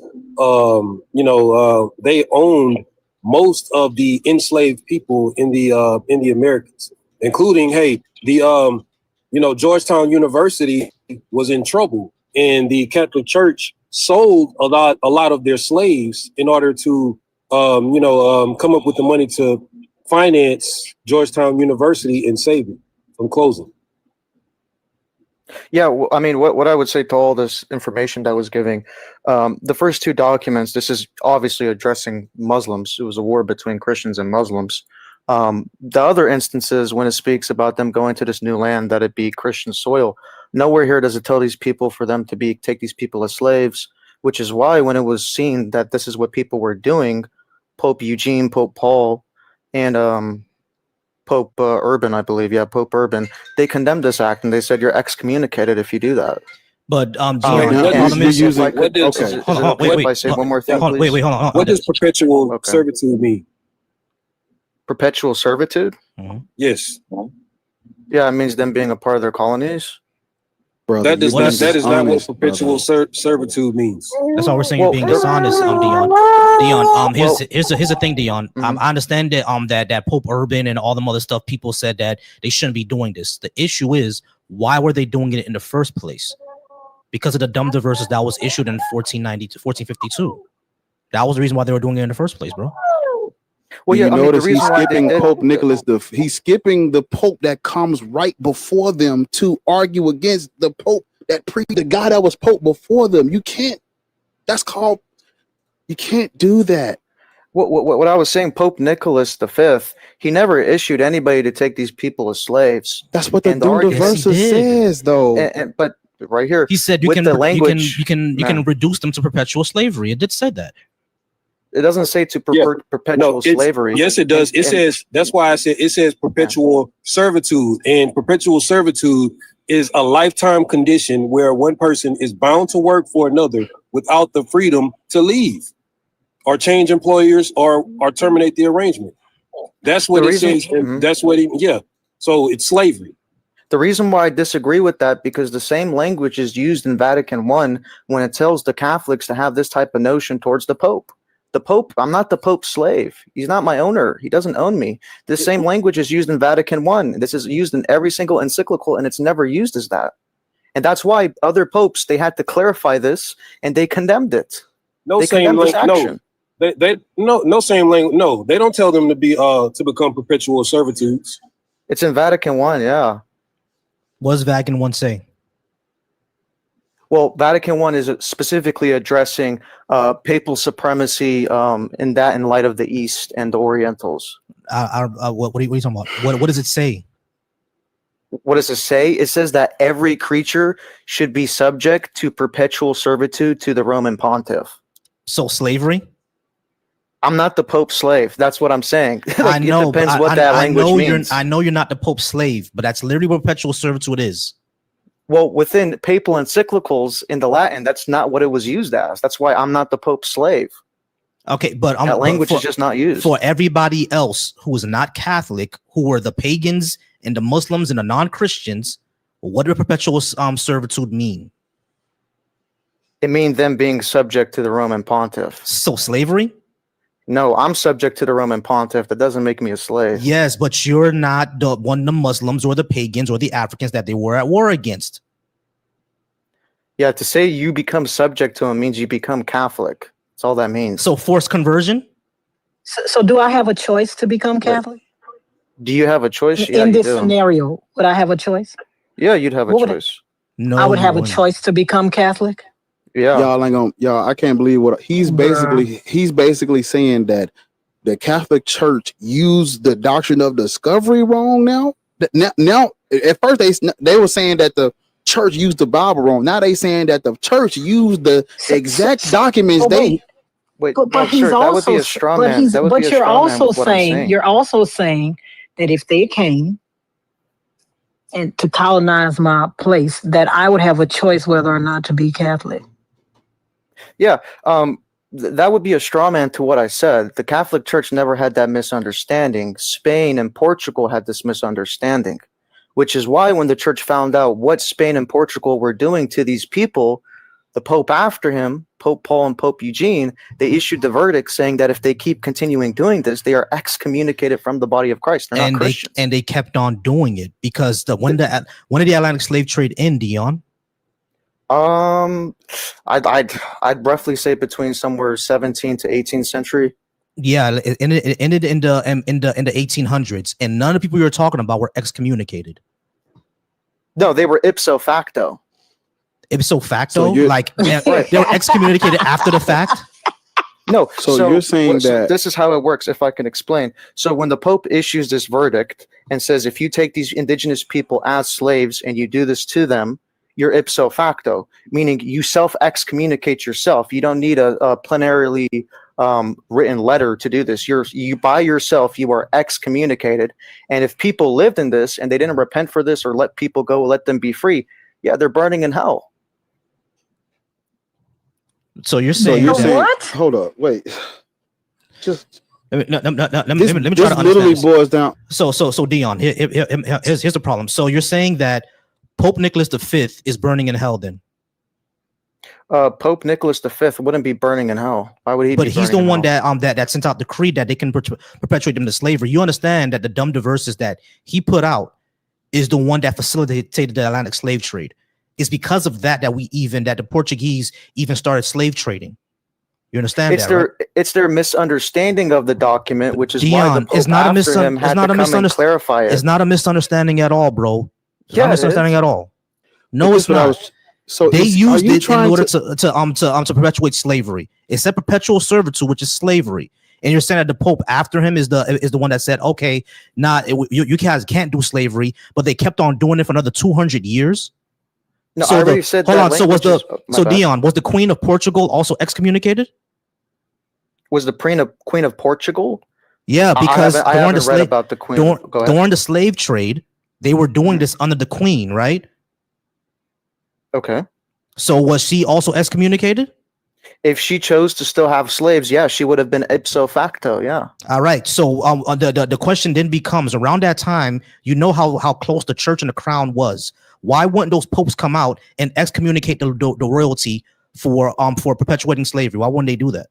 they owned most of the enslaved people in the Americas, including Georgetown University was in trouble, and the Catholic Church sold a lot of their slaves in order to come up with the money to finance Georgetown University and save it from closing. Yeah, well, I mean, what I would say to all this information that I was giving, the first two documents, this is obviously addressing Muslims. It was a war between Christians and Muslims. The other instances, when it speaks about them going to this new land, that it be Christian soil, nowhere here does it tell these people for them to take these people as slaves, which is why when it was seen that this is what people were doing, Pope Eugene, Pope Paul, and Pope Urban, I believe, Pope Urban, they condemned this act and they said you're excommunicated if you do that. But Hold on, wait, I say one more thing, please. Hold on. What does perpetual servitude mean? Perpetual servitude? Yes. Yeah, it means them being a part of their colonies. Brother, that is not what perpetual servitude means. That's why we're saying you're being dishonest, Dion. Dion, here's the thing, Dion. I understand that that Pope Urban and all them other stuff, people said that they shouldn't be doing this. The issue is, why were they doing it in the first place? Because of the Dum Diverses that was issued in 1452. That was the reason why they were doing it in the first place, bro. Well, Do yeah, you I mean, the notice he's reason why they skipping did, Pope Nicholas he's skipping the Pope that comes right before them to argue against the Pope the guy that was Pope before them. You can't. That's called. You can't do that. what I was saying, Pope Nicholas V, he never issued anybody to take these people as slaves. That's what the And Dunda argument, verse says, though. but right here, He said you with can the language, you can reduce them to perpetual slavery. It did say that. It doesn't say to perpetual slavery. Yes, it does. It says, that's why I said it says perpetual servitude, and perpetual servitude is a lifetime condition where one person is bound to work for another without the freedom to leave or change employers or terminate the arrangement. That's what it says. That's what so it's slavery. The reason why I disagree with that, because the same language is used in Vatican I when it tells the Catholics to have this type of notion towards the Pope. The Pope, I'm not the Pope's slave. He's not my owner. He doesn't own me. This same language is used in Vatican I. This is used in every single encyclical, and it's never used as that. And that's why other popes, they had to clarify this, and they condemned it. No they same condemned this language. action. No same language. No, they don't tell them to be to become perpetual servitudes. It's in Vatican I, yeah. What does Vatican I say? Well, Vatican I is specifically addressing papal supremacy in light of the East and the Orientals. What are you talking about? What does it say? What does it say? It says that every creature should be subject to perpetual servitude to the Roman pontiff. So slavery? I'm not the Pope's slave. That's what I'm saying. I know. It depends what that language means. I know you're not the Pope's slave, but that's literally what perpetual servitude is. Well, within papal encyclicals in the Latin, that's not what it was used as. That's why I'm not the Pope's slave. Okay, but that language is just not used. For everybody else who is not Catholic, who were the pagans and the Muslims and the non-Christians, what does perpetual servitude mean? It means them being subject to the Roman pontiff. So slavery? No, I'm subject to the Roman pontiff. That doesn't make me a slave. Yes, but you're not one of the Muslims or the pagans or the Africans that they were at war against. Yeah, to say you become subject to him means you become Catholic. That's all that means. So forced conversion? So do I have a choice to become Catholic? Do you have a choice? In this scenario, would I have a choice? Yeah, you'd have a choice. No, I would have a choice to become Catholic. Yeah, y'all ain't gonna, y'all. I can't believe what he's basically saying, that the Catholic Church used the doctrine of discovery wrong. Now, at first they were saying that the church used the Bible wrong. Now they saying that the church used the exact documents Wait, but he's also, that would be a straw man. But you're also saying that if they came and to colonize my place, that I would have a choice whether or not to be Catholic. Yeah, that would be a straw man to what I said. The Catholic Church never had that misunderstanding. Spain and Portugal had this misunderstanding, which is why when the church found out what Spain and Portugal were doing to these people, the Pope after him, Pope Paul and Pope Eugene, they issued the verdict saying that if they keep continuing doing this, they are excommunicated from the body of Christ. They're not Christians. And they kept on doing it because when did the Atlantic slave trade end, Dion? I'd roughly say between somewhere 17th to 18th century. Yeah, it ended in the 1800s, and none of the people you were talking about were excommunicated. No, they were ipso facto. Ipso facto, like they were excommunicated after the fact. No, so you're saying that this is how it works. If I can explain, so when the Pope issues this verdict and says, if you take these indigenous people as slaves and you do this to them, you're ipso facto, meaning you self-excommunicate yourself. You don't need a plenarily written letter to do this. You by yourself, you are excommunicated. And if people lived in this and they didn't repent for this or let people go, let them be free, yeah, they're burning in hell. So you're saying what? Hold up, wait. Just let me try to understand. Literally boils down. So Dion, here's the problem. So you're saying that Pope Nicholas V is burning in hell then? Pope Nicholas V wouldn't be burning in hell. Why would he? But he's the one that sent out the decree that they can perpetuate them to slavery. You understand that the dumb verses that he put out is the one that facilitated the Atlantic slave trade. It's because of that that the Portuguese even started slave trading. You understand It's that, their right? it's their misunderstanding of the document, which is why the Dion, Pope it's not a after him had to come and clarify it. It's not a misunderstanding at all, bro. It's not a Yeah, it misunderstanding is. at all. But No, this it's what I not. was. So They are used you it in trying order to perpetuate slavery. It said perpetual servitude, which is slavery. And you're saying that the Pope after him is the one that said, okay, you guys can't do slavery, but they kept on doing it for another 200 years. No, So I already said hold that on. So was language is- my bad. Dion, was the Queen of Portugal also excommunicated? Was the Queen of Portugal? Yeah, because I haven't read about the Queen. Go ahead. during the slave trade, they were doing this under the Queen, right? Okay. So was she also excommunicated? If she chose to still have slaves, yeah, she would have been ipso facto. Yeah. All right. So the question then becomes, around that time, you know how close the church and the crown was. Why wouldn't those popes come out and excommunicate the royalty for perpetuating slavery? Why wouldn't they do that?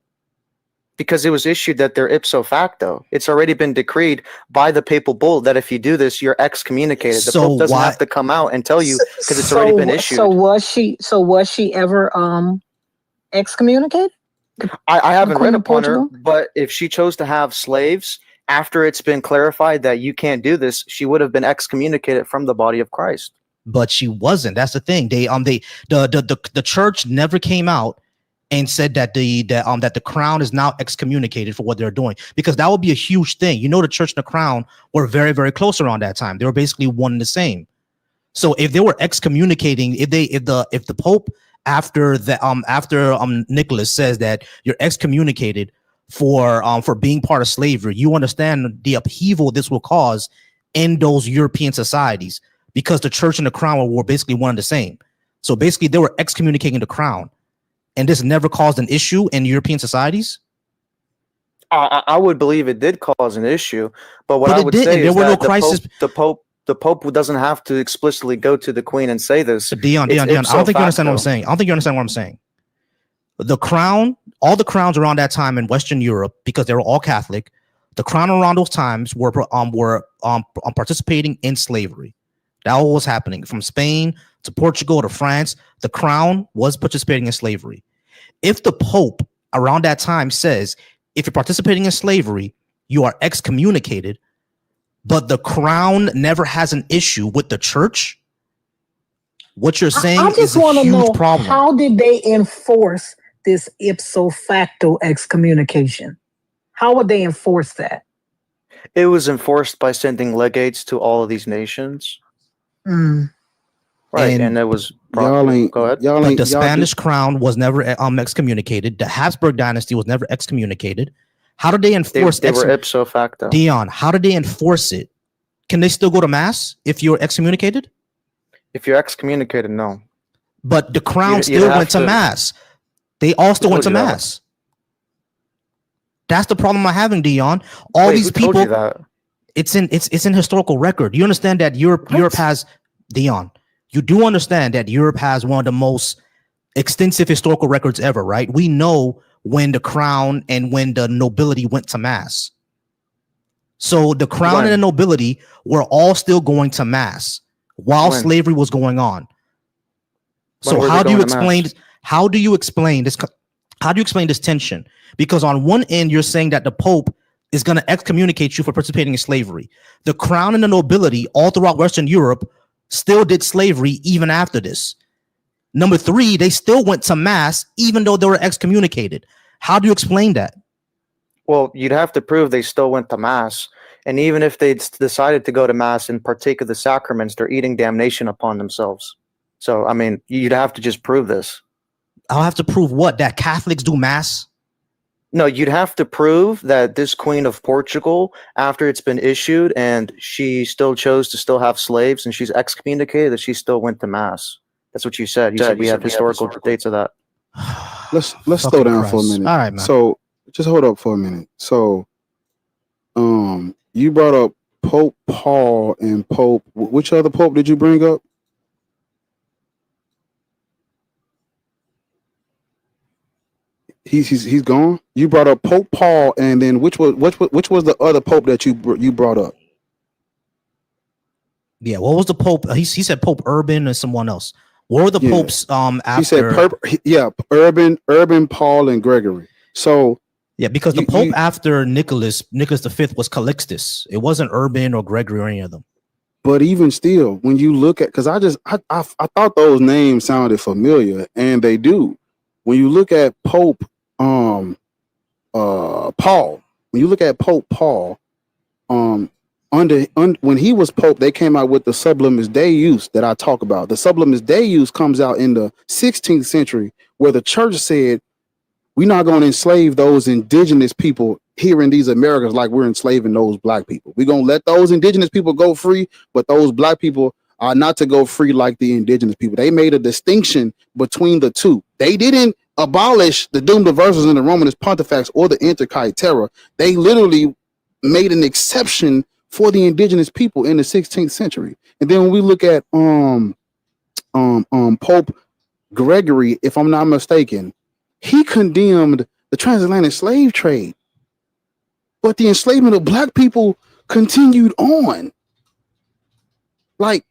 Because it was issued that they're ipso facto. It's already been decreed by the papal bull that if you do this, you're excommunicated. The Pope doesn't have to come out and tell you because it's already been issued. So was she ever excommunicated? I haven't read upon her, but if she chose to have slaves after it's been clarified that you can't do this, she would have been excommunicated from the body of Christ. But she wasn't. That's the thing. The church never came out and said that the crown is now excommunicated for what they're doing, because that would be a huge thing. You know, the church and the crown were very, very close around that time. They were basically one and the same. So if they were excommunicating, if the Pope after Nicholas says that you're excommunicated for being part of slavery, you understand the upheaval this will cause in those European societies, because the church and the crown were basically one and the same. So basically they were excommunicating the crown. And this never caused an issue in European societies? I would believe it did cause an issue, but what I would say is that the Pope doesn't have to explicitly go to the Queen and say this. Dion, I don't think you understand what I'm saying. I don't think you understand what I'm saying. The crown, all the crowns around that time in Western Europe, because they were all Catholic, the crown around those times were participating in slavery. That was what was happening from Spain to Portugal to France. The crown was participating in slavery. If the Pope around that time says, if you're participating in slavery, you are excommunicated, but the crown never has an issue with the church, what you're saying is a huge problem. How did they enforce this ipso facto excommunication? How would they enforce that? It was enforced by sending legates to all of these nations. Right, and it was go ahead. But the Spanish crown was never excommunicated. The Habsburg dynasty was never excommunicated. How did they enforce? They were ipso facto. Dion, how did they enforce it? Can they still go to mass if you're excommunicated? If you're excommunicated, no. But the crown still went to mass. They all still went to mass. That's the problem I'm having, Dion. All these people. It's in historical record. You understand that Europe has, Dion, you do understand that Europe has one of the most extensive historical records ever, right? We know when the crown and when the nobility went to mass. So the crown and the nobility were all still going to mass while slavery was going on. So how do you explain this tension? Because on one end, you're saying that the Pope is going to excommunicate you for participating in slavery. The crown and the nobility all throughout Western Europe still did slavery even after this. Number three, they still went to mass even though they were excommunicated. How do you explain that? Well, you'd have to prove they still went to mass. And even if they decided to go to mass and partake of the sacraments, they're eating damnation upon themselves. So, I mean, you'd have to just prove this. I'll have to prove what? That Catholics do mass? No, you'd have to prove that this Queen of Portugal, after it's been issued and she still chose to still have slaves and she's excommunicated, that she still went to mass. That's what you said. You said we have historical dates of that. Let's slow down for a minute. All right, man. So just hold up for a minute. So you brought up Pope Paul and Pope. Which other Pope did you bring up? He's gone. You brought up Pope Paul, and then which was the other Pope that you brought up? Yeah, what was the Pope? He said Pope Urban and someone else. What were the popes? After He said Urban, Paul, and Gregory. So yeah, because the Pope after Nicholas V was Calixtus. It wasn't Urban or Gregory or any of them. But even still, when you look at, because I thought those names sounded familiar, and they do. When you look at Pope Paul, when you look at Pope Paul, when he was Pope, they came out with the Sublimis Deus that I talk about. The Sublimis Deus comes out in the 16th century, where the church said, we're not going to enslave those indigenous people here in these Americas like we're enslaving those black people. We're going to let those indigenous people go free, but those black people are not to go free like the indigenous people. They made a distinction between the two. They didn't abolish the Doomed Verses in the Romanist Pontifex or the Interkite Terror. They literally made an exception for the indigenous people in the 16th century. And then when we look at Pope Gregory, if I'm not mistaken, he condemned the transatlantic slave trade, but the enslavement of black people continued on. Like,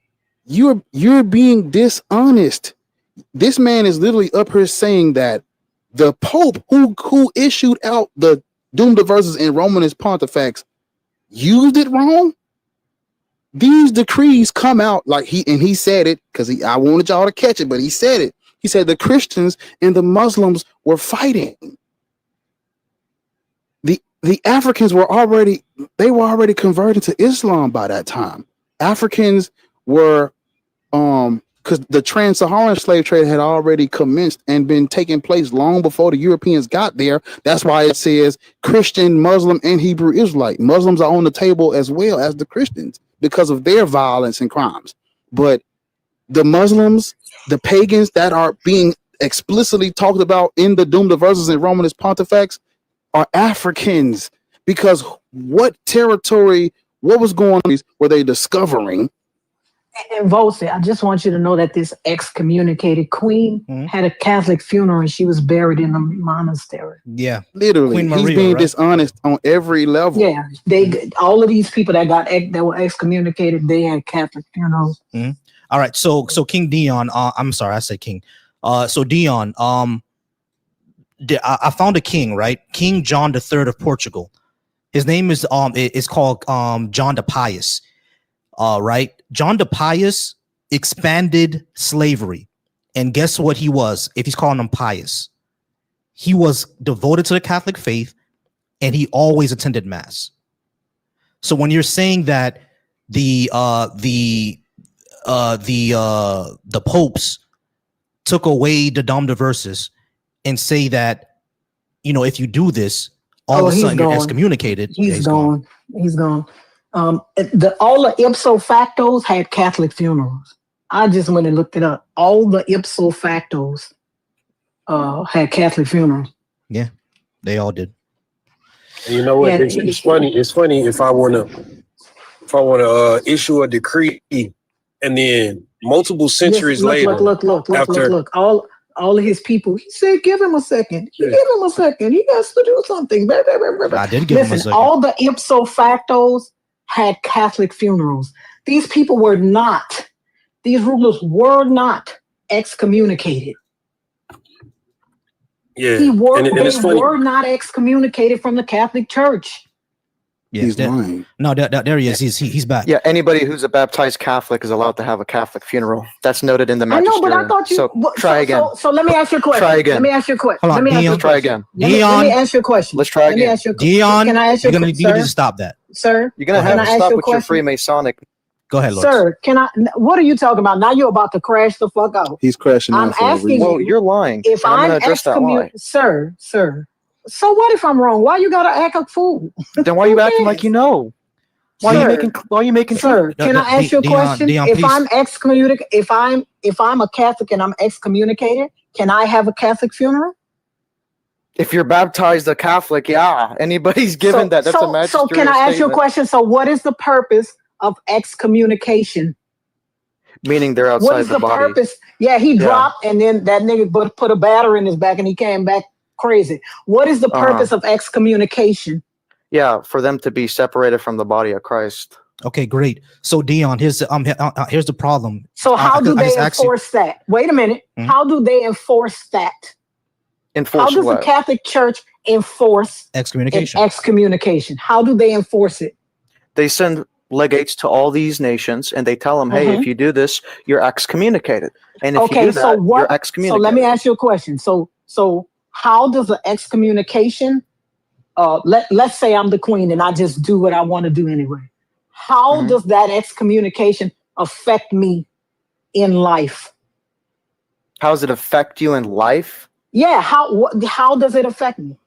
you're being dishonest. This man is literally up here saying that the Pope who issued out the Doomed Verses in Romanist Pontifex used it wrong. These decrees come out like he said it because I wanted y'all to catch it, but he said it. He said the Christians and the Muslims were fighting. The Africans were already converted to Islam by that time. Africans were because the trans-Saharan slave trade had already commenced and been taking place long before the Europeans got there. That's why it says Christian, Muslim, and Hebrew Israelite. Muslims are on the table as well as the Christians because of their violence and crimes. But the Muslims, the pagans that are being explicitly talked about in the Doomed Verses in Romanist Pontifex are Africans, because what was going on were they discovering? And Volcy, I just want you to know that this excommunicated queen had a Catholic funeral and she was buried in a monastery. Yeah, literally, Queen Maria, he's being right? dishonest on every level. Yeah, all of these people that were excommunicated, they had Catholic funerals. All right, so King Dion, I'm sorry, I said King. So Dion, I found a king, right? King John III of Portugal. His name is called John the Pious. Right? John the Pious expanded slavery, and guess what he was? If he's calling him pious, he was devoted to the Catholic faith, and he always attended mass. So when you're saying that the popes took away the Dom de Verses and say that, if you do this, all of a sudden you're excommunicated. He's gone. He's gone. All the ipso factos had Catholic funerals. I just went and looked it up. All the ipso factos had Catholic funerals. Yeah, they all did. And you know what? Yeah, It's funny. It's funny if I want to issue a decree, and then multiple centuries later, look. All of his people. He said, "Give him a second. Give him a second. He has to do something." I did give him a second. All the ipso factos had Catholic funerals. These people were not. These rulers were not excommunicated. Yeah, they were not excommunicated from the Catholic Church. Yeah, he's lying. No, there he is. He's back. Yeah, anybody who's a baptized Catholic is allowed to have a Catholic funeral. That's noted in the magisterium. I know, but I thought you. So try again. So let me ask you a question. Try again. Let me ask you a question. Hold on, Dion. Try again. Let me ask you a question. Let's try again. Let me ask you a question. Dion, can I ask you you're gonna need to stop that, sir. You're gonna have to stop with your Freemasonic. Go ahead, Lord. Sir. What are you talking about? Now you're about to crash the fuck out. He's crashing out. I'm asking you. Well, you're lying. If I'm gonna address that lie. Sir. So what if I'm wrong? Why you gotta act a fool? Then why are you acting like you know? Why are you making? Sir, can I ask you a question? If I'm excommunicated, if I'm a Catholic and I'm excommunicated, can I have a Catholic funeral? If you're baptized a Catholic, yeah, anybody's given that. That's a magisterial So can I ask you a statement. question? So what is the purpose of excommunication? Meaning they're outside What is the body. purpose? Yeah, he dropped, and then that nigga put a battery in his back, and he came back crazy. What is the purpose of excommunication? Yeah, for them to be separated from the body of Christ. Okay, great. So Dion, here's the problem. So how do they enforce that? Wait a minute. How do they enforce that? Enforce How does what? the Catholic Church enforce excommunication? Excommunication. How do they enforce it? They send legates to all these nations, and they tell them, "Hey, if you do this, you're excommunicated." And if you do that, you're excommunicated. So let me ask you a question. So how does the excommunication? Let's say I'm the queen and I just do what I want to do anyway. How does that excommunication affect me in life? How does it affect you in life? Yeah. How does it affect me?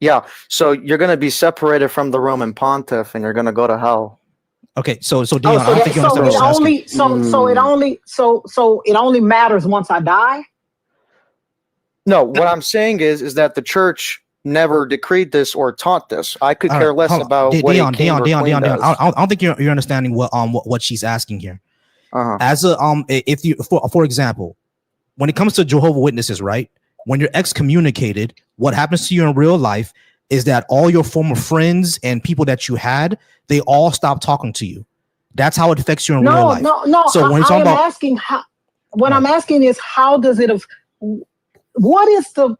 Yeah. So you're going to be separated from the Roman pontiff, and you're going to go to hell. Okay. So Dion, I don't think you understand what I'm asking. So it only matters once I die. No, what I'm saying is that the church never decreed this or taught this. I could care less about what Dion. does. I don't think you're understanding what she's asking here. As a if you for example, when it comes to Jehovah's Witnesses, right? When you're excommunicated, what happens to you in real life is that all your former friends and people that you had, they all stop talking to you. That's how it affects you in real life. No. So when I'm asking how. What I'm asking is how does it? What is the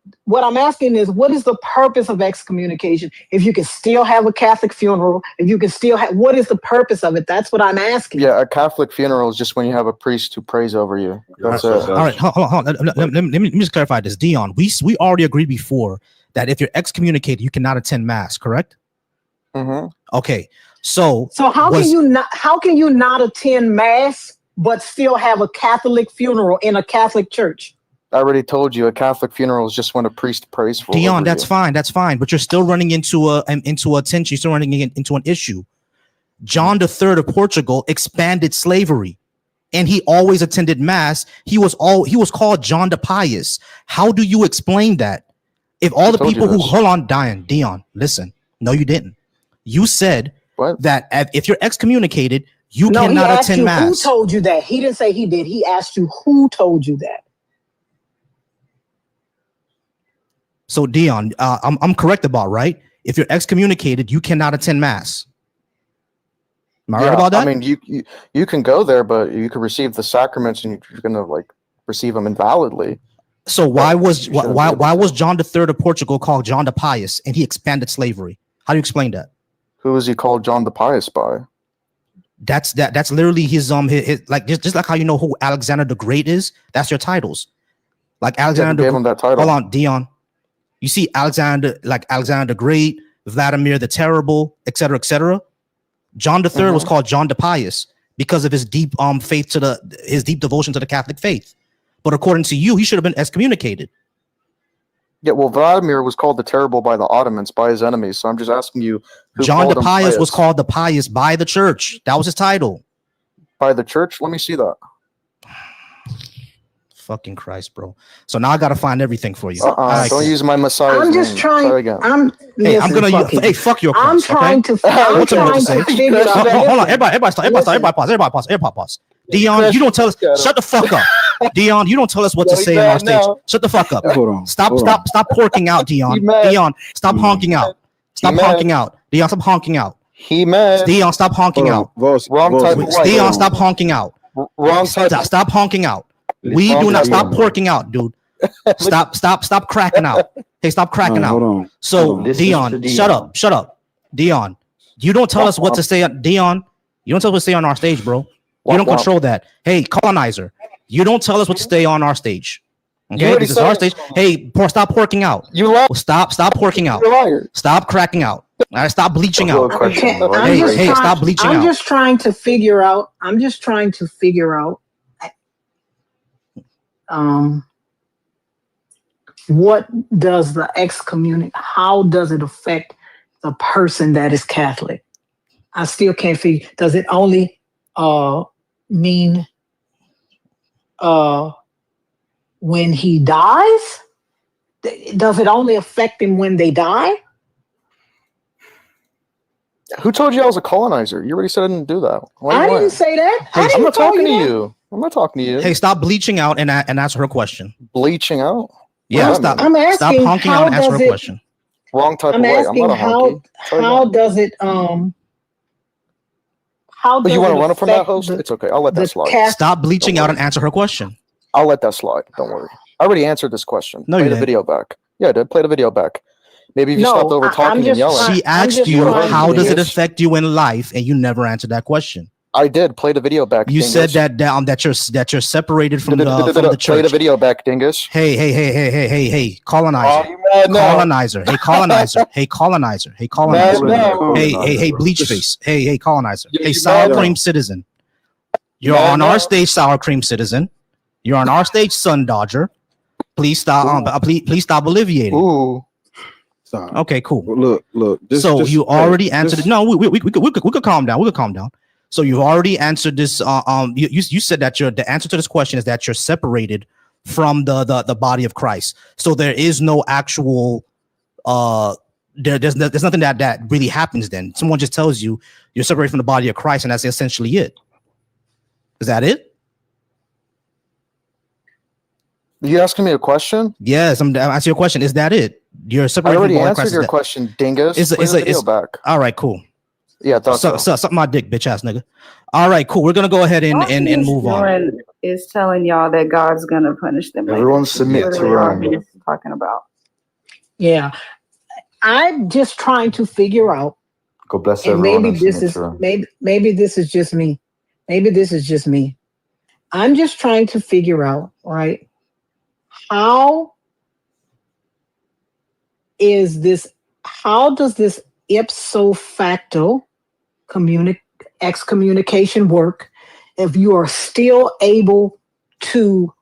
purpose of excommunication? If you can still have a Catholic funeral, if you can still have, what is the purpose of it? That's what I'm asking. Yeah, a Catholic funeral is just when you have a priest who prays over you. That's it. All right, hold on. Let me just clarify this, Dion. We already agreed before that if you're excommunicated, you cannot attend mass, correct? Okay, so how can you not attend mass but still have a Catholic funeral in a Catholic church? I already told you a Catholic funeral is just when a priest prays for Dion. That's fine, but you're still running into a tension. You're still running into an issue. John III of Portugal expanded slavery, and he always attended mass. He was called John the Pious. How do you explain that? If all the people who hold on, Dion, listen. No, you didn't. You said that if you're excommunicated, you cannot attend mass. Who told you that? He didn't say he did. He asked you who told you that. So Dion, I'm correct about, right? If you're excommunicated, you cannot attend mass. Am I right about that? I mean, you can go there, but you can receive the sacraments, and you're gonna receive them invalidly. So why was John III of Portugal called John the Pious, and he expanded slavery? How do you explain that? Who was he called John the Pious by? That's literally his like just like how you know who Alexander the Great is. That's your titles. Like Alexander gave him that title. Hold on, Dion. You see Alexander the Great, Vladimir the Terrible, etc., etc. John III was called John the Pious because of his deep faith his deep devotion to the Catholic faith. But according to you, he should have been excommunicated. Yeah, well, Vladimir was called the Terrible by the Ottomans, by his enemies. So I'm just asking you, John the Pious was called the Pious by the church. That was his title. By the church? Let me see that. Fucking Christ, bro. So now I gotta find everything for you. Don't use my Messiah's I'm just name. trying. Try again. Fuck your. I'm trying to figure out. Hold on, everybody pause. Dion, you don't tell us. Shut the fuck up. Dion, you don't tell us what to say on our stage. Shut the fuck up. Stop porking out, Dion. Dion, stop honking out. Stop honking out. Dion, stop honking out. Dion, stop honking out. Wrong type of white. Dion, stop honking out. Wrong type. Stop honking out. We do not stop porking out, dude. Stop cracking out. Hey, stop cracking out. So Dion, shut up. Dion, you don't tell us what to say. Dion, you don't tell us what to say on our stage, bro. You don't control that. Hey, colonizer, you don't tell us what to say on our stage. Okay, this is our stage. Hey, stop porking out. You liar. Stop porking out. You're a liar. Stop cracking out. All right, stop bleaching out. Stop bleaching out. I'm just trying to figure out. What does the excommunicate? How does it affect the person that is Catholic? I still can't figure. Does it only mean when he dies? Does it only affect him when they die? Who told you I was a colonizer? You already said I didn't do that. I didn't say that. I'm not talking to you. I'm not talking to you. Hey, stop bleaching out and answer her question. Bleaching out? Yeah, stop. I'm asking, stop honking out and answer her question. Wrong type I'm of way. asking I'm not a honky. how does it how does you want to run it from that affect host? It's okay. I'll let that slide. Stop bleaching out and answer her question. I'll let that slide. Don't worry. I already answered this question. No, Play you the didn't. video back. Yeah, I did. Play the video back. Maybe if you No, stopped over I'm talking and just yelling. She I'm asked just you, trying how to does it get. affect you in life? And you never answered that question. I did. Play the video back, You dingus. said that you're separated from the Play the church. video back, dingus. Hey, colonizer. Oh, you mad now? Colonizer. Hey, colonizer. Hey, colonizer. Hey, colonizer. Hey, bleach face. Hey, colonizer. Hey, sour cream citizen. You're on our stage, sour cream citizen. You're on our stage, sun dodger. Please stop. Please stop alleviating. Ooh. Stop. Okay, cool. Look. You already answered it. No, we could calm down. We could calm down. So you've already answered this. You said that the answer to this question is that you're separated from the body of Christ. So there is no actual there's nothing that really happens. Then someone just tells you you're separated from the body of Christ, and that's essentially it. Is that it? You asking me a question? Yes, I'm asking you a question. Is that it? You're I separated already from the body of answered Christ. your question, dingus. Play the video back. All right, cool. Yeah, I thought so. Suck my dick, bitch ass nigga. All right, cool. We're gonna go ahead and move on. Is telling y'all that God's gonna punish them. Everyone submit to Rome. Talking about. Yeah, I'm just trying to figure out. God bless And everyone. maybe this is maybe this is just me. Maybe this is just me. I'm just trying to figure out, right? How does this ipso facto excommunication work if you are still able to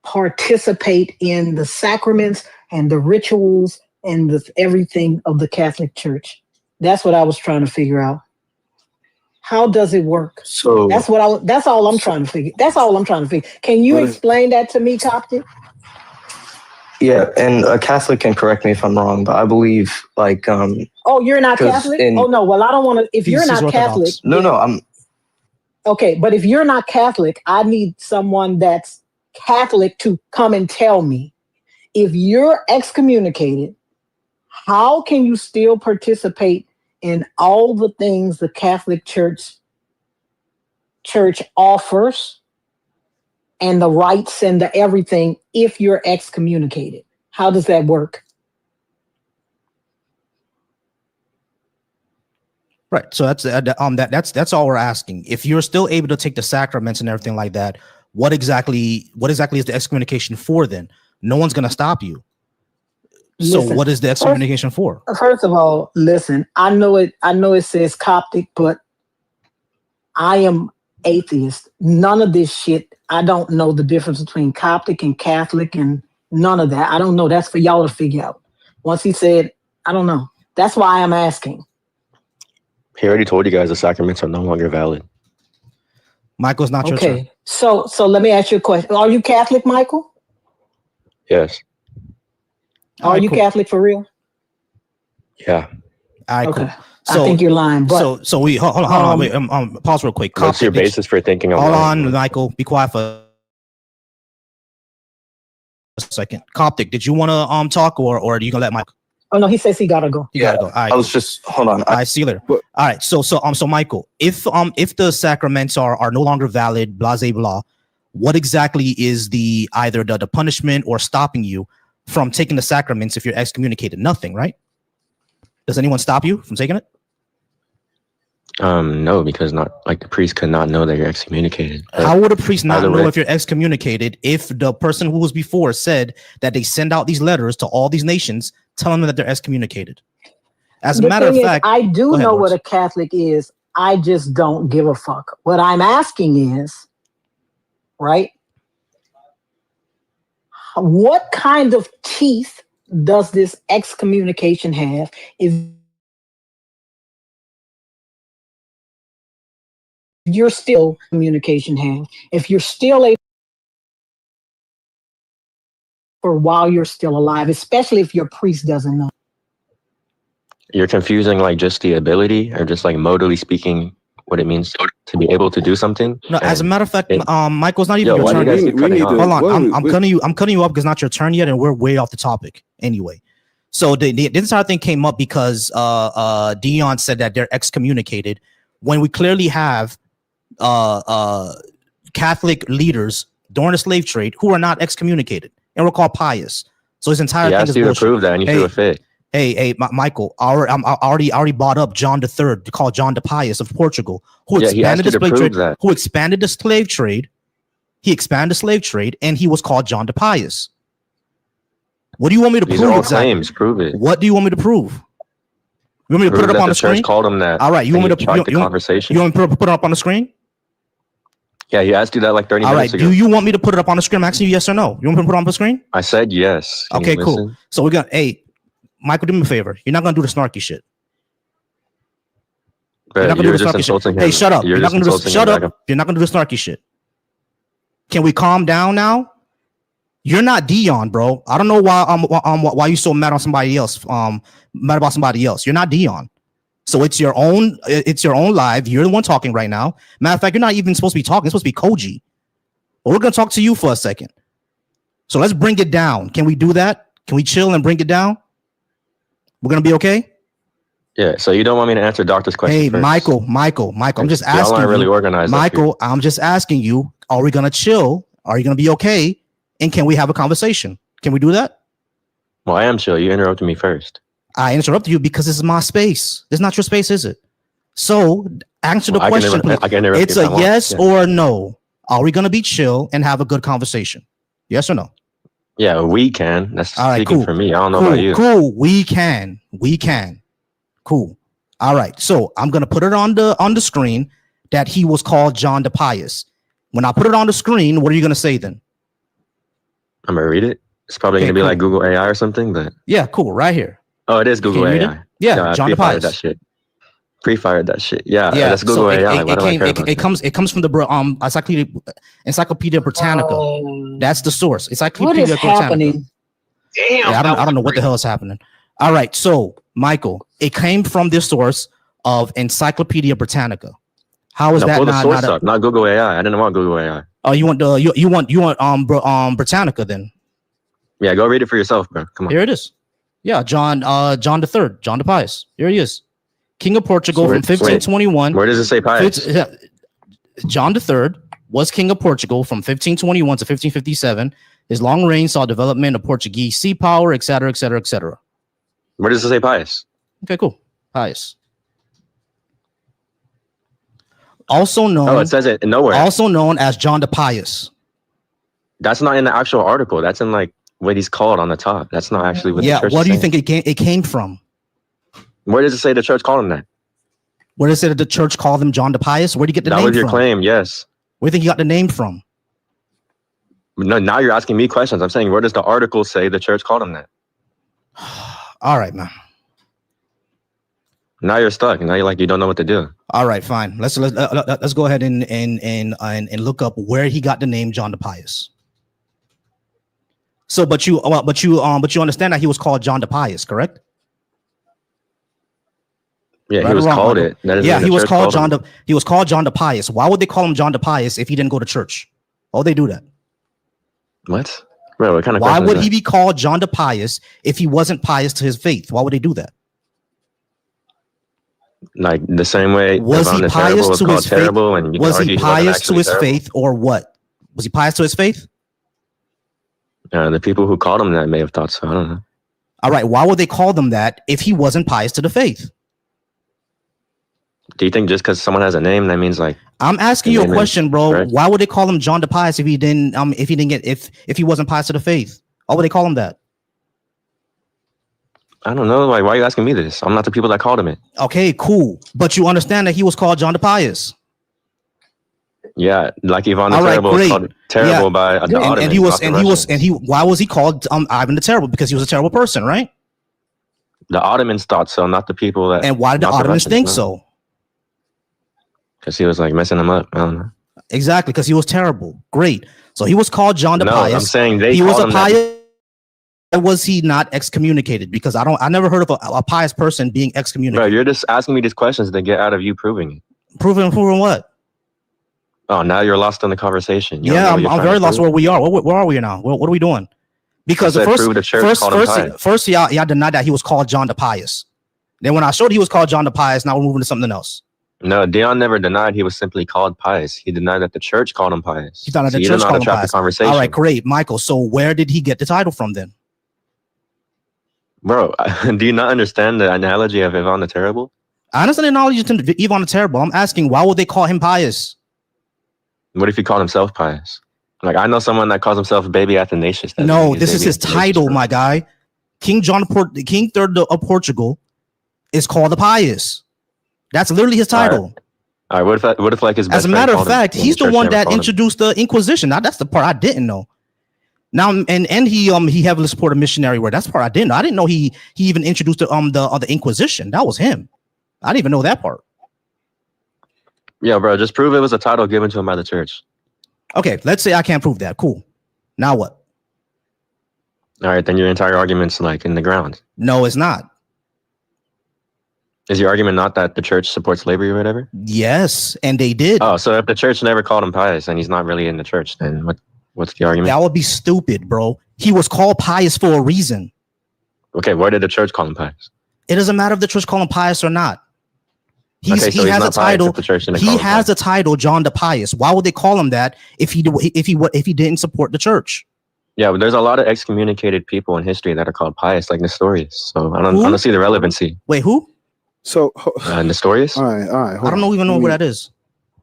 participate in the sacraments and the rituals and the everything of the Catholic Church? That's what I was trying to figure out. How does it work? So that's all I'm trying to figure. That's all I'm trying to figure. Can you explain that to me, Coptic? yeah, and a Catholic can correct me if I'm wrong, but I believe like Oh, you're not Catholic? Oh no, well I don't want to. If you're not Catholic, no, I'm okay. But if you're not Catholic, I need someone that's Catholic to come and tell me. If you're excommunicated, how can you still participate in all the things the Catholic Church offers and the rights and the everything if you're excommunicated? How does that work? Right. So that's all we're asking. If you're still able to take the sacraments and everything like that, what exactly is the excommunication for then? No one's gonna stop you. So Listen, what is the excommunication for? First of all, listen, I know it says Coptic, but I am atheist. None of this shit. I don't know the difference between Coptic and Catholic and none of that. I don't know. That's for y'all to figure out. Once he said, I don't know. That's why I'm asking. He already told you guys the sacraments are no longer valid. Michael's not your turn. Okay. So let me ask you a question. Are you Catholic, Michael? Yes. Are you Catholic for real? Yeah. All right, Okay. cool. So, I think you're lying. But so we hold on, wait, pause real quick. What's your basis for thinking? Hold on, Michael. Be quiet for a second. Coptic, did you want to talk or are you gonna let Michael? oh no, he says he gotta go. You gotta go. All right. I was just hold on. I see you later. All right. So Michael, if the sacraments are no longer valid, blah blah blah, what exactly is either the punishment or stopping you from taking the sacraments if you're excommunicated? Nothing, right? Does anyone stop you from taking it? No, because not like the priest could not know that you're excommunicated. How would a priest not either know way- if you're excommunicated if the person who was before said that they send out these letters to all these nations telling them that they're excommunicated? As a The matter of thing is, fact, I do go ahead, know Lawrence. what a Catholic is. I just don't give a fuck. What I'm asking is, right? What kind of teeth does this excommunication have if you're still communication have? If you're still able for while you're still alive, especially if your priest doesn't know. You're confusing like just the ability or just like modally speaking what it means to be able to do something. No, as a matter of fact, Michael's not even Yo, your why do turn. you guys keep cutting off? Hold on, I'm cutting you up because it's not your turn yet, and we're way off the topic anyway. So this entire thing came up because Dion said that they're excommunicated when we clearly have Catholic leaders during the slave trade who are not excommunicated and we're called pious. So his entire He thing asked is you to bullshit. prove that, and you threw a fit. Hey, Michael, I already brought up John III, called John the Pious of Portugal, who Yeah, he asked expanded you the to slave prove trade, that. who expanded the slave trade. He expanded the slave trade, and he was called John the Pious. What do you want me to These prove are all exactly? claims. Prove it. What do you want me to prove? You want me to Prove put it up that on the the screen? church called him that. All right, you and want me he to tried the conversation. You want me to put it up on the screen? Yeah, he asked you that like 30 All minutes right. ago. Do you want me to put it up on the screen? I'm asking you yes or no. You want me to put it on the screen? I said yes. Can Okay, you cool. listen? So we're gonna. Hey, Michael, do me a favor. You're not gonna do the snarky shit. You're not But gonna you're do the just snarky shit. insulting him. Hey, shut up. You're You're not just gonna do this. insulting Shut him. up. You're not gonna do the snarky shit. Can we calm down now? You're not Dion, bro. I don't know why you so mad on somebody else. Mad about somebody else. You're not Dion. So it's your own. It's your own live. You're the one talking right now. Matter of fact, you're not even supposed to be talking. It's supposed to be Koji. But we're gonna talk to you for a second. So let's bring it down. Can we do that? Can we chill and bring it down? We're gonna be okay. Yeah. So you don't want me to answer Doctor's question Hey, first? Michael. I'm just Y'all asking aren't really you, organized. up here. Michael. I'm just asking you. Are we gonna chill? Are you gonna be okay? And can we have a conversation? Can we do that? Well, I am chill. You interrupted me first. I interrupted you because this is my space. It's not your space, is it? So answer the Well, question, please. I can interrupt It's you a if I want. yes Yeah. or a no. Are we gonna be chill and have a good conversation? Yes or no? Yeah, we can. That's All right, speaking cool. for me. I don't know Cool, about you. cool. We can. Cool. All right. So I'm gonna put it on the screen that he was called John the Pious. When I put it on the screen, what are you gonna say then? I'm gonna read it. It's probably Okay, gonna be cool. like Google AI or something, but Yeah, cool. Right here. oh, it is Google Can you read AI. it? Yeah, I John the pre-fired Pious. that shit. Pre-fired that shit. Yeah, Yeah, that's Google so AI. Why do I care about that? it comes from the Encyclopedia Britannica. That's the source. What Encyclopedia is Britannica. happening? Yeah, I don't know what the hell is happening. All right, so Michael, it came from the source of Encyclopedia Britannica. How is No, that pull the not source a, up, not Google AI. I didn't want Google AI. Oh, you want the you want Britannica then? Yeah, go read it for yourself, bro. Come on. Here it is. Yeah, John III, John the Pious. Here he is. King of Portugal from 1521. Where does it say pious? John III was king of Portugal from 1521 to 1557. His long reign saw development of Portuguese sea power, etc., etc., etc. Where does it say pious? Okay, cool. Pious. Also known. Oh, it says it nowhere. Also known as John the Pious. That's not in the actual article. That's in like what he's called on the top. That's not actually what the church What is do you saying. think it came from? Where does it say the church called him that? Where does it say that the church called him John the Pious? Where do you get the That name was your from? claim, yes. Where do you think you got the name from? No, now you're asking me questions. I'm saying, where does the article say the church called him that? All right, man. Now you're stuck. Now you're like you don't know what to do. All right, fine. Let's go ahead and look up where he got the name John the Pious. So, but you understand that he was called John the Pious, correct? Yeah, Right he or was wrong, called Michael? it. That doesn't Yeah, mean he the was church called him. He was called John the Pious. Why would they call him John the Pious if he didn't go to church? Why would they do that? What? Bro, what kind of Why question would is he that? be called John the Pious if he wasn't pious to his faith? Why would they do that? Like the same way Was Ivan he the Terrible pious was to called his faith? terrible, and you can Was argue he he wasn't pious to actually his terrible. faith or what? Was he pious to his faith? The people who called him that may have thought so. I don't know. All right. Why would they call them that if he wasn't pious to the faith? Do you think just because someone has a name that means like? I'm asking you a question, bro. Right? Why would they call him John the Pious if he didn't if he wasn't pious to the faith? Why would they call him that? I don't know. Like, why are you asking me this? I'm not the people that called him it. Okay, cool. But you understand that he was called John the Pious. Yeah, like Ivan the All right, Terrible was great. called terrible Yeah. by the Ottomans. And he was not the Russians. why was he called Ivan the Terrible? Because he was a terrible person, right? The Ottomans thought so, not the people that. And why did the not Ottomans Russians, think no. so? Because he was like messing them up. I don't know. Exactly, because he was terrible. Great. So he was called John the No, Pious. I'm saying they he was called a him that. pious. Why was he not excommunicated? Because I never heard of a pious person being Bro, excommunicated. you're just asking me these questions to get out of you proving it. Proving what? Oh, now you're lost in the conversation. You don't know Yeah, what you're I'm trying very to lost prove? where we are. Where are we now? What are we doing? Because I the said prove the church called him pious. first y'all denied that he was called John the Pious. Then when I showed he was called John the Pious, now we're moving to something else. No, Dion never denied he was simply called pious. He denied that the church called him pious. He thought that So the you church don't know how called to him trap the pious. conversation. All right, great, Michael. So where did he get the title from then? Bro, do you not understand the analogy of Ivan the Terrible? I understand the analogy to Ivan the Terrible. I'm asking, why would they call him pious? What if he called himself pious? Like, I know someone that calls himself Baby Athanasius. No, this is his title, my guy. King John, King III of Portugal is called the pious. That's literally his title. All right. What if like his best As a matter of fact, he's the one that introduced the Inquisition. Now that's the part I didn't know. Now and he heavily supported missionary work. That's the part I didn't know. I didn't know he even introduced the Inquisition. That was him. I didn't even know that part. Yeah, bro, just prove it was a title given to him by the church. Okay, let's say I can't prove that. Cool. Now what? All right, then your entire argument's like in the ground. No, it's not. Is your argument not that the church supports slavery or whatever? Yes, and they did. Oh, so if the church never called him pious and he's not really in the church, then what's the argument? That would be stupid, bro. He was called pious for a reason. Okay, why did the church call him pious? It doesn't matter if the church call him pious or not. He has a title. He has a title, John the Pious. Why would they call him that if he didn't support the church? Yeah, but there's a lot of excommunicated people in history that are called pious, like Nestorius. So I don't see the relevancy. Wait, who? So Nestorius. All right. I don't even know where that is.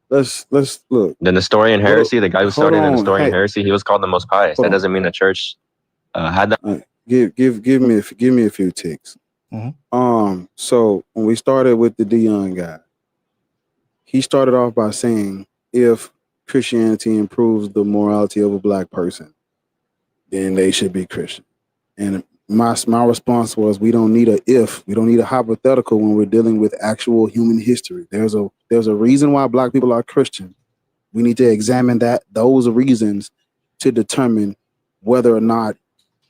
Let's look. The Nestorian heresy, the guy who started the Nestorian Hey. heresy, he was called the most pious. Hold That on. doesn't mean the church had that. Give me a few ticks. So when we started with the Dion guy, he started off by saying, if Christianity improves the morality of a black person, then they should be Christian. And my response was, we don't need we don't need a hypothetical when we're dealing with actual human history. There's a reason why black people are Christian. We need to examine those reasons to determine whether or not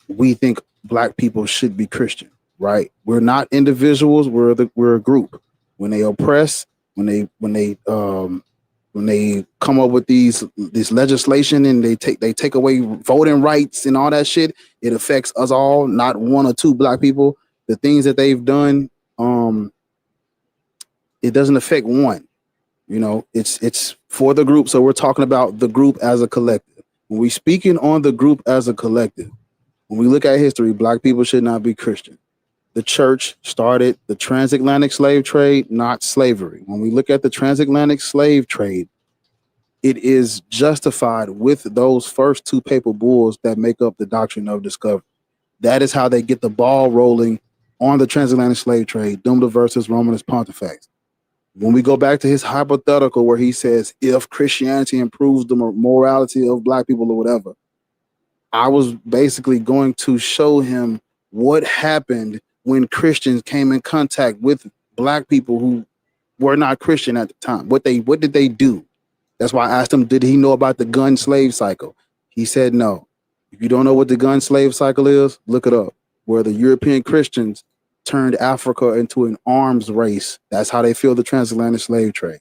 we think black people should be Christian, right? We're not individuals, we're a group. When they oppress, when they come up with this legislation and they take away voting rights and all that shit, it affects us all, not one or two black people. The things that they've done, it doesn't affect one. You know, it's for the group. So we're talking about the group as a collective. When we speaking on the group as a collective, when we look at history, black people should not be Christian. The church started the transatlantic slave trade, not slavery. When we look at the transatlantic slave trade, it is justified with those first two papal bulls that make up the doctrine of discovery. That is how they get the ball rolling on the transatlantic slave trade, Dumda versus Romanus Pontifex. When we go back to his hypothetical where he says, if Christianity improves the morality of black people or whatever, I was basically going to show him what happened when Christians came in contact with black people who were not Christian at the time. What did they do? That's why I asked him, did he know about the gun slave cycle? He said no. If you don't know what the gun slave cycle is, look it up. Where the European Christians turned Africa into an arms race. That's how they feel the transatlantic slave trade.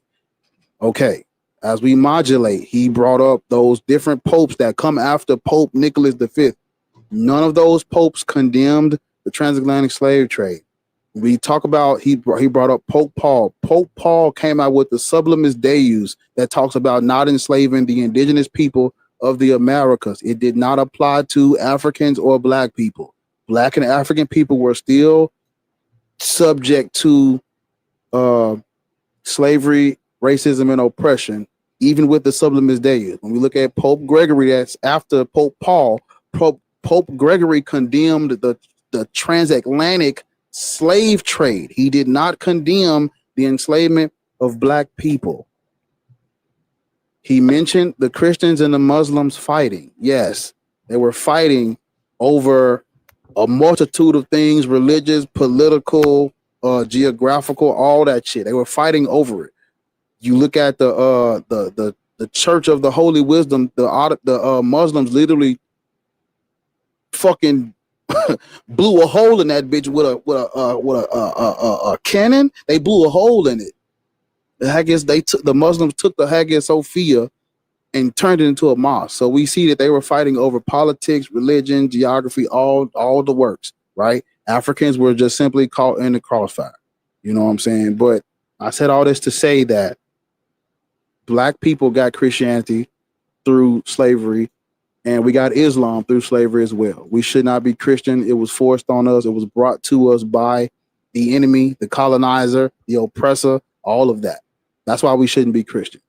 Okay, as we modulate, he brought up those different popes that come after Pope Nicholas V. None of those popes condemned the transatlantic slave trade. We talk about, he brought up Pope Paul. Pope Paul came out with the Sublimis Deus that talks about not enslaving the indigenous people of the Americas. It did not apply to Africans or black people. Black and African people were still subject to slavery, racism, and oppression, even with the Sublimis Deus. When we look at Pope Gregory, that's after Pope Paul, Pope Gregory condemned the transatlantic slave trade. He did not condemn the enslavement of black people. He mentioned the Christians and the Muslims fighting. Yes, they were fighting over a multitude of things, religious, political, geographical, all that shit. They were fighting over it. You look at the Church of the Holy Wisdom, the Muslims literally fucking blew a hole in that bitch with a cannon. They blew a hole in it. The Muslims took the Hagia Sophia and turned it into a mosque. So we see that they were fighting over politics, religion, geography, all the works, right? Africans were just simply caught in the crossfire. You know what I'm saying? But I said all this to say that black people got Christianity through slavery And we got Islam through slavery as well. We should not be Christian. It was forced on us. It was brought to us by the enemy, the colonizer, the oppressor, all of that. That's why we shouldn't be Christian.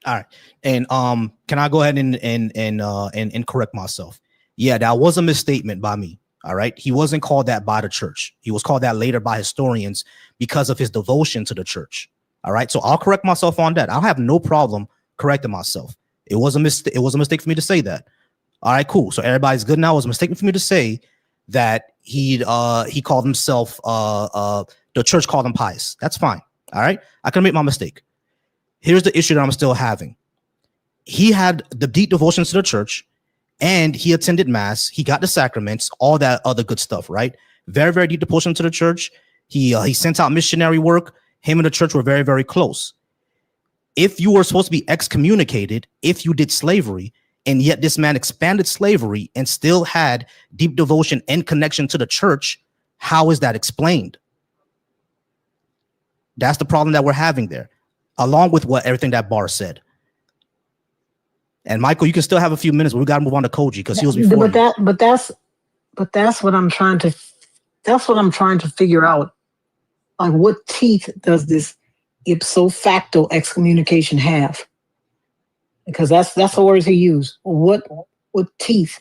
All right. And can I go ahead and correct myself? Yeah, that was a misstatement by me. All right. He wasn't called that by the church. He was called that later by historians because of his devotion to the church. All right. So I'll correct myself on that. I'll have no problem correcting myself. It was a mistake. It was a mistake for me to say that. All right, cool. So everybody's good now. It was a mistake for me to say that he called himself the church called him pious. That's fine. All right. I can make my mistake. Here's the issue that I'm still having. He had the deep devotion to the church and he attended mass. He got the sacraments, all that other good stuff, right? Very, very deep devotion to the church. He sent out missionary work. Him and the church were very, very close. If you were supposed to be excommunicated, if you did slavery, and yet this man expanded slavery and still had deep devotion and connection to the church, how is that explained? That's the problem that we're having there, along with everything that Bar said. And Michael, you can still have a few minutes, but we got to move on to Koji because he was before you. But that's what I'm trying to figure out. Like, what teeth does this ipso facto excommunication have? Because that's the words he used. What teeth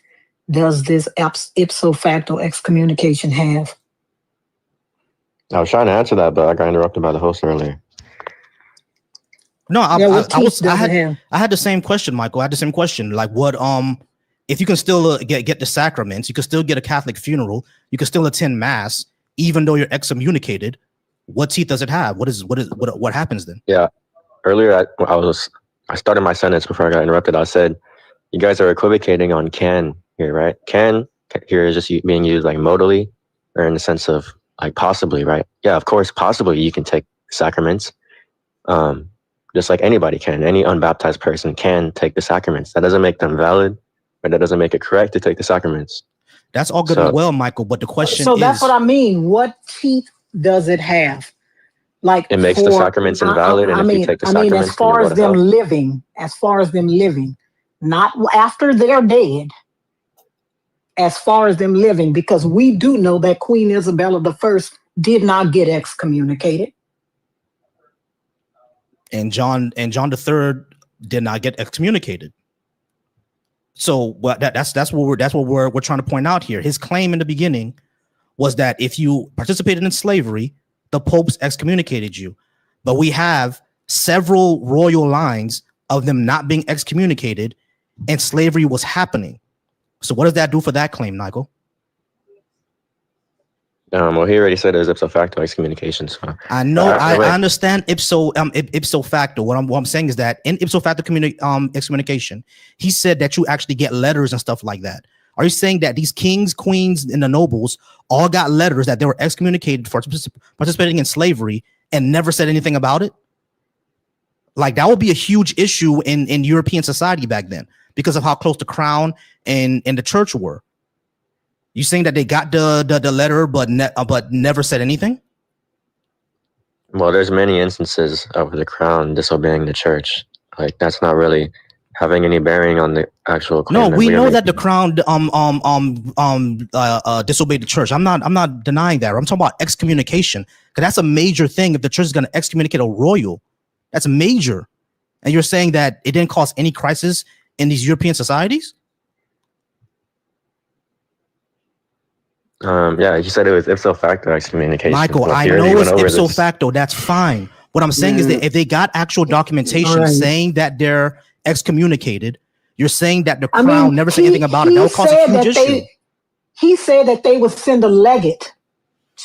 does this ipso facto excommunication have? I was trying to answer that, but I got interrupted by the host earlier. No, I had the same question, Michael. I had the same question. Like, what? If you can still get the sacraments, you can still get a Catholic funeral, you can still attend mass, even though you're excommunicated. What teeth does it have? What happens then? Yeah, earlier I started my sentence before I got interrupted. I said, you guys are equivocating on can here, right? Can here is just being used like modally or in the sense of like possibly, right? Yeah, of course, possibly you can take sacraments. Just like anybody can. Any unbaptized person can take the sacraments. That doesn't make them valid, but that doesn't make it correct to take the sacraments. That's all good and well, Michael, but the question is... So that's what I mean. What teeth does it have? Like, it makes the sacraments invalid, and if you take the sacraments, as far as them living, not after they're dead, as far as them living, because we do know that Queen Isabella I did not get excommunicated, and John III did not get excommunicated. So, that's what we're trying to point out here. His claim in the beginning was that if you participated in slavery, the popes excommunicated you. But we have several royal lines of them not being excommunicated and slavery was happening. So what does that do for that claim, Nigel? Well, he already said it was ipso facto excommunication. So I know, I understand ipso facto. What I'm saying is that in ipso facto excommunication, he said that you actually get letters and stuff like that. Are you saying that these kings, queens, and the nobles all got letters that they were excommunicated for participating in slavery and never said anything about it? Like, that would be a huge issue in European society back then because of how close the crown and the church were. You saying that they got the letter but never said anything? Well, there's many instances of the crown disobeying the church. Like, that's not really having any bearing on the actual claim. No, we know that the crown disobeyed the church. I'm not denying that. I'm talking about excommunication, because that's a major thing. If the church is going to excommunicate a royal, that's major. And you're saying that it didn't cause any crisis in these European societies? Yeah, you said it was ipso facto excommunication. Michael, well, I know it's ipso facto. That's fine. What I'm saying is that if they got actual documentation saying that they're excommunicated, you're saying that the crown never said anything about it. That would cause a huge issue. He said that they would send a legate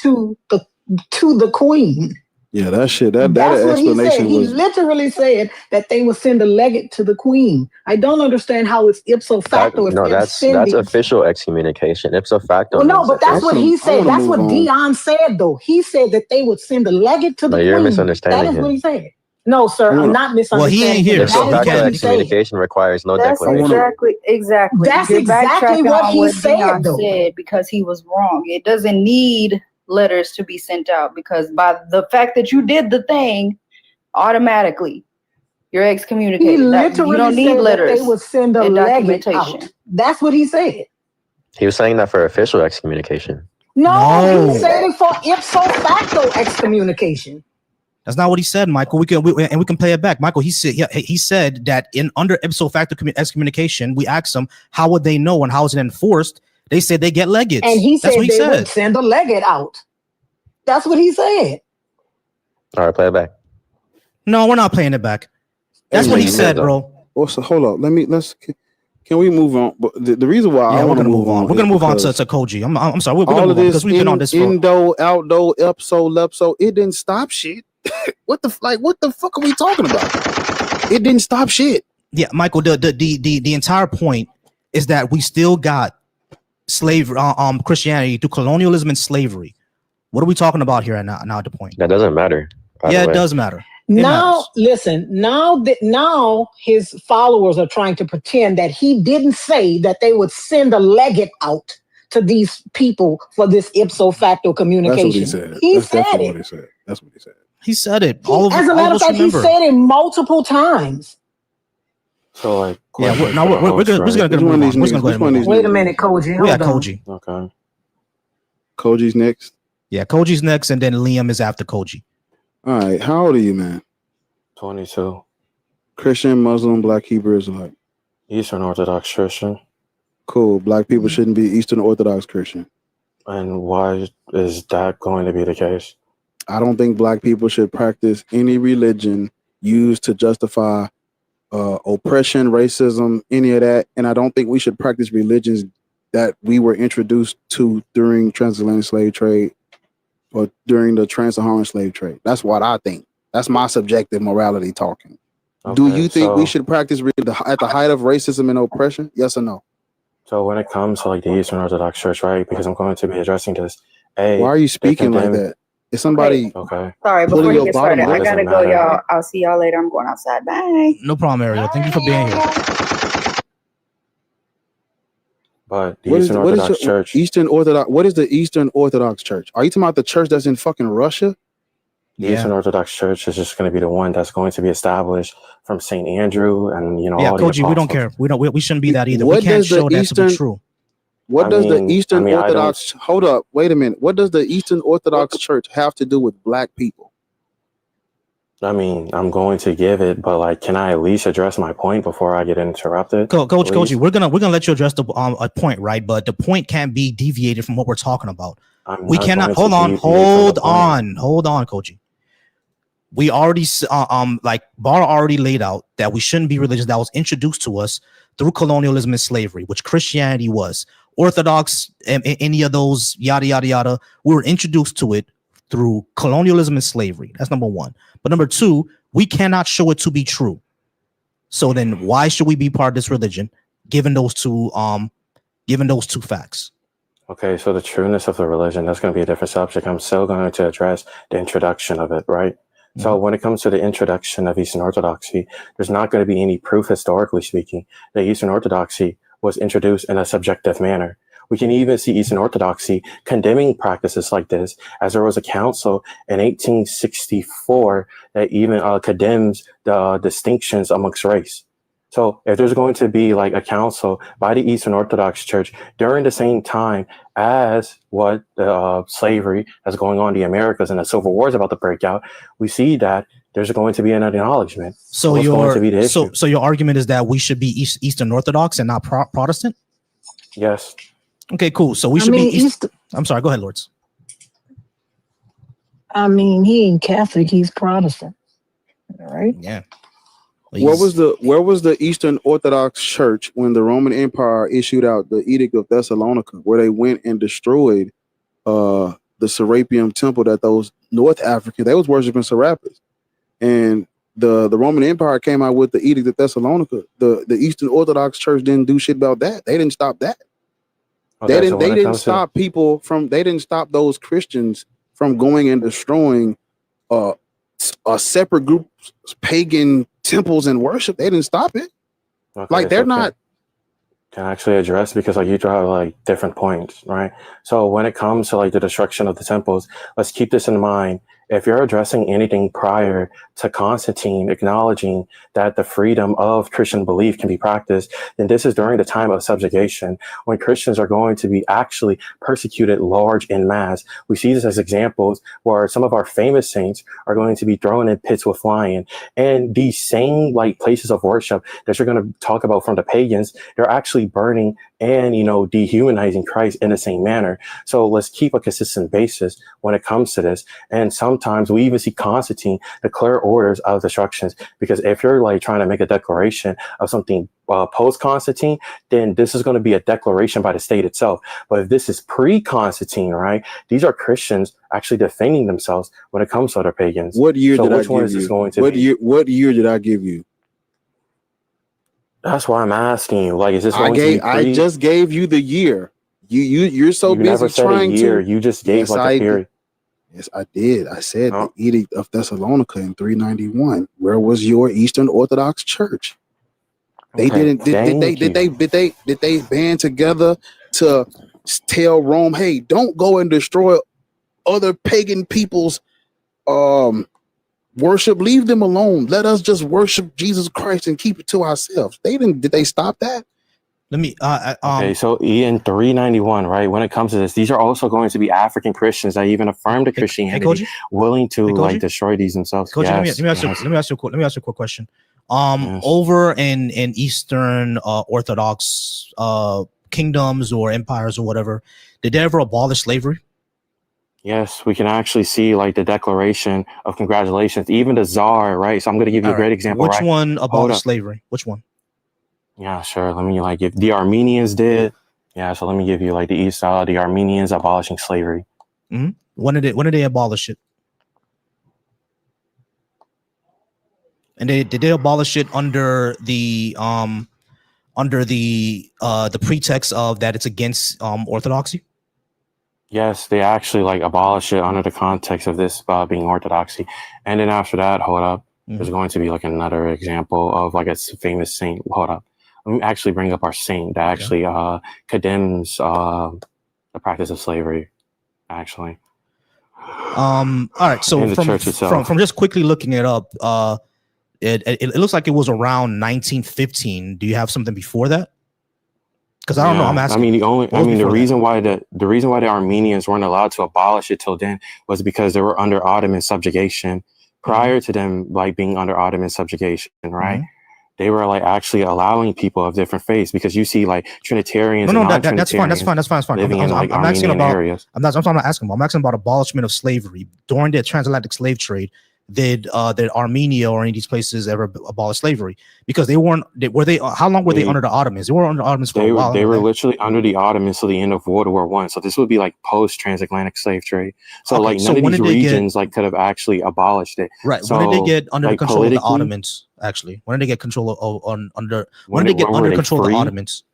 to the queen. Yeah, that shit. That He explanation said. He literally said that they would send a legate to the queen. I don't understand how it's ipso facto. That's official excommunication. Ipso facto. Well, no, but that's what he said. That's what Dion said, though. He said that they would send a legate to the queen. You're misunderstanding That is what he said. No, sir, I'm not misunderstanding. Well, he ain't here. Ipso facto excommunication requires no declaration. Exactly. That's You're exactly what he Dion said, because he was wrong. It doesn't need letters to be sent out, because by the fact that you did the thing, automatically You're He excommunicated. You literally don't need said that letters they would send a and legate documentation. out. That's what he said. He was saying that for official excommunication. No, he said it for ipso facto excommunication. That's not what he said, Michael. We can play it back. Michael, he said that in under ipso facto excommunication, we asked them how would they know and how is it enforced. They said they get legates. And he That's said what they would send a legate out. That's what he said. All right, play it back. No, we're not playing it back. That's what he said, bro. Also, hold up. Can we move on? But the reason why I want to move on, we're gonna move on to Koji. I'm sorry. We're all gonna of move on this because we've been on this for indo, outdo, ipso, lepso. It didn't stop shit. What the fuck are we talking about? It didn't stop shit. Yeah, Michael. The entire point is that we still got slavery, Christianity through colonialism and slavery. What are we talking about here now at the point? That doesn't matter. Yeah, it does matter. Now, listen, now his followers are trying to pretend that he didn't say that they would send a legate out to these people for this ipso facto communication. That's what he said. He That's said definitely it. what he said. That's what he said. He said it. As a matter of fact, he said it multiple times. So like, yeah, we're gonna move on. We're just gonna go ahead and move on. Wait a minute, Koji. We got Hold on. Koji. Okay. Koji's next. Yeah, Koji's next, and then Liam is after Koji. All right. How old are you, man? 22. Christian, Muslim, Black, Hebrew, Israelite. Eastern Orthodox Christian. Cool. Black people shouldn't be Eastern Orthodox Christian. And why is that going to be the case? I don't think Black people should practice any religion used to justify oppression, racism, any of that. And I don't think we should practice religions that we were introduced to during transatlantic slave trade or during the trans-Saharan slave trade. That's what I think. That's my subjective morality talking. Okay, Do you think we so- should practice at the height of racism and oppression? Yes or no? So when it comes to like the Eastern Orthodox Church, right? Because I'm going to be addressing this. Why are you speaking like that? Is somebody okay? Sorry, putting before you your get bottom started, I lip? gotta go, y'all. I'll see y'all later. I'm going outside. Bye. No problem, Ariel. Thank you for being here. But the Eastern Orthodox Church. Eastern Orthodox. What is the Eastern Orthodox Church? Are you talking about the church that's in fucking Russia? The Eastern Orthodox Church is just going to be the one that's going to be established from St. Andrew and Yeah, all the Koji, we don't apostles. care. We shouldn't be that either. What We can't does the show that to Eastern- be true. What I does mean- the Eastern I mean, I don't- Orthodox? Hold up, wait a minute. What does the Eastern Orthodox Church have to do with Black people? I mean, I'm going to give it, but like, can I at least address my point before I get interrupted? Coach, please? Koji, we're gonna let you address the a point, right? But the point can't be deviated from what we're talking about. We not cannot. going to Hold on, deviate from the hold on, Koji. We already like Bar already laid out that we shouldn't be religious. That was introduced to us through colonialism and slavery, which Christianity was. Orthodox, any of those yada yada yada. We were introduced to it through colonialism and slavery. That's number one. But number two, we cannot show it to be true. So then why should we be part of this religion given those two facts? Okay, so the trueness of the religion, that's going to be a different subject. I'm still going to address the introduction of it, right? So when it comes to the introduction of Eastern Orthodoxy, there's not going to be any proof, historically speaking, that Eastern Orthodoxy was introduced in a subjective manner. We can even see Eastern Orthodoxy condemning practices like this, as there was a council in 1864 that even condemns the distinctions amongst race. So if there's going to be like a council by the Eastern Orthodox Church during the same time as what the slavery that's going on in the Americas and the Civil War is about to break out, we see that there's going to be an acknowledgement. So what's going to be the issue. so your argument is that we should be Eastern Orthodox and not Protestant? Yes. Okay, cool. So we I should mean, be East. I'm sorry. Go ahead, Lords. I mean, he ain't Catholic, he's Protestant. All right. Yeah. Where was the Eastern Orthodox Church when the Roman Empire issued out the Edict of Thessalonica, where they went and destroyed the Serapeum temple that those North Africans, they was worshiping Serapis, and the Roman Empire came out with the Edict of Thessalonica. The Eastern Orthodox Church didn't do shit about that. They didn't stop that. Okay, They so didn't when it comes to- stop people from. They didn't stop those Christians from going and destroying a separate group's pagan temples and worship. They didn't stop it. Okay, Like they're so not. can actually address, because like you draw like different points, right? So when it comes to like the destruction of the temples, let's keep this in mind. if you're addressing anything prior to Constantine acknowledging that the freedom of Christian belief can be practiced, then this is during the time of subjugation when Christians are going to be actually persecuted large in mass. We see this as examples where some of our famous saints are going to be thrown in pits with lions, and these same like places of worship that you're going to talk about from the pagans, they're actually burning and, you know, dehumanizing Christ in the same manner. So let's keep a consistent basis when it comes to this. And sometimes we even see Constantine declare orders of destructions, because if you're like trying to make a declaration of something post-Constantine, then this is going to be a declaration by the state itself. But if this is pre-Constantine, right, these are Christians actually defending themselves when it comes to other pagans. What year so did I which one give is you? this going to be? What year did I give you? That's why I'm asking you. Like, is this going to be pre? I just gave you the year. You're so You busy never said trying a year. to. You just gave Yes, like I a did. period. Yes, I did. I said Oh. the Edict of Thessalonica in 391. Where was your Eastern Orthodox Church? They Okay, didn't. Did they band together to tell Rome, "Hey, don't go and destroy other pagan people's worship. Leave them alone. Let us just worship Jesus Christ and keep it to ourselves." They didn't. Did they stop that? Let me. Okay, so in 391, right, when it comes to this, these are also going to be African Christians that even affirm the Christianity, Koji? willing to Hey, Koji? like destroy these themselves. Coach, Yes, let me ask you a quick question. Over in Eastern Orthodox kingdoms or empires or whatever, did they ever abolish slavery? Yes, we can actually see like the Declaration of Congratulations, even the Tsar, right? So I'm going to give you a great example. Which right? one Hold abolished up. slavery? Which one? Yeah, sure. Let me like give the Armenians did. Yeah, so let me give you like the East, the Armenians abolishing slavery. Mm-hmm. When did they abolish it? And did they abolish it under the pretext of that it's against orthodoxy? Yes, they actually like abolish it under the context of this being orthodoxy. And then after that, hold up, there's going to be like another example of like a famous saint. Hold up. Let me actually bring up our saint that actually condemns the practice of slavery, actually. All right. So in the church itself. from just quickly looking it up, it looks like it was around 1915. Do you have something before that? Because I don't know. I'm asking. I mean, the reason why the Armenians weren't allowed to abolish it till then was because they were under Ottoman subjugation. Prior to them like being under Ottoman subjugation, right? Mm-hmm. They were like actually allowing people of different faiths, because you see like Trinitarians and that's fine. living in like I'm asking Armenian about areas. I'm not asking about. I'm asking about abolishment of slavery during the transatlantic slave trade. Did Armenia or any of these places ever abolish slavery? Because they weren't. How long were they under the Ottomans? They were under the Ottomans for a while. They were literally under the Ottomans till the end of World War I. So this would be like post transatlantic slave trade. So Okay, like so none of when these did they regions like could have actually abolished it. Right. So, when did they get under the like, control of the politically, Ottomans? Actually, when did they get control of When did they get were under they control of the free? Ottomans?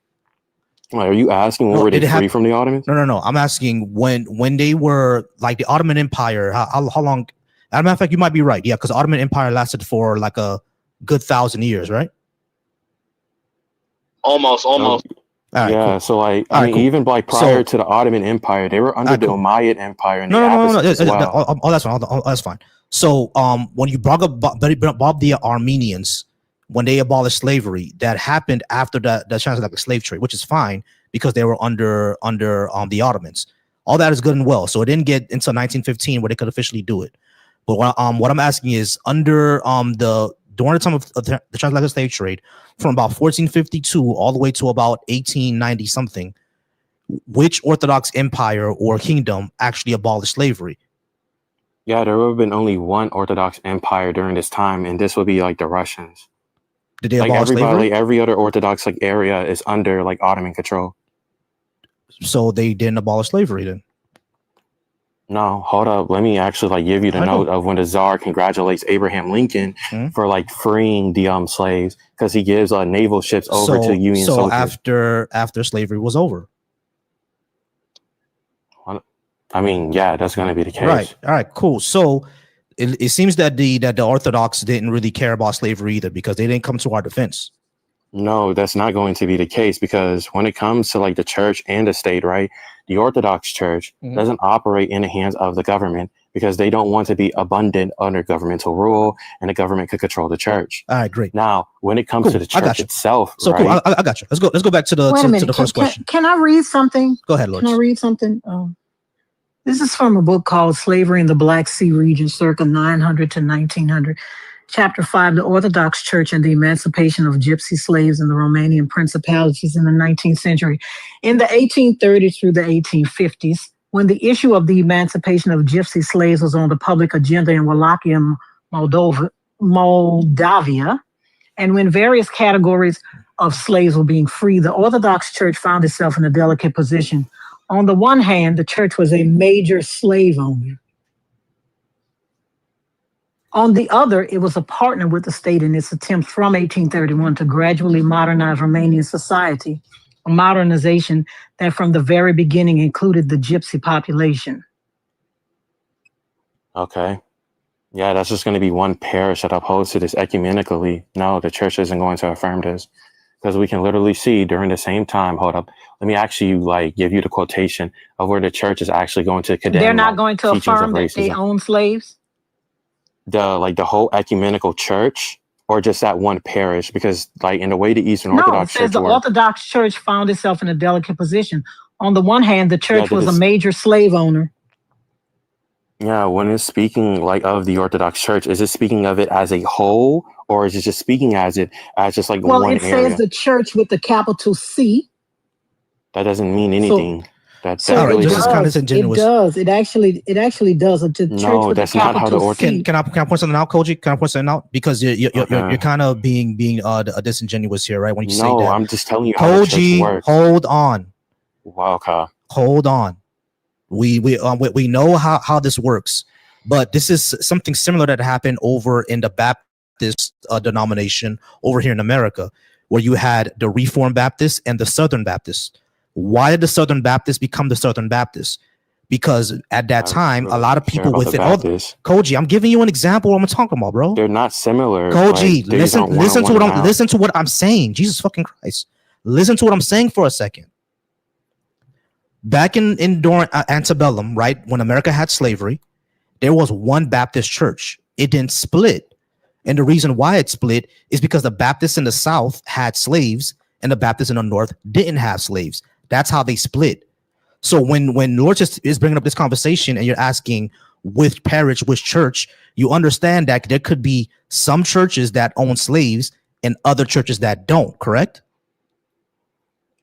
Like, are you asking when were they free from the Ottomans? No. I'm asking when they were like the Ottoman Empire. How long? As a matter of fact, you might be right. Yeah, because the Ottoman Empire lasted for like a good 1,000 years, right? Almost. All right, Yeah, cool. so like All I right, mean, cool. even like prior to the Ottoman Empire, they were under the Umayyad Empire and the Abbasids as well. Oh, that's fine. Oh, that's fine. So, when you brought up the Armenians, when they abolished slavery, that happened after the transatlantic slave trade, which is fine because they were under the Ottomans. All that is good and well. So it didn't get until 1915 where they could officially do it. But what I'm asking is during the time of the transatlantic slave trade, from about 1452 all the way to about 1890 something, which Orthodox empire or kingdom actually abolished slavery? Yeah, there would have been only one Orthodox empire during this time, and this would be like the Russians. Did they like abolish slavery? Like every other Orthodox like area is under like Ottoman control. So they didn't abolish slavery then? No, hold up. Let me actually like give you the note of when the Tsar congratulates Abraham Lincoln for like freeing the slaves, because he gives naval ships over to Union soldiers. after slavery was over. I mean, yeah, that's going to be the case. Right. All right, cool. So it seems that the Orthodox didn't really care about slavery either, because they didn't come to our defense. No, that's not going to be the case, because when it comes to like the church and the state, right, the Orthodox Church doesn't operate in the hands of the government. because they don't want to be abundant under governmental rule, and the government could control the church. All right, great. Now, when it comes Cool. to the I got church you. itself, So right? cool. I got you. Let's go back to the Wait a to minute. the first question. Can I read something? Go ahead, Lord. Can I read something? This is from a book called Slavery in the Black Sea Region, circa 900 to 1900. Chapter 5, The Orthodox Church and the Emancipation of Gypsy Slaves in the Romanian Principalities in the 19th Century. In the 1830s through the 1850s, when the issue of the emancipation of Gypsy slaves was on the public agenda in Wallachia, Moldavia, and when various categories of slaves were being freed, the Orthodox Church found itself in a delicate position. On the one hand, the church was a major slave owner. On the other, it was a partner with the state in its attempts from 1831 to gradually modernize Romanian society, a modernization that from the very beginning included the Gypsy population. Okay. Yeah, that's just going to be one parish that upholds to this ecumenically. No, the church isn't going to affirm this, because we can literally see during the same time. Hold up. Let me actually give you the quotation of where the church is actually going to condemn. They're not going to affirm that they own slaves? The whole ecumenical church, or just that one parish? Because in the way the Eastern Orthodox Church the Orthodox Church found itself in a delicate position. On the one hand, the church was a major slave owner. Yeah, when it's speaking of the Orthodox Church, is it speaking of it as a whole, or is it just speaking as just one area? Well, it says the church with the capital C. That doesn't mean anything. That really this is kind of disingenuous. It does. It actually does. The church with that's the not how the capital C. Can I point something out, Koji? Can I point something out? Because you're kind of being disingenuous here, right? When you say that. No, I'm just telling you how the church works. Hold on. Wow, okay. Hold on. We know how this works, but this is something similar that happened over in the Baptist denomination over here in America, where you had the Reformed Baptists and the Southern Baptists. Why did the Southern Baptists become the Southern Baptists? Because at that time, a lot of people within Koji, I'm giving you an example of what I'm talking about, bro. They're not similar. Koji, listen to what I'm saying. Jesus fucking Christ. Listen to what I'm saying for a second. Back in during antebellum, right, when America had slavery, there was one Baptist church. It didn't split. And the reason why it split is because the Baptists in the South had slaves and the Baptists in the North didn't have slaves. That's how they split. So when Lord just is bringing up this conversation and you're asking which parish, which church, you understand that there could be some churches that own slaves and other churches that don't, correct?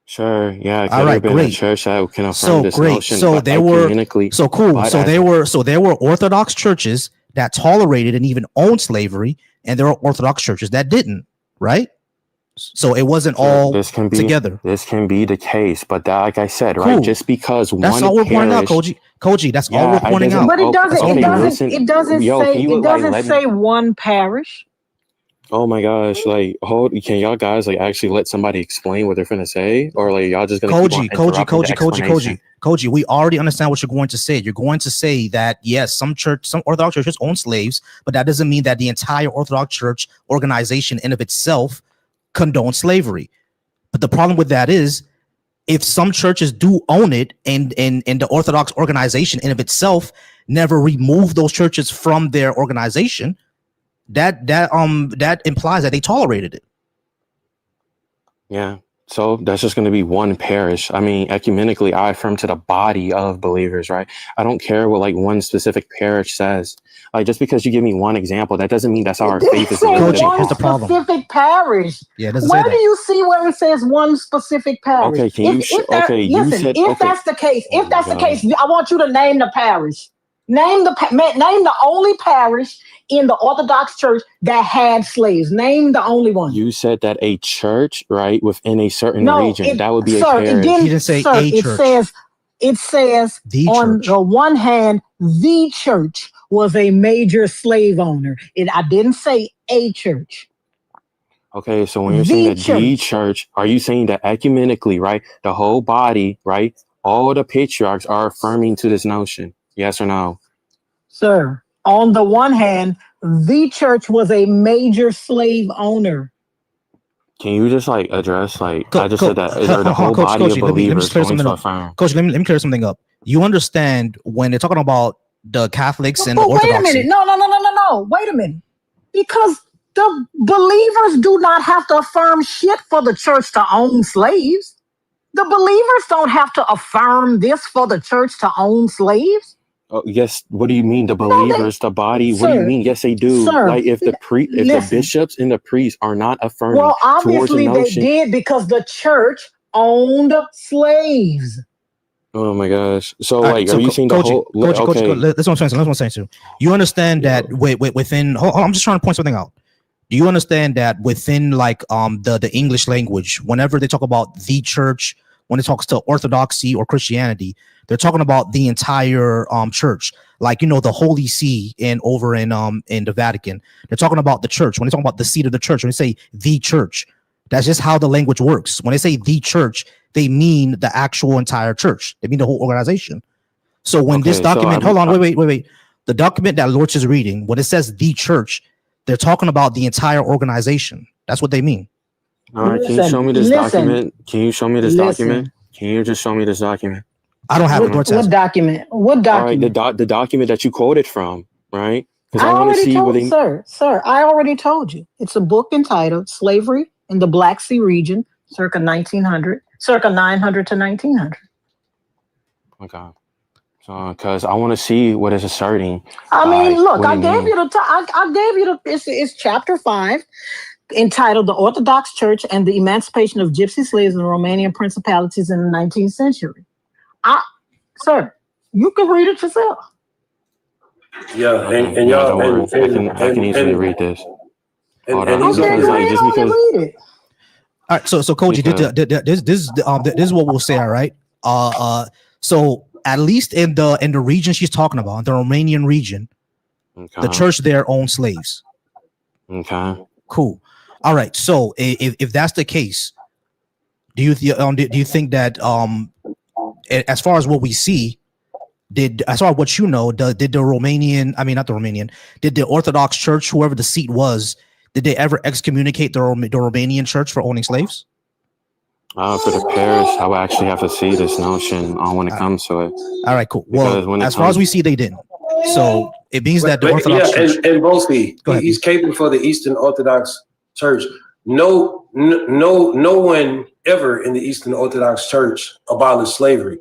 Sure. Yeah. It could All right, have been great. a church that can affirm this notion. So there were there were Orthodox churches that tolerated and even owned slavery, and there were Orthodox churches that didn't, right? So it wasn't all together. This can be the case, but that, like I said, right, just because that's all we're pointing out, Koji. That's all we're pointing out. But it doesn't say one parish. Oh my gosh! Can y'all guys actually let somebody explain what they're gonna say, or y'all just gonna Koji? We already understand what you're going to say. You're going to say that yes, some Orthodox churches own slaves, but that doesn't mean that the entire Orthodox Church organization in of itself condone slavery. But the problem with that is, if some churches do own it and the Orthodox organization in of itself never remove those churches from their organization, that implies that they tolerated it. Yeah. So that's just going to be one parish. I mean, ecumenically, I affirm to the body of believers, right? I don't care what one specific parish says. Just because you give me one example, that doesn't mean that's how our faith is. Here's the problem. Specific parish. Yeah, it doesn't Where say do you see where it says one specific parish? Okay, can you? If that's the case, I want you to name the parish. Name the only parish in the Orthodox Church that had slaves. Name the only one. You said that a church, right, within a certain region, that would be a parish. He didn't say a church. It says on the one hand, the church was a major slave owner. I didn't say a church. Okay, so when you're saying the church, are you saying that ecumenically, right, the whole body, right, all the patriarchs are affirming to this notion? Yes or no? Sir, on the one hand, the church was a major slave owner. Can you just address I just said that the whole body of believers going to affirm? Coach, let me clear something up. You understand when they're talking about the Catholics and the But wait a Orthodoxy. minute. No. Wait a minute. Because the believers do not have to affirm shit for the church to own slaves. The believers don't have to affirm this for the church to own slaves. Oh, yes. What do you mean? The No, believers, the body. What do you sir, mean? Yes, they do. sir, Like if the listen. bishops and the priests are not affirming Well, towards the obviously they notion. did because the church owned slaves. Oh my gosh. So All right, like, so are you saying the Koji, whole? Okay. that's what I'm saying too. You understand that within? Hold on, I'm just trying to point something out. Do you understand that within like the English language, whenever they talk about the church, when it talks to Orthodoxy or Christianity, they're talking about the entire church, like the Holy See over in the Vatican. They're talking about the church. When they talk about the seat of the church, when they say the church, that's just how the language works. When they say the church, they mean the actual entire church. They mean the whole organization. So when this document, hold on, wait. The document that Lorch is reading, when it says the church, they're talking about the entire organization. That's what they mean. All right. Can you show me this document? Can you show me this document? Can you just show me this document? I don't have it. What document? What document? All right, the document that you quoted from, right? Because I I want to already see told what they. you, sir, I already told you. It's a book entitled Slavery in the Black Sea Region, circa 900 to 1900. Okay. So, because I want to see what it's asserting. I mean, look, what I it gave means. you I gave you it's chapter 5, entitled The Orthodox Church and the Emancipation of Gypsy Slaves in the Romanian Principalities in the 19th Century. Sir, you can read it yourself. Yeah, Okay, and yeah, y'all, don't worry. I can easily read this. Hold on, he's because like just because. Read it. All right, so Koji, this is what we'll say. All right, so at least in the region she's talking about, the Romanian region, the church there owns slaves. Okay. Cool. All right. So if that's the case, do you think that as far as what we see, as far as what you know, did the Orthodox Church, whoever the seat was, did they ever excommunicate the Romanian church for owning slaves? For the parish, I would actually have to see this notion when it comes to it. All right, cool. Well, as far as we see, they didn't. So it means that the Orthodox Church. And Volcy, he's caping for the Eastern Orthodox Church. No one ever in the Eastern Orthodox Church abolished slavery.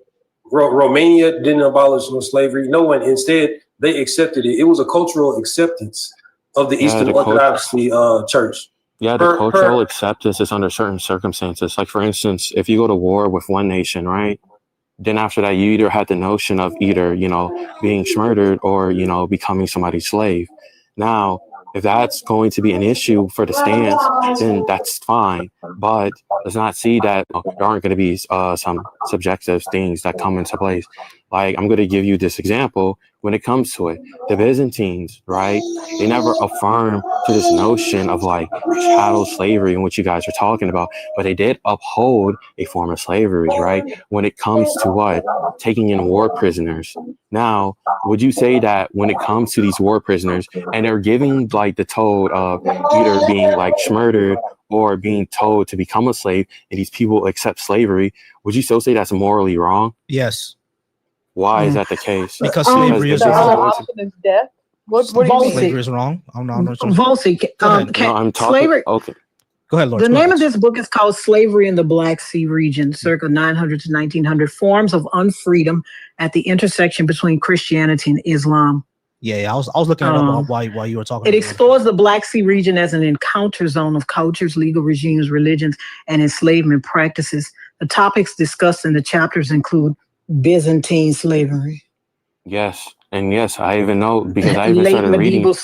Romania didn't abolish slavery. No one. Instead, they accepted it. It was a cultural acceptance of the Eastern Orthodox Church. Yeah, the cultural acceptance is under certain circumstances. Like, for instance, if you go to war with one nation, right? Then after that, you either had the notion of either, being murdered or, becoming somebody's slave. Now, if that's going to be an issue for the stance, then that's fine. But let's not see that there aren't going to be some subjective things that come into place. Like, I'm going to give you this example when it comes to it. The Byzantines, right? They never affirmed to this notion of like chattel slavery in which you guys are talking about, but they did uphold a form of slavery, right? When it comes to what? Taking in war prisoners. Now, would you say that when it comes to these war prisoners and they're giving like the told of either being like murdered or being told to become a slave, and these people accept slavery, would you still say that's morally wrong? Yes. Why is that the case? Because slavery is wrong. Death. What do you mean? Slavery is wrong. Volcy, I'm talking. slavery. Okay. Go ahead, Lord. The name of this book is called Slavery in the Black Sea Region, circa 900 to 1900, Forms of Unfreedom at the Intersection Between Christianity and Islam. Yeah, I was looking it up while you were talking. It explores the Black Sea region as an encounter zone of cultures, legal regimes, religions, and enslavement practices. The topics discussed in the chapters include Byzantine slavery. Yes, and yes, I even know because I even started reading.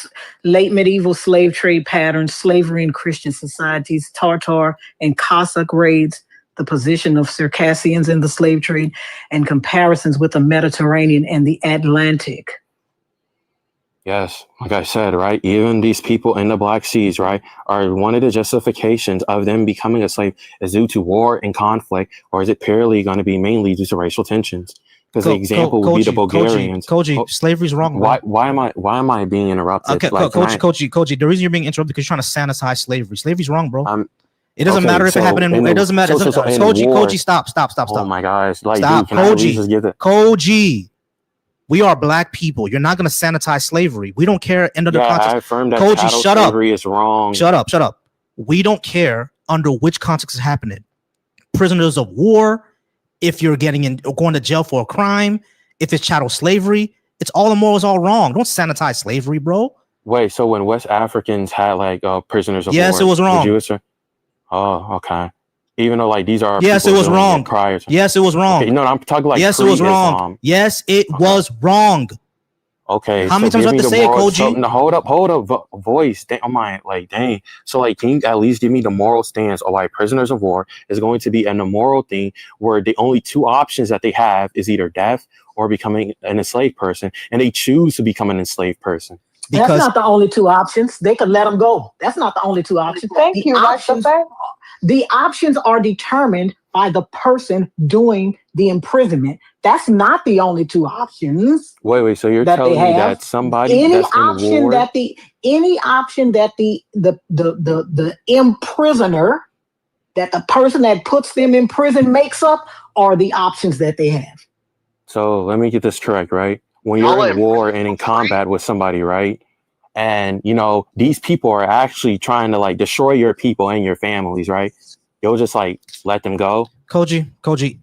Late medieval slave trade patterns, slavery in Christian societies, Tartar and Cossack raids, the position of Circassians in the slave trade, and comparisons with the Mediterranean and the Atlantic. Yes, like I said, right? Even these people in the Black Seas, right, are one of the justifications of them becoming a slave is due to war and conflict, or is it purely going to be mainly due to racial tensions? Because the example would be the Bulgarians. Koji, slavery's wrong. Why am I being interrupted? Okay, like, Koji. The reason you're being interrupted because you're trying to sanitize slavery. Slavery's wrong, bro. It doesn't matter if it happened in. It doesn't matter. Koji, stop. Oh my gosh! Like, stop, dude, can I at least Koji. just give it? Koji. We are black people. You're not going to sanitize slavery. We don't care. End of the context. I affirm that Koji, chattel shut up. slavery is wrong. Shut up. Shut up. We don't care under which context is happening. Prisoners of war, if you're going to jail for a crime, if it's chattel slavery, it's all immoral, it's all wrong. Don't sanitize slavery, bro. Wait, so when West Africans had like prisoners of war, yes, it was wrong. Oh, okay. Even though like these are yes, it was wrong. Prior to, yes, it was wrong. Okay, no, I'm talking like yes, it was wrong. Yes, it was wrong. Okay. How many times do I have to say it, Koji? So, no, hold up, voice. Dang. So like, can you at least give me the moral stance of why prisoners of war is going to be an immoral thing where the only two options that they have is either death or becoming an enslaved person, and they choose to become an enslaved person? Because that's not the only two options. They could let them go. That's not the only two options. The options are determined by the person doing the imprisonment. That's not the only two options. Wait. So you're telling me that somebody any option that the imprisoner, that the person that puts them in prison makes up, are the options that they have. So let me get this correct, right? When you're in war and in combat with somebody, right? And you know, these people are actually trying to like destroy your people and your families, right? You'll just like let them go. Koji,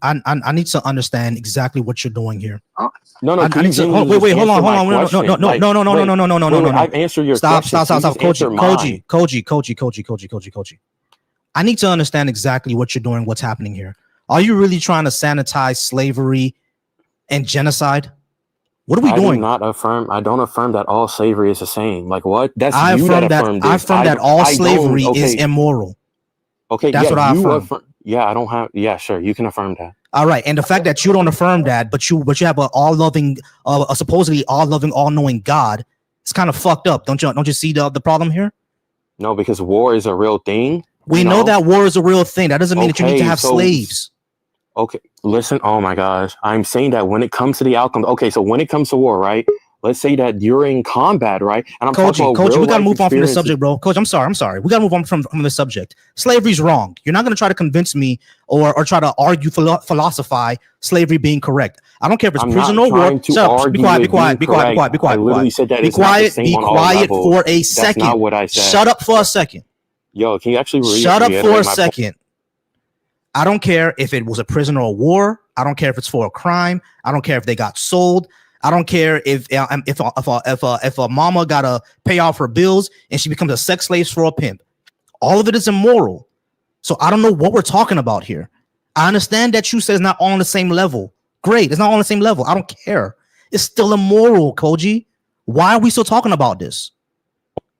I need to understand exactly what you're doing here. No. Wait, hold on. No. I've answered your question. Stop. Koji. I need to understand exactly what you're doing, what's happening here. Are you really trying to sanitize slavery and genocide? What are we doing? I don't affirm that all slavery is the same. Like what? That's I you affirm that affirmed I affirm that all slavery is immoral. Okay, that's what I affirm. I don't have. Yeah, sure, you can affirm that. All right, and the fact that you don't affirm that, but you have a all-loving, a supposedly all-loving, all-knowing God, it's kind of fucked up. Don't you see the problem here? No, because war is a real thing. We know that war is a real thing. That doesn't mean that you need to have slaves. Okay, listen. Oh my gosh, I'm saying that when it comes to the outcome. Okay, so when it comes to war, right? Let's say that you're in combat, right? And I'm talking about Coach, we gotta move on from this subject, bro. Coach, I'm sorry. We gotta move on from this subject. Slavery's wrong. You're not gonna try to convince me or try to argue, philosophize slavery being correct. I don't care if it's prison or war. Shut up. Be quiet. I literally said that. Be quiet for a second. That's not what I said. Shut up for a second. Yo, can you actually shut up for a second? I don't care if it was a prisoner of war. I don't care if it's for a crime. I don't care if they got sold. I don't care if a mama gotta pay off her bills and she becomes a sex slave for a pimp. All of it is immoral. So I don't know what we're talking about here. I understand that you said it's not all on the same level. Great, it's not all on the same level. I don't care. It's still immoral, Koji. Why are we still talking about this?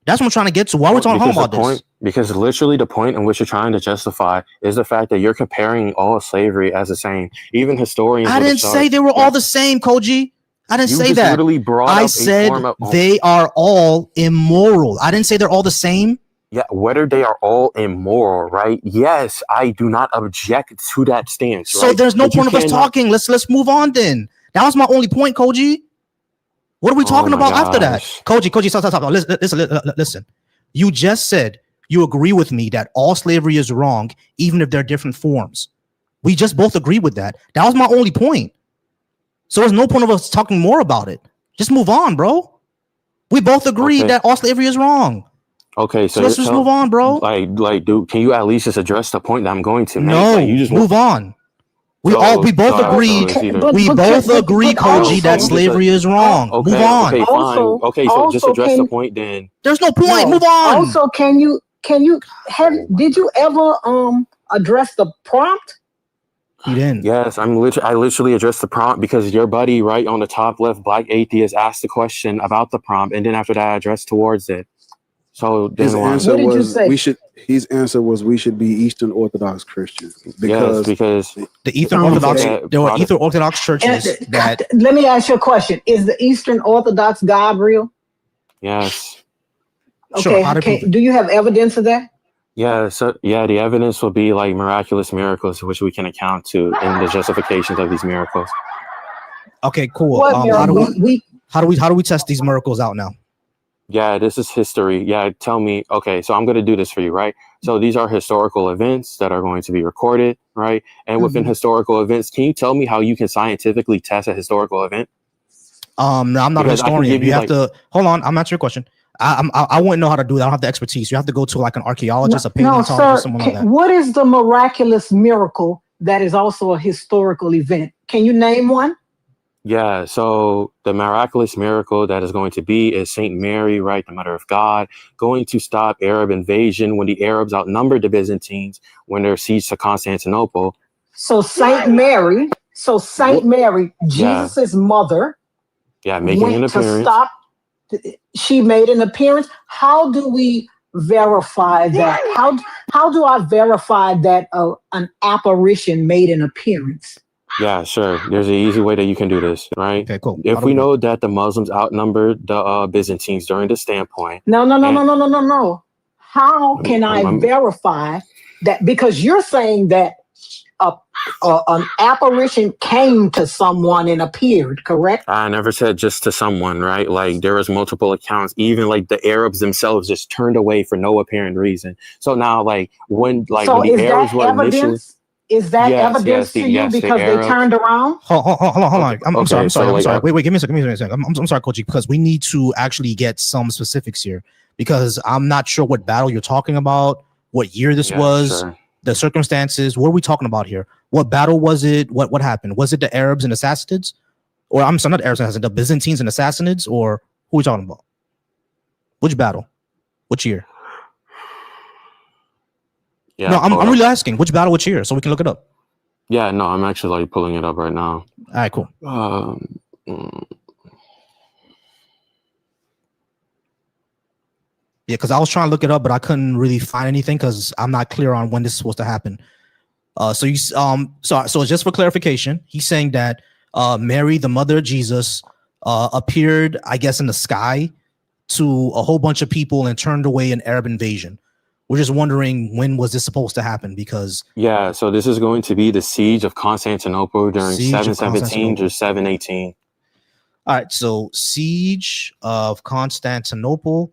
That's what I'm trying to get to. Why are we talking about this? Because literally the point in which you're trying to justify is the fact that you're comparing all slavery as the same. Even historians. I didn't say they were all the same, Koji. I didn't say that. I said they are all immoral. I didn't say they're all the same. Yeah, whether they are all immoral, right? Yes, I do not object to that stance. So there's no point of us talking. Let's move on then. That was my only point, Koji. What are we talking about after that? Koji, stop. Listen. You just said you agree with me that all slavery is wrong, even if they're different forms. We just both agree with that. That was my only point. So there's no point of us talking more about it. Just move on, bro. We both agree that all slavery is wrong. Okay, so let's just move on, bro. Like, dude, can you at least just address the point that I'm going to make? No, like, you just move on. We both agreed, Koji, that slavery is wrong. Okay, move on. Okay, fine. Okay, so just address the point then. There's no point. Move on. Also, did you ever address the prompt? He didn't. Yes, I literally addressed the prompt because your buddy right on the top left, Black Atheist, asked the question about the prompt, and then after that I addressed towards it. So his answer was we should be Eastern Orthodox Christians because the Eastern Orthodox there were Eastern Orthodox churches that. Let me ask you a question: is the Eastern Orthodox God real? Yes. Okay. Do you have evidence of that? Yeah, the evidence will be like miraculous miracles, which we can account to in the justifications of these miracles. Okay, cool. How do we test these miracles out now? Yeah, this is history. Yeah, tell me. Okay, so I'm going to do this for you, right? So these are historical events that are going to be recorded, right? And within historical events, can you tell me how you can scientifically test a historical event? No, I'm not Because a I can historian. give You you, have like- to hold on. I'm answering your question. I wouldn't know how to do that. I don't have the expertise. You have to go to like an archaeologist, a No, paleontologist, sir. someone like that. What is the miraculous miracle that is also a historical event? Can you name one? Yeah, so the miraculous miracle that is going to be is Saint Mary, right, the Mother of God, going to stop Arab invasion when the Arabs outnumbered the Byzantines when their siege to Constantinople. So Saint Mary, Jesus's mother, Yeah, making an went to appearance. stop. She made an appearance. How do we verify that? How do I verify that an apparition made an appearance? Yeah, sure. There's an easy way that you can do this, right? Okay, cool. If we know that the Muslims outnumbered the Byzantines during this standpoint. No. How can I verify that? Because you're saying that an apparition came to someone and appeared, correct? I never said just to someone, right? Like there was multiple accounts. Even like the Arabs themselves just turned away for no apparent reason. So now, like when the Arabs were initially. Is that evidence to you because they turned around? Hold on. I'm sorry. Wait, give me a second. I'm sorry, Coach, because we need to actually get some specifics here because I'm not sure what battle you're talking about, what year this was, the circumstances. What are we talking about here? What battle was it? What happened? Was it the Arabs and the Sassanids? Or I'm sorry, not the Arabs and the Byzantines and the Sassanids? Or who are we talking about? Which battle? Which year? Yeah, no, I'm really asking which battle, which year, so we can look it up. Yeah, no, I'm actually like pulling it up right now. All right, cool. Yeah, because I was trying to look it up, but I couldn't really find anything because I'm not clear on when this is supposed to happen. So just for clarification, he's saying that Mary, the mother of Jesus, appeared, I guess, in the sky to a whole bunch of people and turned away an Arab invasion. We're just wondering when was this supposed to happen because so this is going to be the siege of Constantinople during 717 to 718. All right, so siege of Constantinople.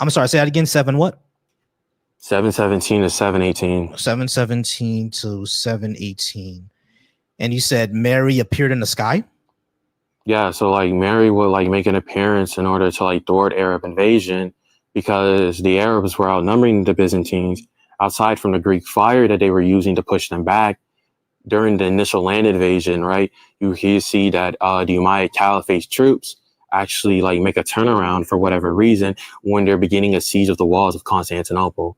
I'm sorry, say that again. 717 to 718. 717 to 718. And you said Mary appeared in the sky? Yeah, so like Mary would like make an appearance in order to like thwart Arab invasion because the Arabs were outnumbering the Byzantines. Aside from the Greek fire that they were using to push them back during the initial land invasion, right? You see that the Umayyad Caliphate's troops actually like make a turnaround for whatever reason when they're beginning a siege of the walls of Constantinople.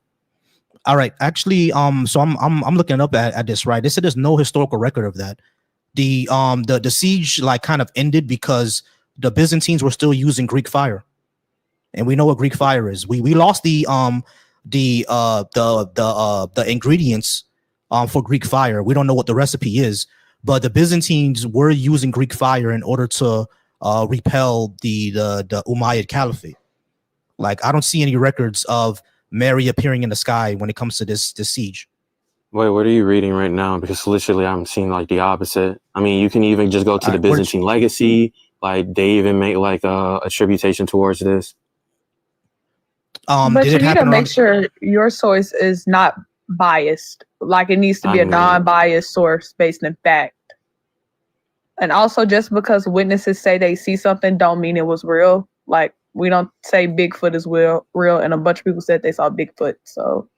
All right, actually, so I'm looking up at this, right? They said there's no historical record of that. The siege like kind of ended because the Byzantines were still using Greek fire. And we know what Greek fire is. We lost the ingredients for Greek fire. We don't know what the recipe is, but the Byzantines were using Greek fire in order to repel the Umayyad Caliphate. Like I don't see any records of Mary appearing in the sky when it comes to this siege. Wait, what are you reading right now? Because literally I'm seeing like the opposite. I mean, you can even just go to the Byzantine legacy. Like they even make like a attribution towards this. But you need to make sure your source is not biased. Like it needs to be a non-biased source based in fact. And also just because witnesses say they see something don't mean it was real. Like we don't say Bigfoot is real and a bunch of people said they saw Bigfoot. So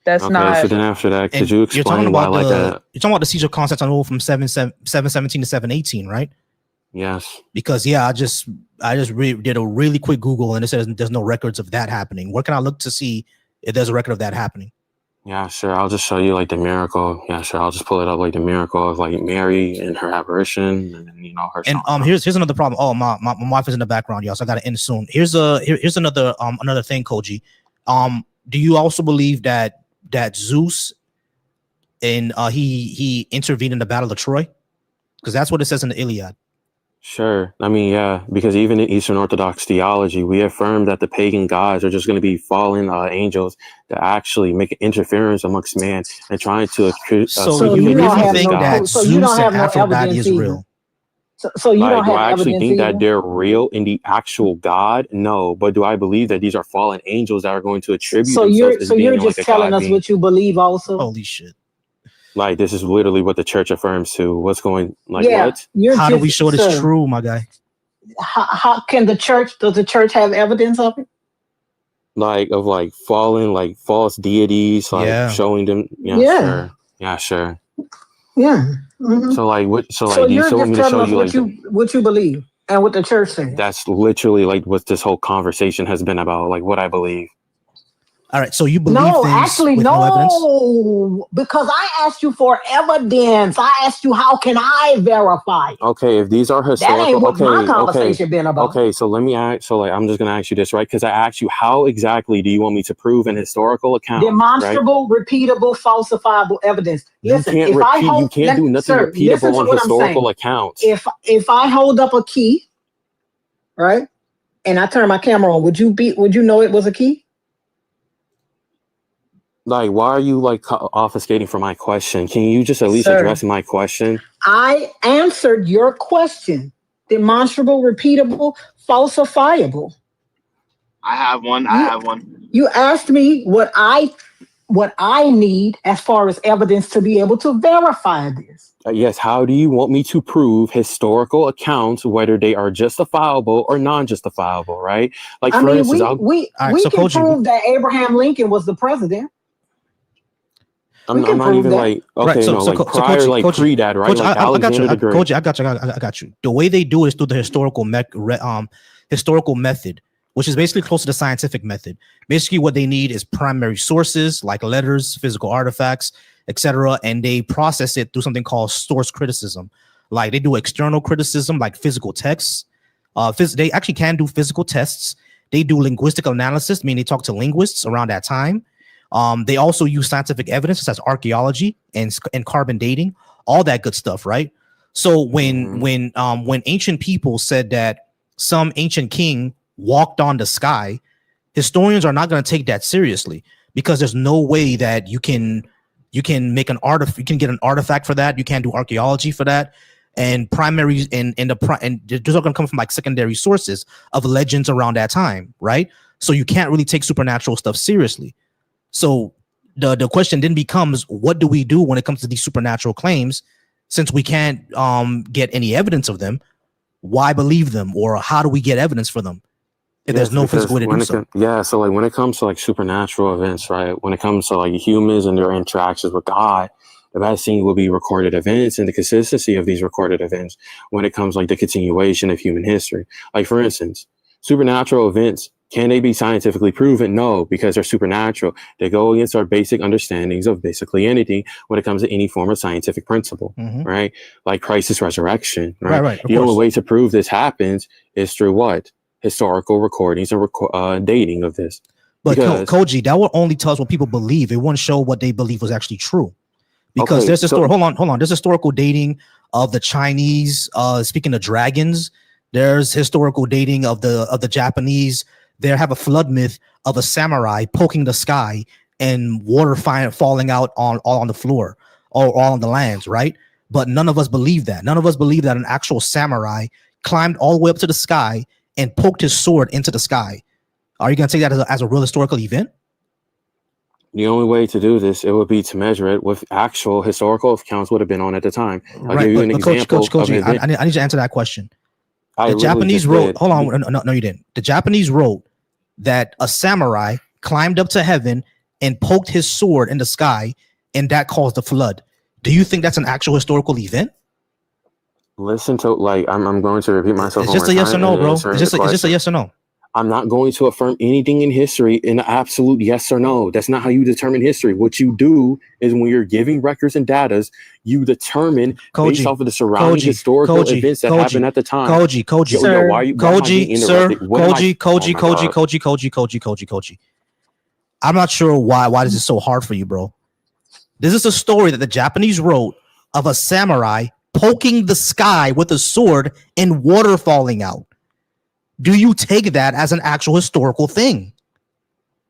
that's not. So then after that, could you explain why like that? You're talking about the siege of Constantinople from 717 to 718, right? Yes. Because I just did a really quick Google and it says there's no records of that happening. Where can I look to see if there's a record of that happening? Yeah, sure. I'll just show you like the miracle. Yeah, sure. I'll just pull it up like the miracle of like Mary and her apparition, and then her. And here's another problem. Oh, my wife is in the background, y'all. So I gotta end soon. Here's another thing, Koji. Do you also believe that Zeus and he intervened in the Battle of Troy? Because that's what it says in the Iliad. Sure. I mean, yeah, because even in Eastern Orthodox theology, we affirm that the pagan gods are just going to be fallen angels that actually make an interference amongst man and trying to so you really think that Zeus and Aphrodite is real? So you don't have do I actually think either? that they're real in the actual God? No, but do I believe that these are fallen angels that are going to attribute themselves as being just like telling us what you believe also? Holy shit. Like this is literally what the church affirms to. What's going like Yeah, what? How do we show this true, my guy? How can the church? Does the church have evidence of it? Like of like fallen, like false deities, like showing them. Yeah. Sure. Yeah. Mhm. So like what? So So like, do you you're still want just me to show telling us you like what you believe and what the church says. that's literally like what this whole conversation has been about, like what I believe. All right, so you believe No, things actually, with no evidence? no, because I asked you for evidence. I asked you, how can I verify it? Okay, if these are That historical, ain't what my okay, conversation been about. okay. So let me ask. So like, I'm just gonna ask you this, right? Because I asked you, how exactly do you want me to prove an historical account? Right? Demonstrable, repeatable, falsifiable evidence. Listen, You can't if I repeat. hold, You can't do nothing sir, listen repeatable to on what I'm historical saying. accounts. If I hold up a key, right, and I turn my camera on, would you know it was a key? Like, why are you like obfuscating from my question? Can you just at least address my question? I answered your question. Demonstrable, repeatable, falsifiable. I have one. You asked me what I need as far as evidence to be able to verify this. Yes. How do you want me to prove historical accounts, whether they are justifiable or non-justifiable? Right? Like, for instance, we can prove that Abraham Lincoln was the president. I'm not even like, okay, no, like prior, like pre-dad, right? Coach, Like I got you. Alexander the Great. Coach, I got you. The way they do it is through the historical method, which is basically close to the scientific method. Basically, what they need is primary sources like letters, physical artifacts, etc., and they process it through something called source criticism. Like they do external criticism, like physical texts. They actually can do physical tests. They do linguistic analysis, meaning they talk to linguists around that time. They also use scientific evidence such as archaeology and carbon dating, all that good stuff, right? So when ancient people said that some ancient king walked on the sky, historians are not going to take that seriously because there's no way that you can make an artifact, you can get an artifact for that. You can't do archaeology for that. And primaries and those are going to come from like secondary sources of legends around that time, right? So you can't really take supernatural stuff seriously. So the question then becomes, what do we do when it comes to these supernatural claims? Since we can't get any evidence of them, why believe them, or how do we get evidence for them if there's no physical way to do so? So like when it comes to like supernatural events, right? When it comes to like humans and their interactions with God, the best thing will be recorded events and the consistency of these recorded events when it comes like the continuation of human history. Like for instance, supernatural events, can they be scientifically proven? No, because they're supernatural. They go against our basic understandings of basically anything when it comes to any form of scientific principle, right? Like Christ's resurrection, right? Right. The only way to prove this happens is through what? Historical recordings and dating of this. But Koji, that will only tell us what people believe. It won't show what they believe was actually true. Because there's a story. Hold on. There's historical dating of the Chinese. Speaking of dragons, there's historical dating of the Japanese. They have a flood myth of a samurai poking the sky and water falling out all on the floor or all on the lands, right? But none of us believe that. None of us believe that an actual samurai climbed all the way up to the sky and poked his sword into the sky. Are you going to take that as a real historical event? The only way to do this, it would be to measure it with actual historical accounts would have been on at the time. I'll give you an example. Coach, I need you to answer that question. The Japanese wrote, hold on, no, you didn't. The Japanese wrote that a samurai climbed up to heaven and poked his sword in the sky, and that caused the flood. Do you think that's an actual historical event? Listen to, like, I'm going to repeat myself. It's just a yes or no, bro. It's just a yes or no. I'm not going to affirm anything in history in an absolute yes or no. That's not how you determine history. What you do is when you're giving records and data, you determine based off of the surrounding historical events that happened at the time. Koji. I'm not sure why this is so hard for you, bro. This is a story that the Japanese wrote of a samurai poking the sky with a sword and water falling out. Do you take that as an actual historical thing?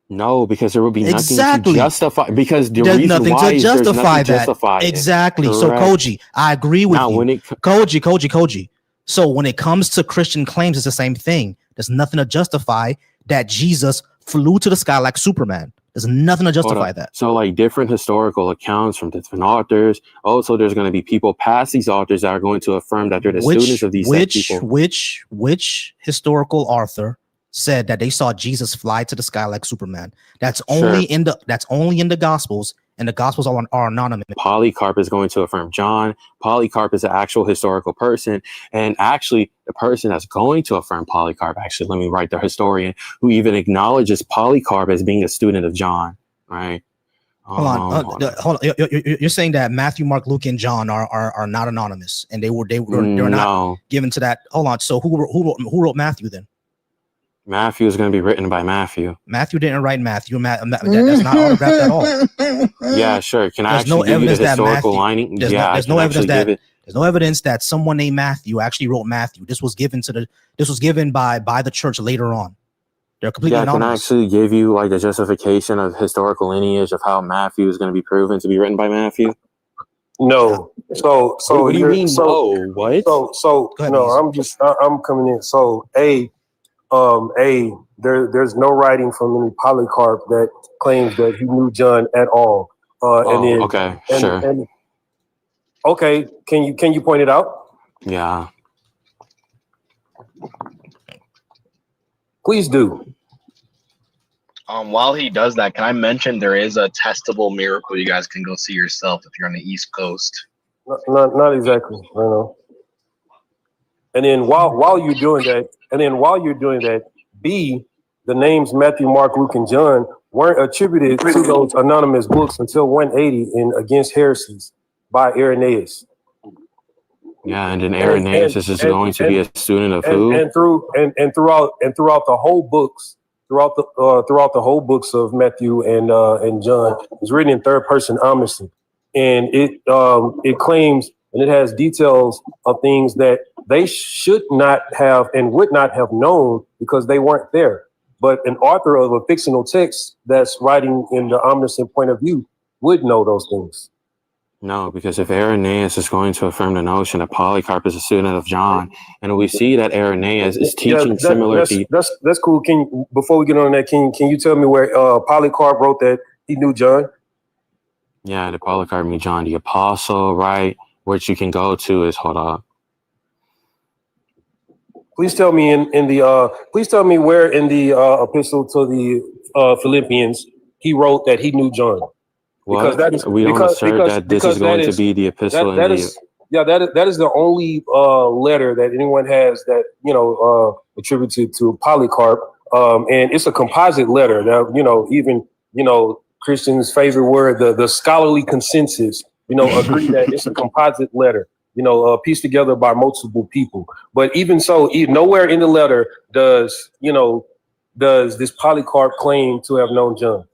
No, because there will be nothing to justify. Because there's nothing to justify that. Exactly. So Koji, I agree with you. Koji. So when it comes to Christian claims, it's the same thing. There's nothing to justify that Jesus flew to the sky like Superman. There's nothing to justify that. So like different historical accounts from different authors. Also, there's going to be people past these authors that are going to affirm that they're the students of these people. Which historical author said that they saw Jesus fly to the sky like Superman? That's only in the Gospels, and the Gospels are anonymous. Polycarp is going to affirm John. Polycarp is an actual historical person, and actually the person that's going to affirm Polycarp, actually, let me write the historian who even acknowledges Polycarp as being a student of John, right? Hold on. You're saying that Matthew, Mark, Luke, and John are not anonymous, and they're not given to that. Hold on. So who wrote Matthew then? Matthew is going to be written by Matthew. Matthew didn't write Matthew. That's not autographed at all. Yeah, sure. Can I actually give you the historical lining? There's no evidence that someone named Matthew actually wrote Matthew. This was given by the church later on. They're completely anonymous. Can I actually give you like the justification of historical lineage of how Matthew is going to be proven to be written by Matthew? No. So what do you mean? No. What? I'm coming in. So there's no writing from any Polycarp that claims that he knew John at all. Okay, can you point it out? Yeah. Please do. While he does that, can I mention there is a testable miracle you guys can go see yourself if you're on the East Coast? Not exactly. I know. And then while you're doing that, B, the names Matthew, Mark, Luke, and John weren't attributed to those anonymous books until 180 in Against Heresies by Irenaeus. Yeah, and then Irenaeus is going to be a student of who? And throughout the whole books, throughout the whole books of Matthew and John, it's written in third person omniscient, and it claims and it has details of things that they should not have and would not have known because they weren't there. But an author of a fictional text that's writing in the omniscient point of view would know those things. No, because if Irenaeus is going to affirm the notion that Polycarp is a student of John, and we see that Irenaeus is teaching similar to... That's cool. Before we get on that, can you tell me where Polycarp wrote that he knew John? Yeah, the Polycarp knew John the Apostle, right? Which you can go to is, hold up. Please tell me please tell me where in the epistle to the Philippians he wrote that he knew John. Because we don't assert that this is going to be the epistle. That is the only letter that anyone has that attributed to Polycarp, and it's a composite letter. That even Christians' favorite word, the scholarly consensus, agree that it's a composite letter. Pieced together by multiple people. But even so, nowhere in the letter does this Polycarp claim to have known John.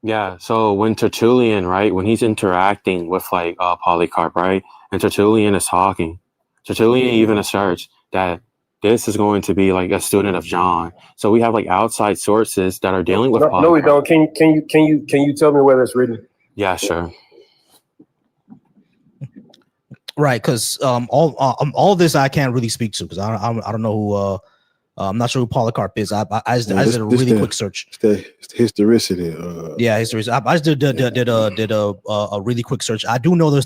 Yeah, so when Tertullian, right, when he's interacting with Polycarp, right, and Tertullian is talking, Tertullian even asserts that this is going to be like a student of John. So we have outside sources that are dealing with Polycarp. No, we don't. Can you tell me where that's written? Yeah, sure. Right, because all this I can't really speak to because I don't know who I'm not sure who Polycarp is. I just did a really quick search. It's the historicity. History. I just did a really quick search. I do know the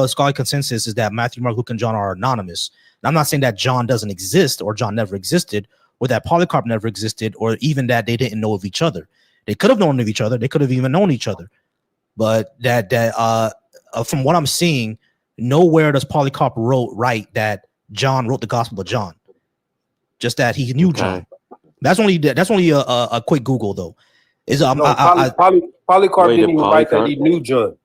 scholarly consensus is that Matthew, Mark, Luke, and John are anonymous. And I'm not saying that John doesn't exist or John never existed, or that Polycarp never existed, or even that they didn't know of each other. They could have known of each other. They could have even known each other. But that from what I'm seeing, nowhere does Polycarp write that John wrote the Gospel of John. Just that he knew John. That's only a quick Google though. Polycarp didn't even write that he knew John.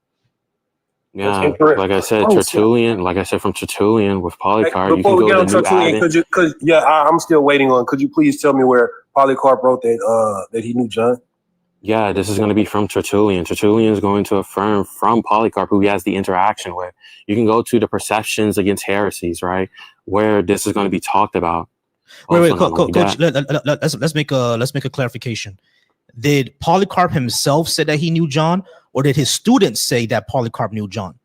Yeah, like I said, Tertullian. Like I said, from Tertullian with Polycarp, you can go to Tertullian. I'm still waiting on. Could you please tell me where Polycarp wrote that he knew John? Yeah, this is going to be from Tertullian. Tertullian is going to affirm from Polycarp, who he has the interaction with. You can go to the Perceptions Against Heresies, right, where this is going to be talked about. Wait, Coach. Let's make a clarification. Did Polycarp himself say that he knew John, or did his students say that Polycarp knew John?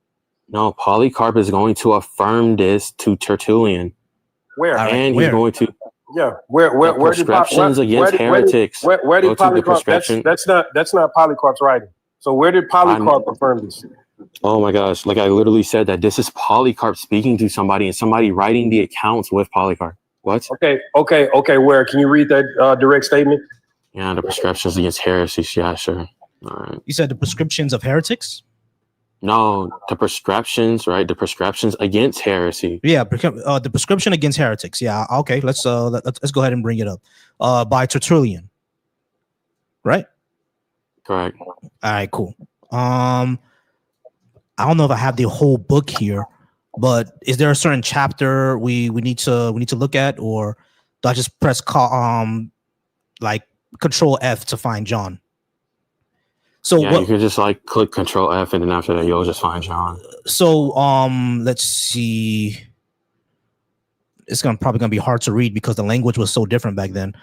No, Polycarp is going to affirm this to Tertullian. Where? And he's going to Yeah, where The prescriptions against heretics. Where Go did to the Polycarp? prescription. That's not Polycarp's writing. So where did Polycarp affirm this? Oh my gosh! Like I literally said that this is Polycarp speaking to somebody and somebody writing the accounts with Polycarp. What? Okay. Where can you read that direct statement? Yeah, the prescriptions against heresies. Yeah, sure. All right. You said the prescriptions of heretics? No, the prescriptions, right? The prescriptions against heresy. Yeah, the prescription against heretics. Yeah, okay. Let's go ahead and bring it up. By Tertullian, right? Correct. All right, cool. I don't know if I have the whole book here, but is there a certain chapter we need to look at, or do I just press like Control F to find John? So yeah, you could just like click Control F, and then after that, you'll just find John. So let's see. It's probably gonna be hard to read because the language was so different back then.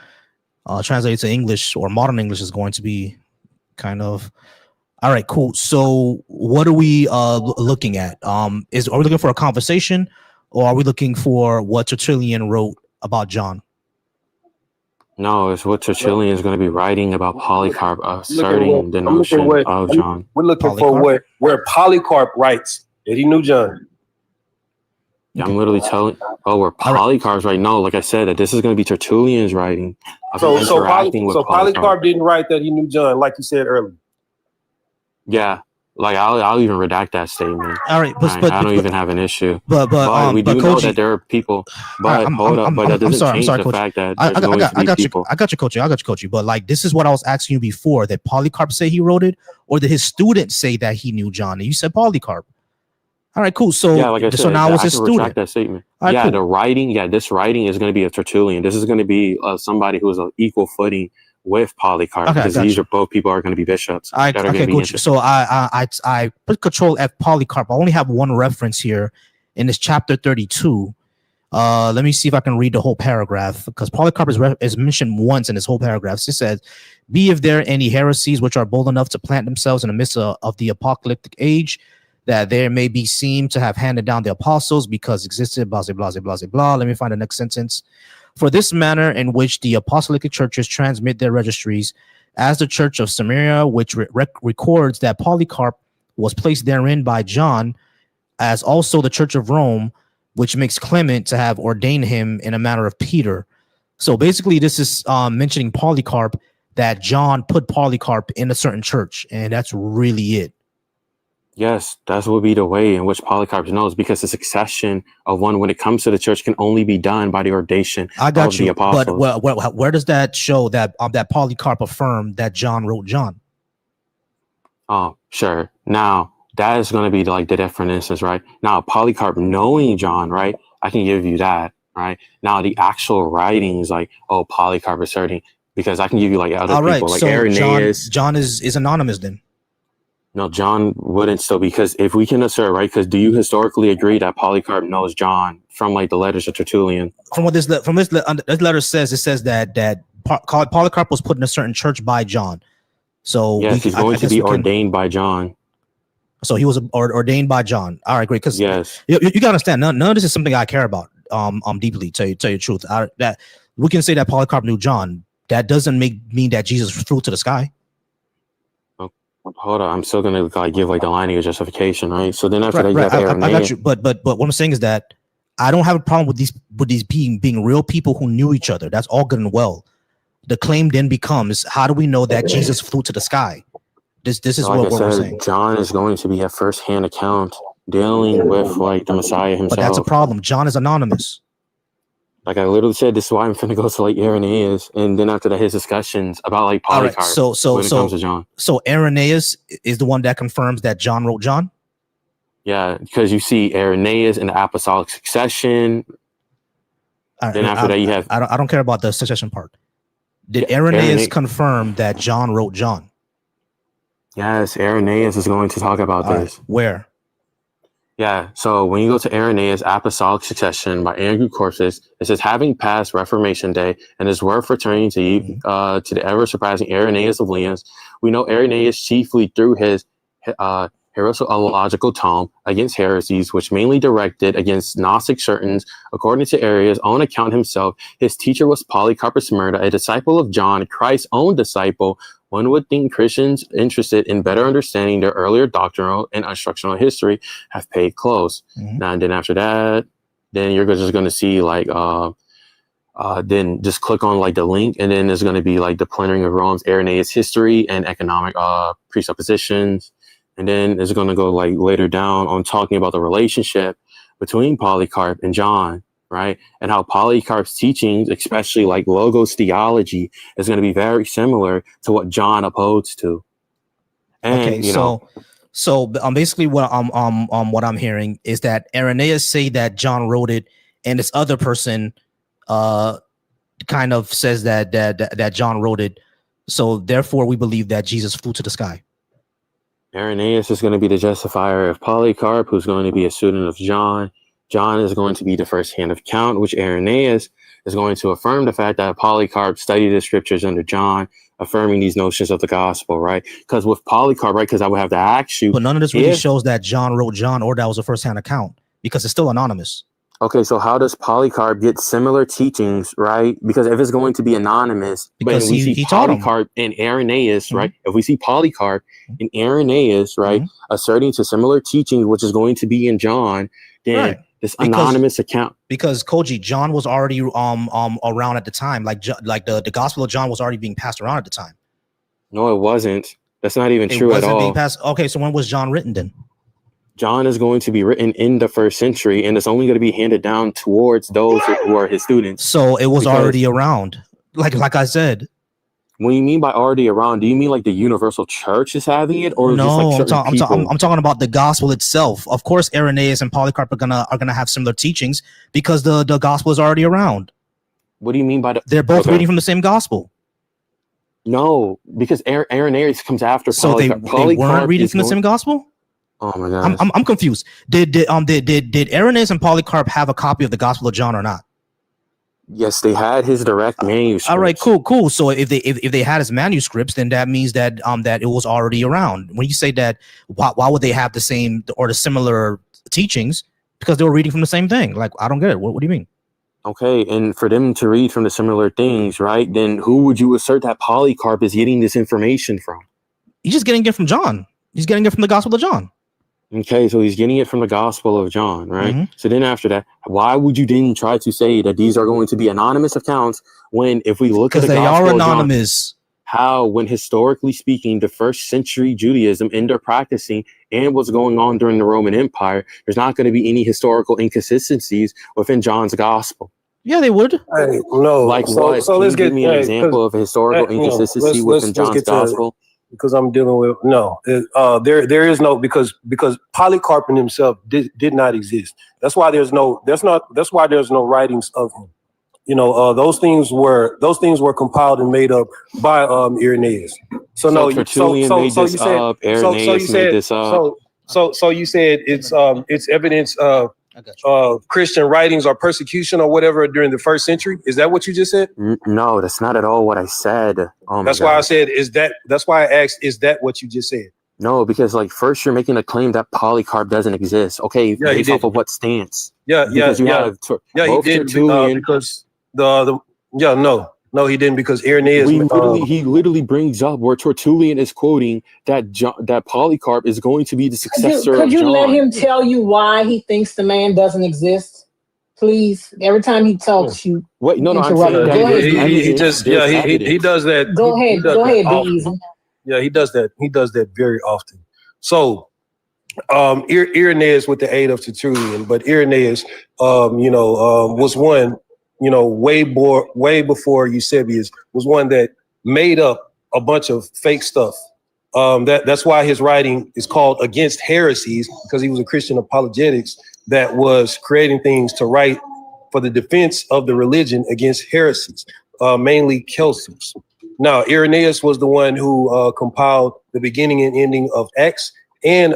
Translated to English or modern English is going to be kind of all right. Cool. So what are we looking at? Are we looking for a conversation, or are we looking for what Tertullian wrote about John? No, it's what Tertullian is going to be writing about Polycarp asserting the notion of John. We're looking for where Polycarp writes that he knew John. Yeah, I'm literally telling. Oh, where Polycarp's right? No, like I said, that this is going to be Tertullian's writing. So Polycarp didn't write that he knew John, like you said earlier. Yeah, like I'll even redact that statement. All right, I don't even have an issue. But we do know that there are people. But hold up, but that doesn't change the Coach. fact that I got you, people. I got you, Coach. But like, this is what I was asking you before. Did Polycarp say he wrote it, or did his student say that he knew John? And you said Polycarp. All right, cool. So yeah, like I said, so now it's his student. Retract that statement. Right, yeah, cool. the writing. Yeah, this writing is going to be a Tertullian. This is going to be somebody who is on equal footing with Polycarp, because these are both people are going to be bishops. Okay, cool. So I put Control F Polycarp. I only have one reference here in this chapter 32. Let me see if I can read the whole paragraph, because Polycarp is mentioned once in this whole paragraph. It says, "Be if there any heresies which are bold enough to plant themselves in the midst of the apocalyptic age, that there may be seen to have handed down the apostles because existed, blah, blah, blah, blah, blah." Let me find the next sentence. "For this manner in which the apostolic churches transmit their registries, as the church of Samaria, which records that Polycarp was placed therein by John, as also the church of Rome, which makes Clement to have ordained him in a manner of Peter." So basically, this is mentioning Polycarp, that John put Polycarp in a certain church, and that's really it. Yes, that would be the way in which Polycarp knows, because the succession of one when it comes to the church can only be done by the ordination of the apostles. But where does that show that that Polycarp affirmed that John wrote John? Oh, sure. Now that is going to be like the different instance, right? Now Polycarp knowing John, right? I can give you that, right? Now the actual writings, like Polycarp asserting, because I can give you like other people, like so Irenaeus. John is anonymous then. No, John wouldn't still, because if we can assert, right? Because do you historically agree that Polycarp knows John from like the letters of Tertullian? From what this letter says, it says that Polycarp was put in a certain church by John. So yes, he's going to be ordained by John. So he was ordained by John. All right, great. Because yes, you gotta understand, none of this is something I care about deeply. Tell you the truth. That we can say that Polycarp knew John. That doesn't mean that Jesus flew to the sky. Hold on, I'm still gonna like give like the line of justification, right? So then after that, you have I got you. But what I'm saying is that I don't have a problem with these being real people who knew each other. That's all good and well. The claim then becomes, how do we know that Jesus flew to the sky? This is what we're saying. John is going to be a first-hand account dealing with like the Messiah himself. But that's a problem. John is anonymous. Like I literally said, this is why I'm finna go to like Irenaeus, and then after that, his discussions about like Polycarp. Right, so when it comes to John. So Irenaeus is the one that confirms that John wrote John. Yeah, because you see Irenaeus in the apostolic succession. Then after that, you have. I don't care about the succession part. Did Irenaeus confirm that John wrote John? Yes, Irenaeus is going to talk about this. Where? Yeah, so when you go to Irenaeus' Apostolic Succession by Andrew Corsus, it says, "Having passed Reformation Day and his word returning to you, to the ever-surpassing Irenaeus of Lyons, we know Irenaeus chiefly through his heresiological tome against heresies, which mainly directed against Gnostic certains. According to Arius' own account himself, his teacher was Polycarp of Smyrna, a disciple of John, Christ's own disciple. One would think Christians interested in better understanding their earlier doctrinal and instructional history have paid close. Now, and then after that, then you're just going to see like, then just click on like the link, and then there's going to be like the plundering of Rome's Irenaeus history and economic presuppositions. And then it's going to go like later down on talking about the relationship between Polycarp and John, right? And how Polycarp's teachings, especially like logos theology, is going to be very similar to what John upholds to. And, Okay, so basically what I'm hearing is that Irenaeus say that John wrote it, and this other person kind of says that John wrote it. So therefore, we believe that Jesus flew to the sky. Irenaeus is going to be the justifier of Polycarp, who's going to be a student of John. John is going to be the first-hand account, which Irenaeus is going to affirm the fact that Polycarp studied the scriptures under John, affirming these notions of the gospel, right? Because with Polycarp, right, because I would have to ask you. But none of this really shows that John wrote John or that was a first-hand account, because it's still anonymous. Okay, so how does Polycarp get similar teachings, right? Because if it's going to be anonymous, because we see Polycarp and Irenaeus, right? If we see Polycarp and Irenaeus, right, asserting to similar teachings, which is going to be in John, then this anonymous account. Because Koji, John was already around at the time, like the Gospel of John was already being passed around at the time. No, it wasn't. That's not even true at all. Being passed. Okay, so when was John written then? John is going to be written in the first century, and it's only going to be handed down towards those who are his students. So it was already around, like I said. What do you mean by already around? Do you mean like the universal church is having it, or no? just like I'm talking about the gospel itself. Of course, Irenaeus and Polycarp are gonna have similar teachings because the gospel is already around. What do you mean by the? They're both reading from the same gospel. No, because Irenaeus comes after Polycarp. So they weren't reading from the same gospel. Oh my God! I'm confused. Did Irenaeus and Polycarp have a copy of the Gospel of John or not? Yes, they had his direct manuscripts. All right, cool. So if they had his manuscripts, then that means that that it was already around. When you say that, why would they have the same or the similar teachings? Because they were reading from the same thing. Like, I don't get it. What do you mean? Okay, and for them to read from the similar things, right? Then who would you assert that Polycarp is getting this information from? He's just getting it from John. He's getting it from the Gospel of John. Okay, so he's getting it from the Gospel of John, right? So then after that, why would you then try to say that these are going to be anonymous accounts when if we look at the Gospel they are of John, anonymous. how, when historically speaking, the first century Judaism and their practicing and what's going on during the Roman Empire, there's not going to be any historical inconsistencies within John's Gospel. Yeah, they would. No, like so, what? So Can let's you give get me an example of a historical inconsistency within John's Gospel? Because I'm dealing with there is no because Polycarp in himself did not exist. That's why there's no writings of him. You know, those things were compiled and made up by Irenaeus. So you said it's evidence of Christian writings or persecution or whatever during the first century. Is that what you just said? No, that's not at all what I said. Oh that's why I said that's why I asked, is that what you just said? No, because like first you're making a claim that Polycarp doesn't exist. Okay, based off of what stance? He did because no, he didn't because Irenaeus. He literally brings up where Tertullian is quoting that Polycarp is going to be the successor. Could you of John. let him tell you why he thinks the man doesn't exist, please? Every time he talks, you wait. No, I'm saying he does that. Go ahead, be easy. Yeah, he does that. He does that very often. So, Irenaeus with the aid of Tertullian, but Irenaeus, was one. Way before Eusebius, was one that made up a bunch of fake stuff. That's why his writing is called Against Heresies, because he was a Christian apologetics that was creating things to write for the defense of the religion against heresies, mainly Celsus. Now, Irenaeus was the one who compiled the beginning and ending of Acts and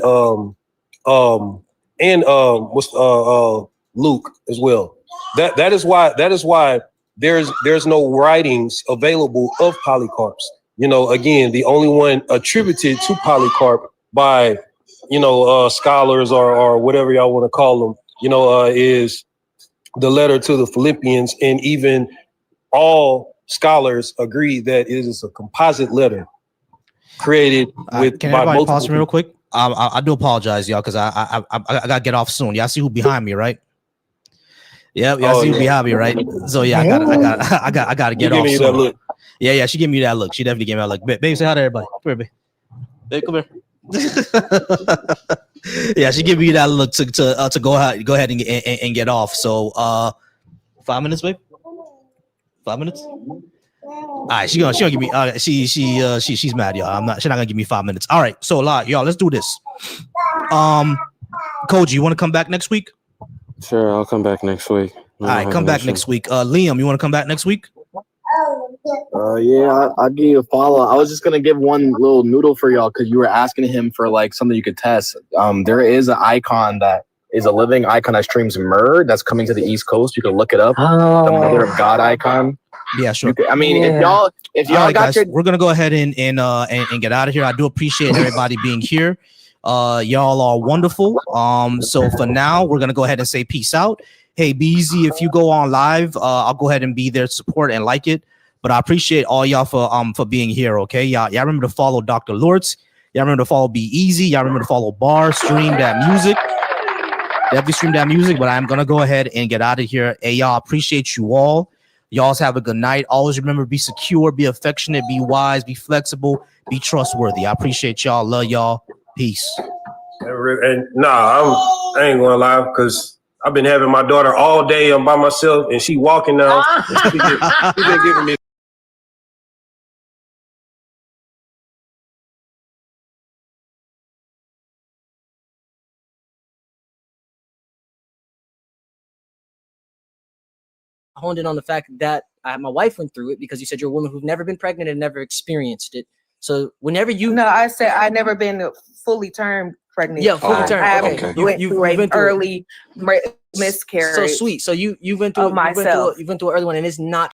Luke as well. That is why there's no writings available of Polycarp's. Again, the only one attributed to Polycarp by scholars or whatever y'all want to call them, is the letter to the Philippians, and even all scholars agree that it is a composite letter created with Can by everybody multiple pause for me real people. quick? I do apologize, y'all, because I gotta get off soon. Y'all see who behind me, right? Yeah, y'all see who behind me, right? So yeah, I gotta get off You that soon. look. Yeah, she gave me that look. She definitely gave me that look. Baby, say hi to everybody. Come here, babe. Babe, come here. Yeah, she gave me that look to go ahead and get off. So 5 minutes, babe. 5 minutes. All right, she gonna give me. She's mad, y'all. She's not gonna give me 5 minutes. All right, so y'all, let's do this. Koji, you want to come back next week? Sure, I'll come back next week. All right, come back next week. Liam, you want to come back next week? Yeah, I'll give you a follow. I was just gonna give one little noodle for y'all because you were asking him for like something you could test. There is an icon that is a living icon that streams myrrh that's coming to the East Coast. You can look it up. The Mother of God icon. Yeah, sure. If y'all All right, got guys, we're gonna go ahead and get out of here. I do appreciate everybody being here. Y'all are wonderful. So for now, we're gonna go ahead and say peace out. Hey, be easy if you go on live. I'll go ahead and be there to support and like it. But I appreciate all y'all for being here. Okay, y'all remember to follow Dr. Lortz. Y'all remember to follow Be Easy. Y'all remember to follow Bar. Stream that music. Definitely stream that music. But I'm gonna go ahead and get out of here. Hey, y'all, appreciate you all. Y'all have a good night. Always remember, be secure, be affectionate, be wise, be flexible, be trustworthy. I appreciate y'all. Love y'all. Peace. And I ain't gonna lie, because I've been having my daughter all day. I'm by myself, and she walking now. She been giving me. honed in on the fact that my wife went through it, because you said you're a woman who's never been pregnant and never experienced it. So whenever you I said I never been fully termed pregnant. Yeah, fully termed. I Okay. went You through went an through early miscarriage. So sweet. So you went through myself. you went through an early one, and it's not